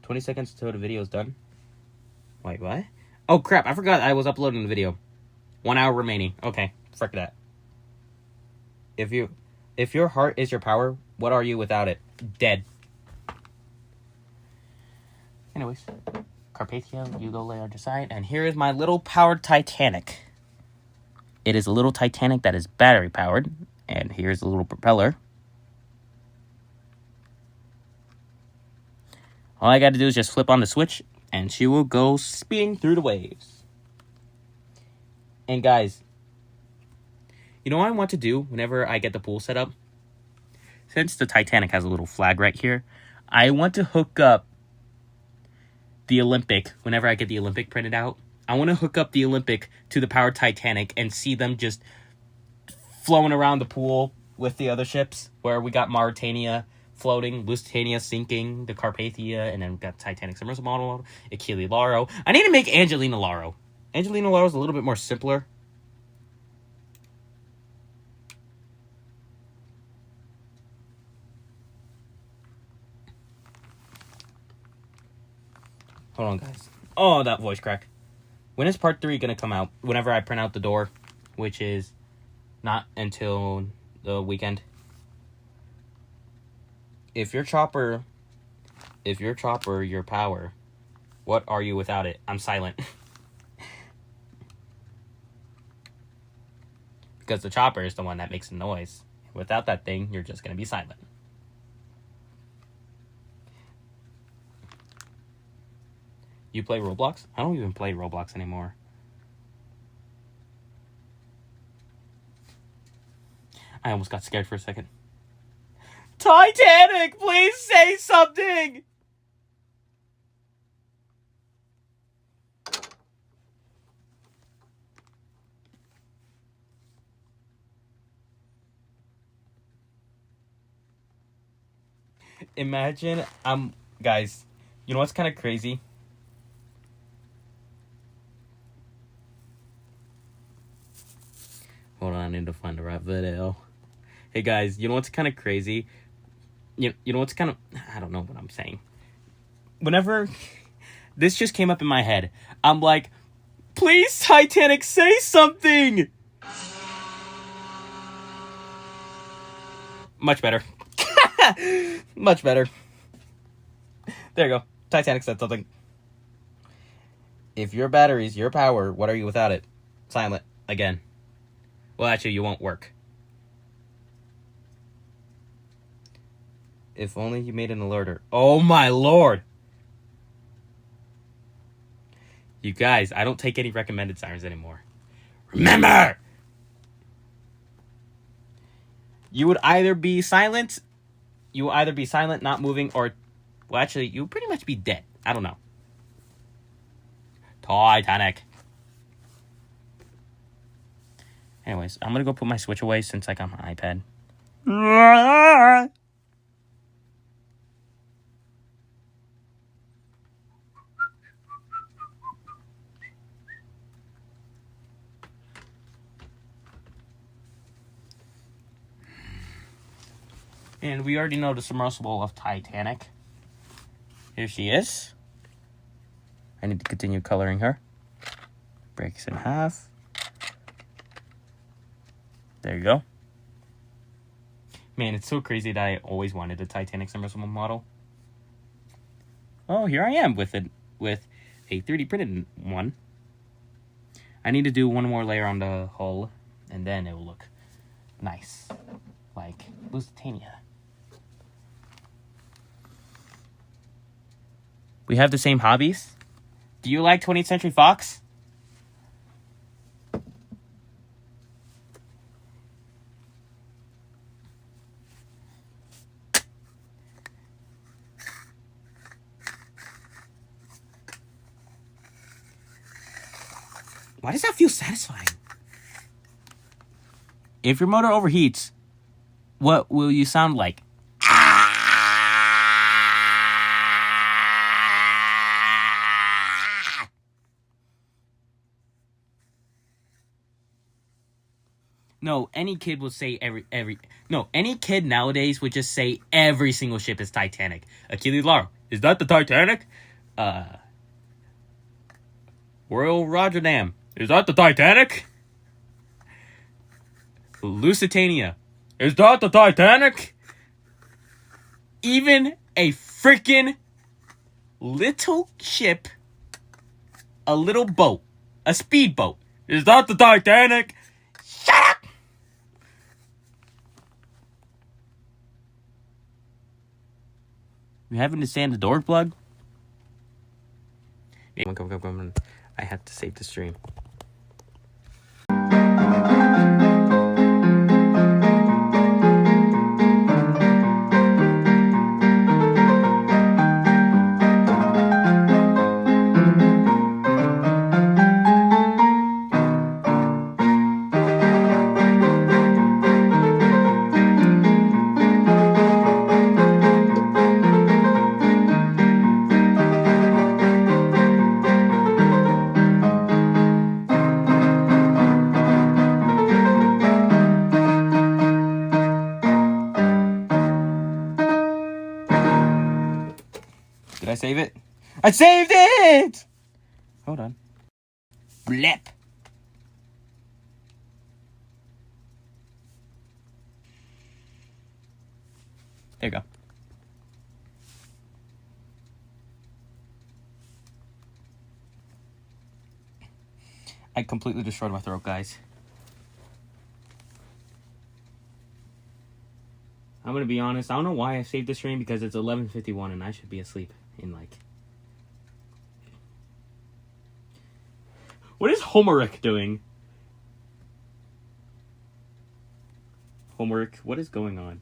"20 seconds until the video is done." Wait, what? Oh crap, I forgot I was uploading the video. 1 hour remaining. Okay, frick that. If your heart is your power, what are you without it? Dead. Anyways, Carpathia, you go lay on your side, and here is my little powered Titanic. It is a little Titanic that is battery powered, and here's a little propeller. All I gotta do is just flip on the switch, and she will go speeding through the waves. And guys, you know what I want to do whenever I get the pool set up? Since the Titanic has a little flag right here, I want to hook up the Olympic, whenever I get the Olympic printed out. I want to hook up the Olympic to the powered Titanic and see them just flowing around the pool with the other ships, where we got Mauritania floating, Lusitania sinking, the Carpathia, and then we got Titanic submersible model, Achille Lauro. I need to make Angelina Lauro. Angelina Lauro is a little bit more simpler. Hold on, guys. Oh, that voice crack. When is part 3 going to come out? Whenever I print out the door, which is not until the weekend. If your chopper, your power, what are you without it? I'm silent. Because the chopper is the one that makes the noise. Without that thing, you're just going to be silent. You play Roblox? I don't even play Roblox anymore. I almost got scared for a second. Titanic, please say something! Imagine, guys, you know what's kind of crazy? Hold on, I need to find the right video. Hey guys, you know what's kind of crazy? You know what's kind of... I don't know what I'm saying. Whenever this just came up in my head, I'm like, please, Titanic, say something! Much better. Much better. There you go. Titanic said something. If your battery's your power, what are you without it? Silent. Again. Well, actually, you won't work. If only you made an alerter. Oh my lord! You guys, I don't take any recommended sirens anymore. Remember! You would either be silent, not moving, or... Well, actually, you would pretty much be dead. I don't know. Titanic. Anyways, I'm gonna go put my Switch away since I got my iPad. And we already know the submersible of Titanic. Here she is. I need to continue coloring her. Breaks in half. There you go. Man, it's so crazy that I always wanted a Titanic submersible model. Oh, here I am with a 3D printed one. I need to do one more layer on the hull, and then it will look nice, like Lusitania. We have the same hobbies. Do you like 20th Century Fox? Why does that feel satisfying? If your motor overheats, what will you sound like? No, any kid would say any kid nowadays would just say every single ship is Titanic. Achilles Lara, is that the Titanic? Royal Rotterdam, is that the Titanic? Lusitania, is that the Titanic? Even a freaking little ship, a little boat, a speedboat, is that the Titanic? Shut up! You having to sand the door plug? Come. I have to save the stream. Did I save it? I saved it! Hold on. Blep. There you go. I completely destroyed my throat, guys. I'm gonna be honest, I don't know why I saved the stream because it's 11:51 and I should be asleep in like... What is Homeric doing? Homeric, what is going on?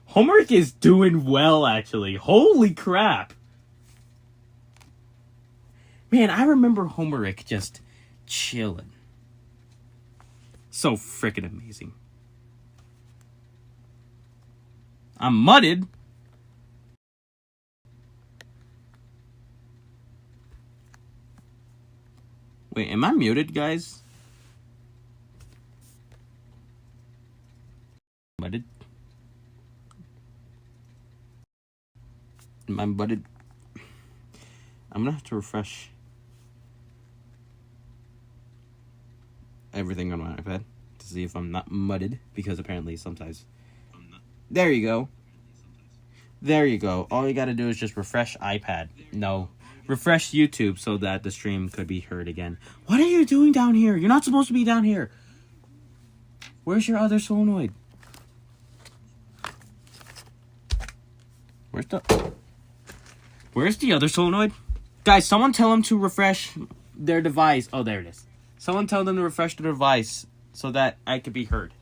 Homeric is doing well, actually. Holy crap! Man, I remember Homeric just chilling. So freaking amazing. I'm mudded. Wait, am I muted, guys? Mudded. Am I mudded? I'm gonna have to refresh everything on my iPad to see if I'm not mudded, because apparently sometimes... There you go. There you go. All you gotta do is just refresh iPad. No. Refresh YouTube so that the stream could be heard again. What are you doing down here? You're not supposed to be down here. Where's your other solenoid? Where's the other solenoid? Guys, someone tell them to refresh their device. Oh, there it is. Someone tell them to refresh their device so that I could be heard.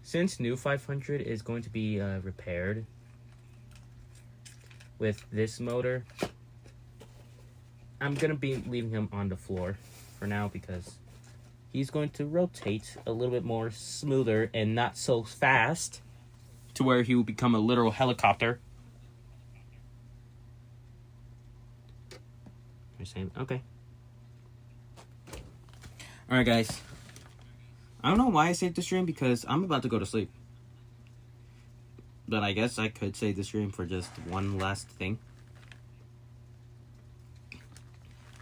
Since new 500 is going to be repaired with this motor, I'm going to be leaving him on the floor for now because he's going to rotate a little bit more smoother and not so fast to where he will become a literal helicopter. You're saying, okay. Alright, guys. I don't know why I saved the stream because I'm about to go to sleep. But I guess I could save the stream for just one last thing.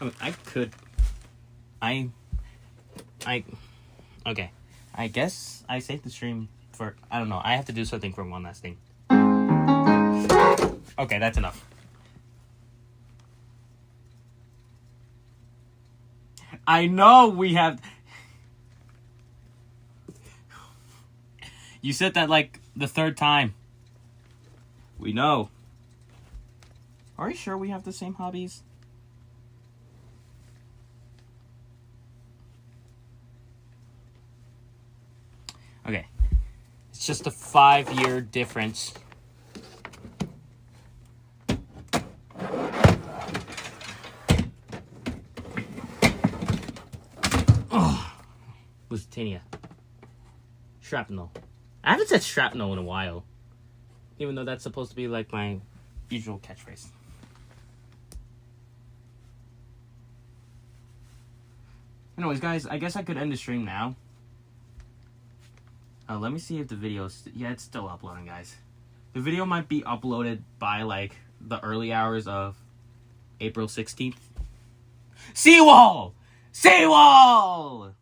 I mean, okay. I guess I saved the stream for, I don't know. I have to do something for one last thing. Okay, that's enough. I know we have... You said that like the third time. We know. Are you sure we have the same hobbies? Okay. It's just a 5-year difference. Oh, Lusitania. Shrapnel. I haven't said shrapnel in a while. Even though that's supposed to be like my usual catchphrase. Anyways, guys, I guess I could end the stream now. Let me see if the video's... Yeah, it's still uploading, guys. The video might be uploaded by, like, the early hours of April 16th. Seawall! Seawall!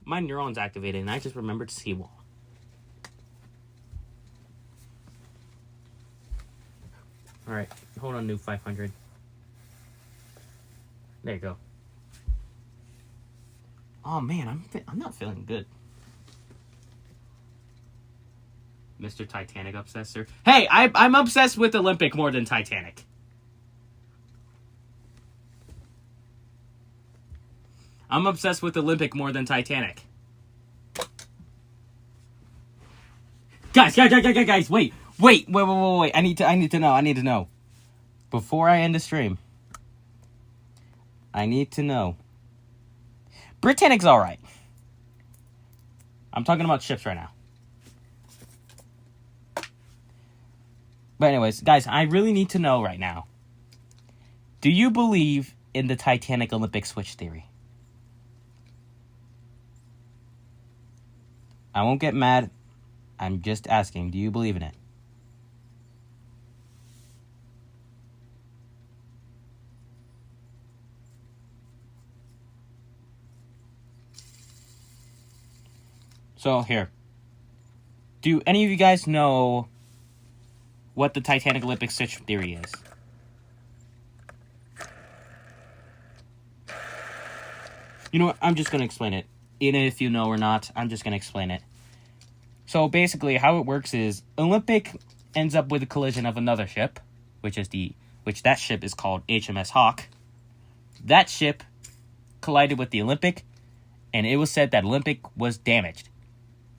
My neuron's activated, and I just remembered Seawall. Alright, hold on, new 500. There you go. Oh man, I'm not feeling good. Mr. Titanic obsessor. Hey, I'm obsessed with Olympic more than Titanic. I'm obsessed with Olympic more than Titanic. Guys, wait. I need to know. Before I end the stream, I need to know. Britannic's alright. I'm talking about ships right now. But anyways, guys, I really need to know right now. Do you believe in the Titanic Olympic switch theory? I won't get mad. I'm just asking, do you believe in it? So, here. Do any of you guys know what the Titanic Olympic switch theory is? You know what? I'm just going to explain it. Even if you know or not, I'm just going to explain it. So, basically, how it works is Olympic ends up with a collision of another ship, which that ship is called HMS Hawk. That ship collided with the Olympic, and it was said that Olympic was damaged.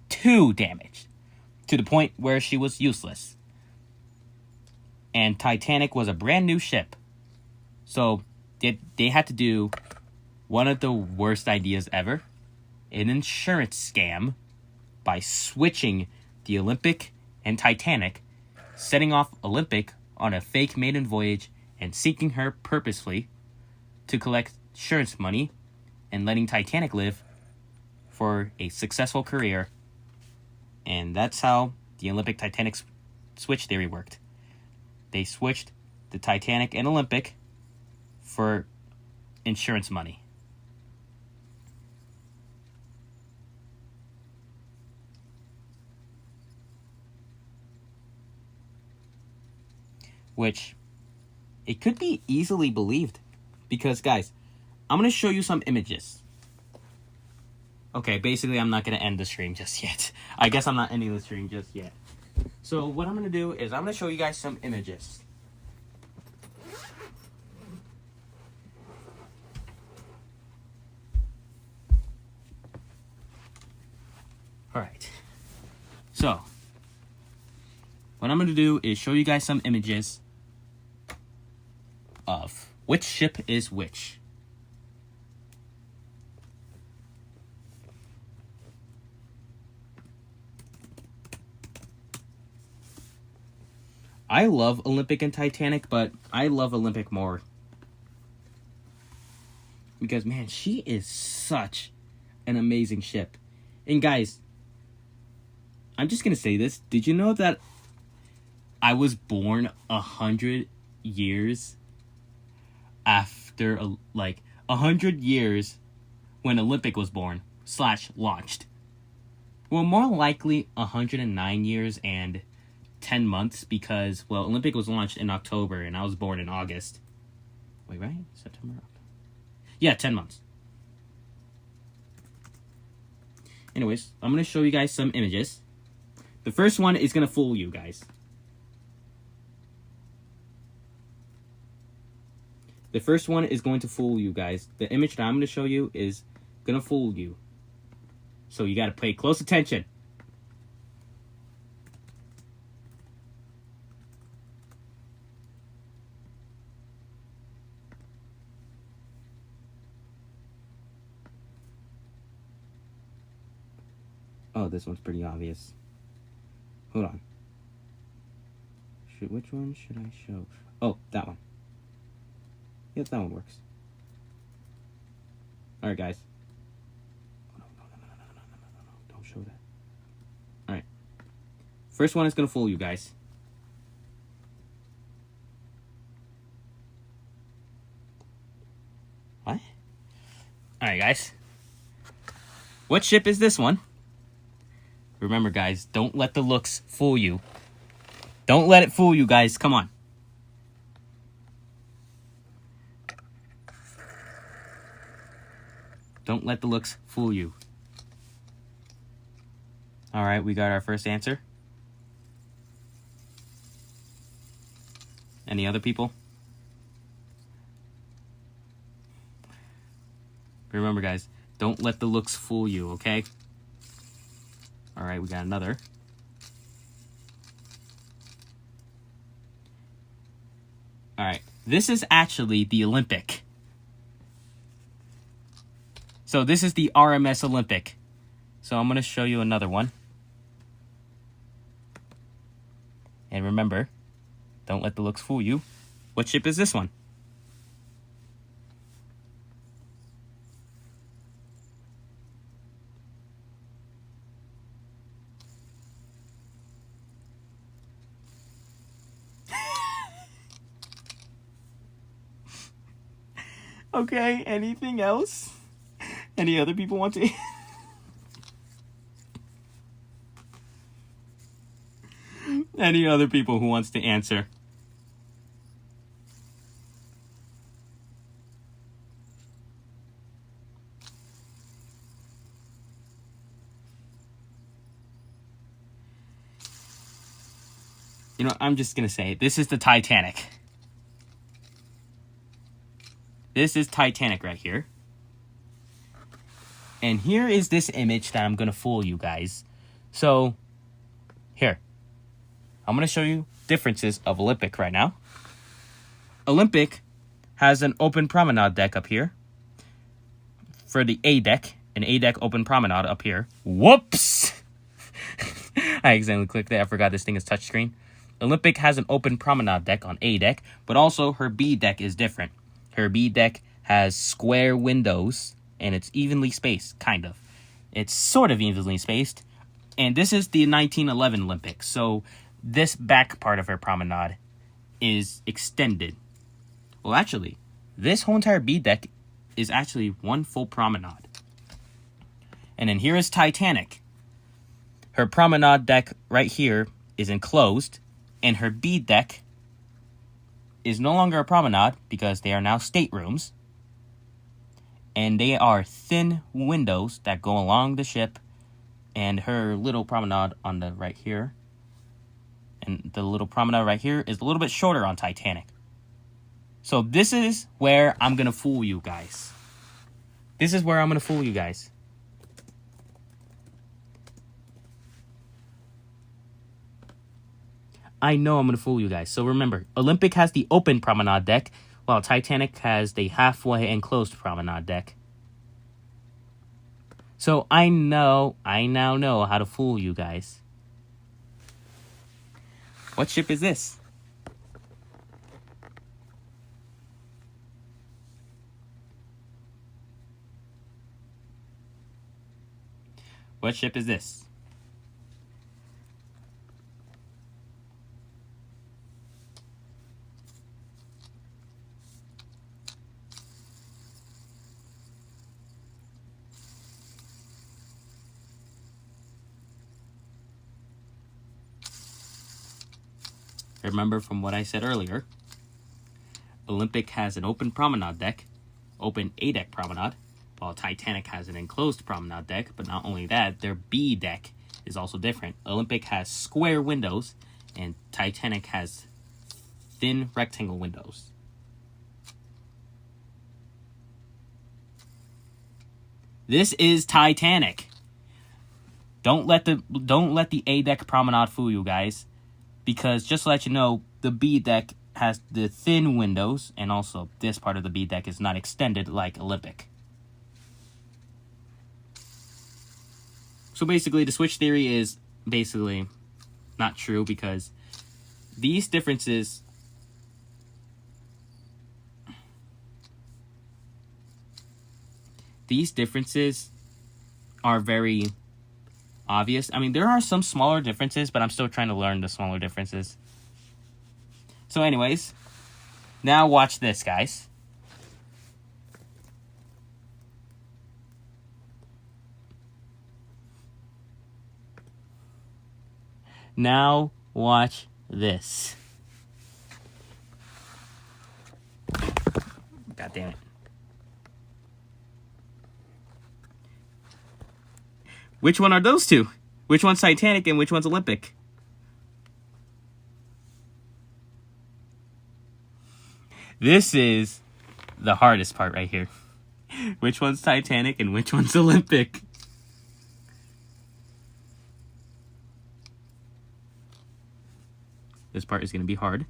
Too damaged. To the point where she was useless. And Titanic was a brand new ship. So, they had to do one of the worst ideas ever. An insurance scam by switching the Olympic and Titanic, setting off Olympic on a fake maiden voyage and sinking her purposefully to collect insurance money and letting Titanic live for a successful career. And that's how the Olympic Titanic switch theory worked. They switched the Titanic and Olympic for insurance money. Which, it could be easily believed. Because, guys, I'm going to show you some images. Okay, basically, I'm not going to end the stream just yet. I guess I'm not ending the stream just yet. So, what I'm going to do is I'm going to show you guys some images. Alright. So, what I'm going to do is show you guys some images of which ship is which. I love Olympic and Titanic, but I love Olympic more. Because, man, she is such an amazing ship. And, guys, I'm just going to say this. Did you know that I was born 100 years after, 100 years when Olympic was born / launched? Well, more likely 109 years and 10 months because, well, Olympic was launched in October and I was born in August. Wait, right? September? Yeah, 10 months. Anyways, I'm going to show you guys some images. The first one is going to fool you guys. The first one is going to fool you guys. The image that I'm going to show you is going to fool you. So you got to pay close attention. Oh, this one's pretty obvious. Hold on. Which one should I show? Oh, that one. Yep, that one works. Alright, guys. No. Don't show that. Alright. First one is going to fool you guys. What? Alright, guys. What ship is this one? Remember, guys, don't let the looks fool you. Don't let it fool you, guys. Come on. Don't let the looks fool you. All right, we got our first answer. Any other people? Remember, guys, don't let the looks fool you, okay? All right, we got another. All right, this is actually the Olympic. So this is the RMS Olympic. So I'm going to show you another one. And remember, don't let the looks fool you. What ship is this one? Okay, anything else? Any other people want to? Any other people who wants to answer? You know, I'm just going to say, this is the Titanic. This is Titanic right here. And here is this image that I'm going to fool you guys. So, here. I'm going to show you differences of Olympic right now. Olympic has an open promenade deck up here. For the A deck, an A deck open promenade up here. Whoops! I accidentally clicked that. I forgot this thing is touchscreen. Olympic has an open promenade deck on A deck, but also her B deck is different. Her B deck has square windows, and it's evenly spaced, kind of. It's sort of evenly spaced. And this is the 1911 Olympics, so this back part of her promenade is extended. Well, actually, this whole entire B deck is actually one full promenade. And then here is Titanic. Her promenade deck right here is enclosed, and her B deck is no longer a promenade because they are now staterooms. And they are thin windows that go along the ship, and her little promenade on the right here. And the little promenade right here is a little bit shorter on Titanic. So this is where I'm going to fool you guys. This is where I'm going to fool you guys. I know I'm going to fool you guys. So remember, Olympic has the open promenade deck, while Titanic has the halfway enclosed promenade deck. So I now know how to fool you guys. What ship is this? What ship is this? Remember from what I said earlier, Olympic has an open promenade deck, open A-deck promenade, while Titanic has an enclosed promenade deck. But not only that, their B deck is also different. Olympic has square windows, and Titanic has thin rectangle windows. This is Titanic. Don't let the A deck promenade fool you guys. Because just to let you know, the B deck has the thin windows, and also this part of the B deck is not extended like Olympic. So basically, the switch theory is basically not true, because these differences are very obvious. I mean, there are some smaller differences, but I'm still trying to learn the smaller differences. So anyways, now watch this, guys. Now watch this. God damn it. Which one are those two? Which one's Titanic and which one's Olympic? This is the hardest part right here. Which one's Titanic and which one's Olympic? This part is going to be hard.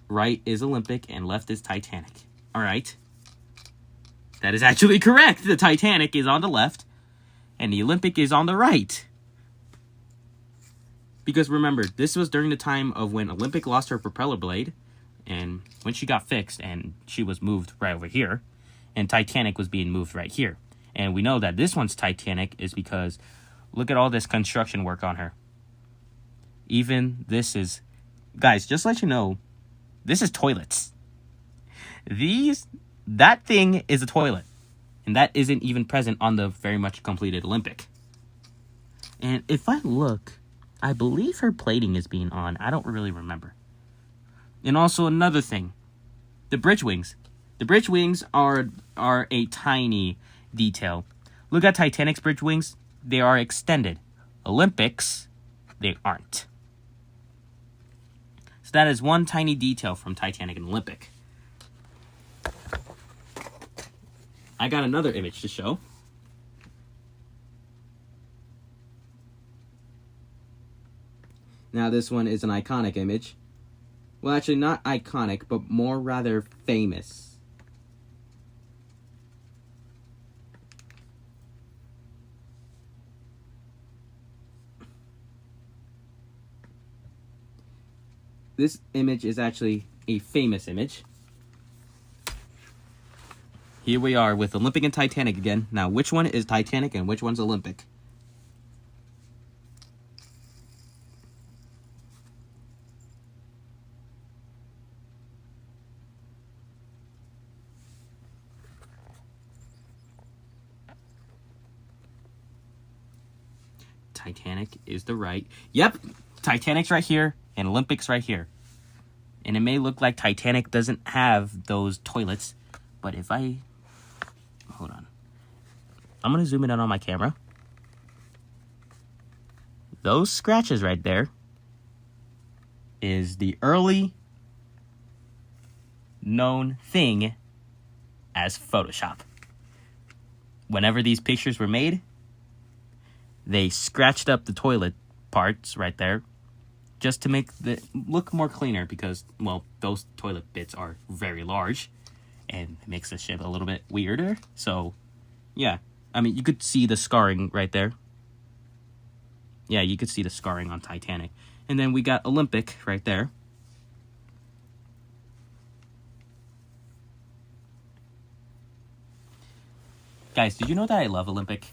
Right is Olympic and left is Titanic. All right. That is actually correct. The Titanic is on the left and the Olympic is on the right. Because remember, this was during the time of when Olympic lost her propeller blade, and when she got fixed and she was moved right over here, and Titanic was being moved right here. And we know that this one's Titanic is because look at all this construction work on her. Even this is, guys, just to let you know, this is toilets. That thing is a toilet. And that isn't even present on the very much completed Olympic. And if I look, I believe her plating is being on. I don't really remember. And also another thing, the bridge wings. The bridge wings are a tiny detail. Look at Titanic's bridge wings. They are extended. Olympics, they aren't. So that is one tiny detail from Titanic and Olympic. I got another image to show. Now this one is an iconic image. Well, actually not iconic, but more rather famous. This image is actually a famous image. Here we are with Olympic and Titanic again. Now, which one is Titanic and which one's Olympic? Titanic is the right. Yep, Titanic's right here and Olympic's right here. And it may look like Titanic doesn't have those toilets, but if I... Hold on. I'm going to zoom in on my camera. Those scratches right there is the early known thing as Photoshop. Whenever these pictures were made, they scratched up the toilet parts right there just to make it look more cleaner because, well, those toilet bits are very large and it makes the ship a little bit weirder. So, yeah. I mean, you could see the scarring right there. Yeah, you could see the scarring on Titanic. And then we got Olympic right there. Guys, did you know that I love Olympic?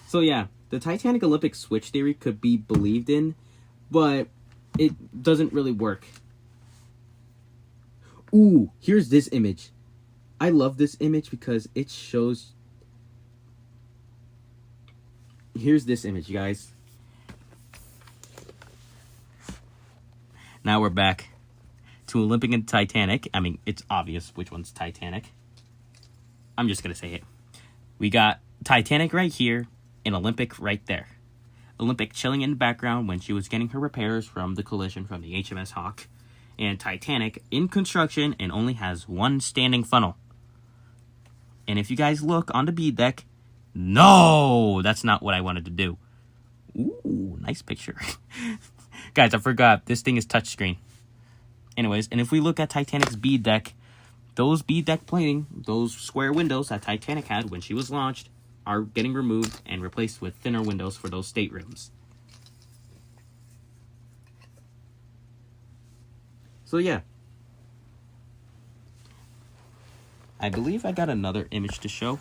So yeah, the Titanic Olympic switch theory could be believed in, but it doesn't really work. Ooh, here's this image. I love this image because it shows... Here's this image, you guys. Now we're back to Olympic and Titanic. I mean, it's obvious which one's Titanic. I'm just going to say it. We got Titanic right here and Olympic right there. Olympic chilling in the background when she was getting her repairs from the collision from the HMS Hawk. And Titanic in construction and only has one standing funnel. And if you guys look on the bead deck, no, that's not what I wanted to do. Ooh, nice picture. Guys, I forgot, this thing is touchscreen. Anyways, and if we look at Titanic's bead deck, those bead deck plating, those square windows that Titanic had when she was launched, are getting removed and replaced with thinner windows for those staterooms. So yeah. I believe I got another image to show.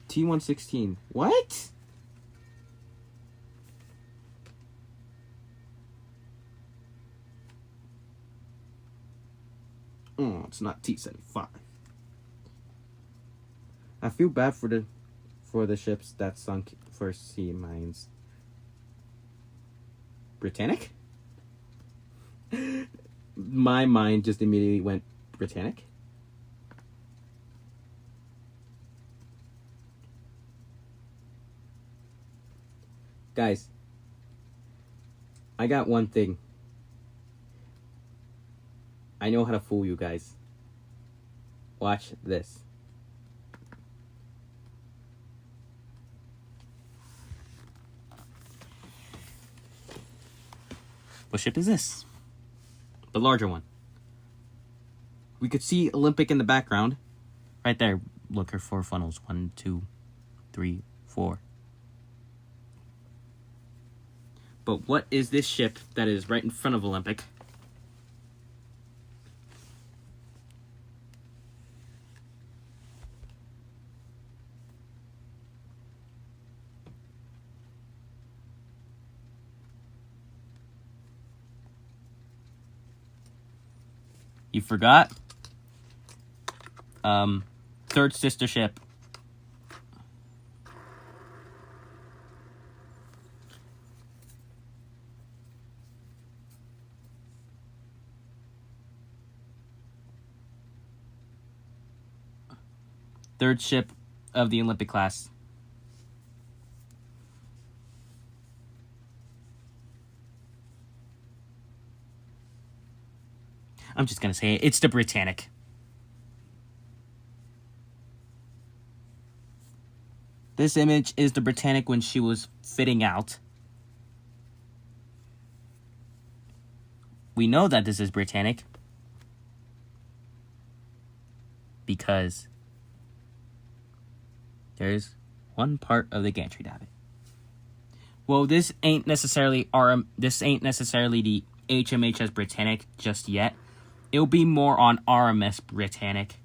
T-116. What? Oh, it's not T-75. I feel bad for the ships that sunk for sea mines. Britannic? My mind just immediately went Britannic. Guys, I got one thing. I know how to fool you guys. Watch this. What ship is this? The larger one. We could see Olympic in the background. Right there. Look, her 4 funnels. 1, 2, 3, 4. But what is this ship that is right in front of Olympic? You forgot? Third sister ship. Third ship of the Olympic class. I'm just gonna say it. It's the Britannic. This image is the Britannic when she was fitting out. We know that this is Britannic because there's one part of the gantry davit. Well, this ain't necessarily the HMHS Britannic just yet. It'll be more on RMS Britannic.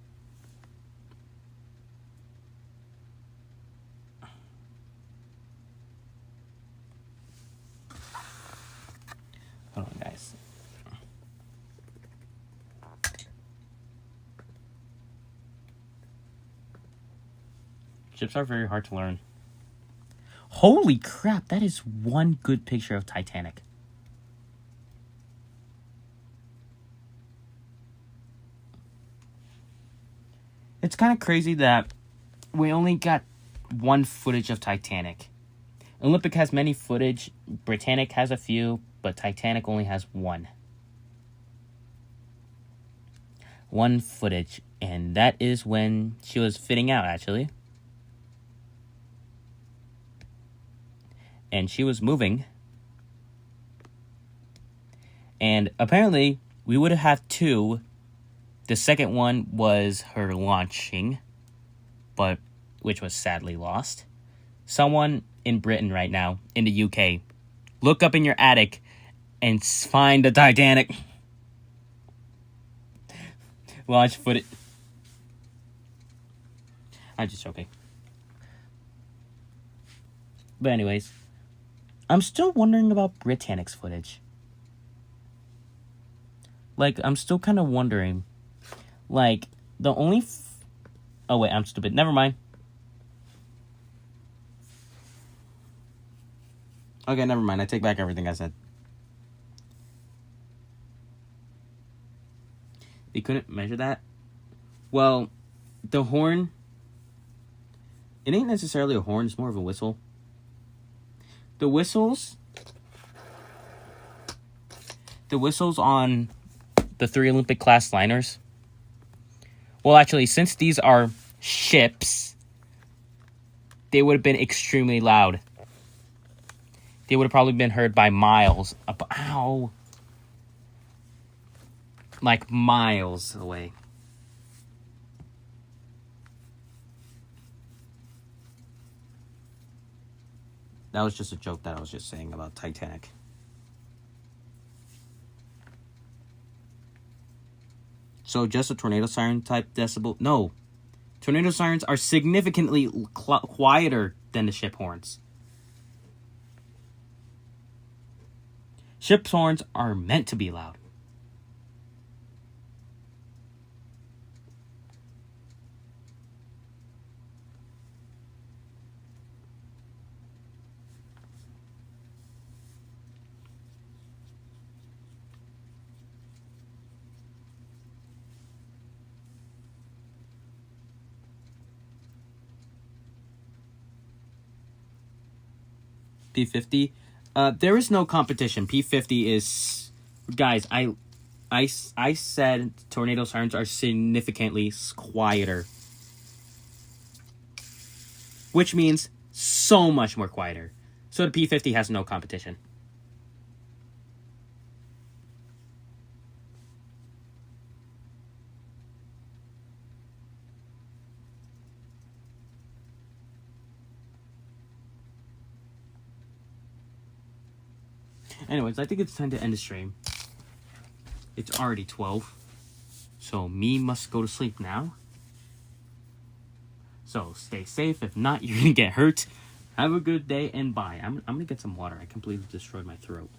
Hold on, guys. Ships are very hard to learn. Holy crap, that is one good picture of Titanic. It's kind of crazy that we only got one footage of Titanic. Olympic has many footage, Britannic has a few, but Titanic only has one. One footage, and that is when she was fitting out, actually. And she was moving. And apparently, we would have two. The second one was her launching, but which was sadly lost. Someone in Britain right now, in the UK, look up in your attic and find the Titanic. Watch footage. I'm just joking. But anyways, I'm still wondering about Titanic's footage. Like, I'm still kind of wondering. Like, the only... Oh, wait, I'm stupid. Never mind. Okay, never mind. I take back everything I said. They couldn't measure that? Well, the horn... It ain't necessarily a horn. It's more of a whistle. The whistles on the 3 Olympic class liners. Well, actually, since these are ships, they would have been extremely loud. They would have probably been heard by miles. Ow. Like miles away. That was just a joke that I was just saying about Titanic. So just a tornado siren type decibel? No. Tornado sirens are significantly quieter than the ship horns. Ship horns are meant to be loud. P50. There is no competition. P50 is... Guys, I said tornado sirens are significantly quieter. Which means so much more quieter. So the P50 has no competition. Anyways, I think it's time to end the stream. It's already 12. So me must go to sleep now. So stay safe. If not, you're going to get hurt. Have a good day and bye. I'm going to get some water. I completely destroyed my throat.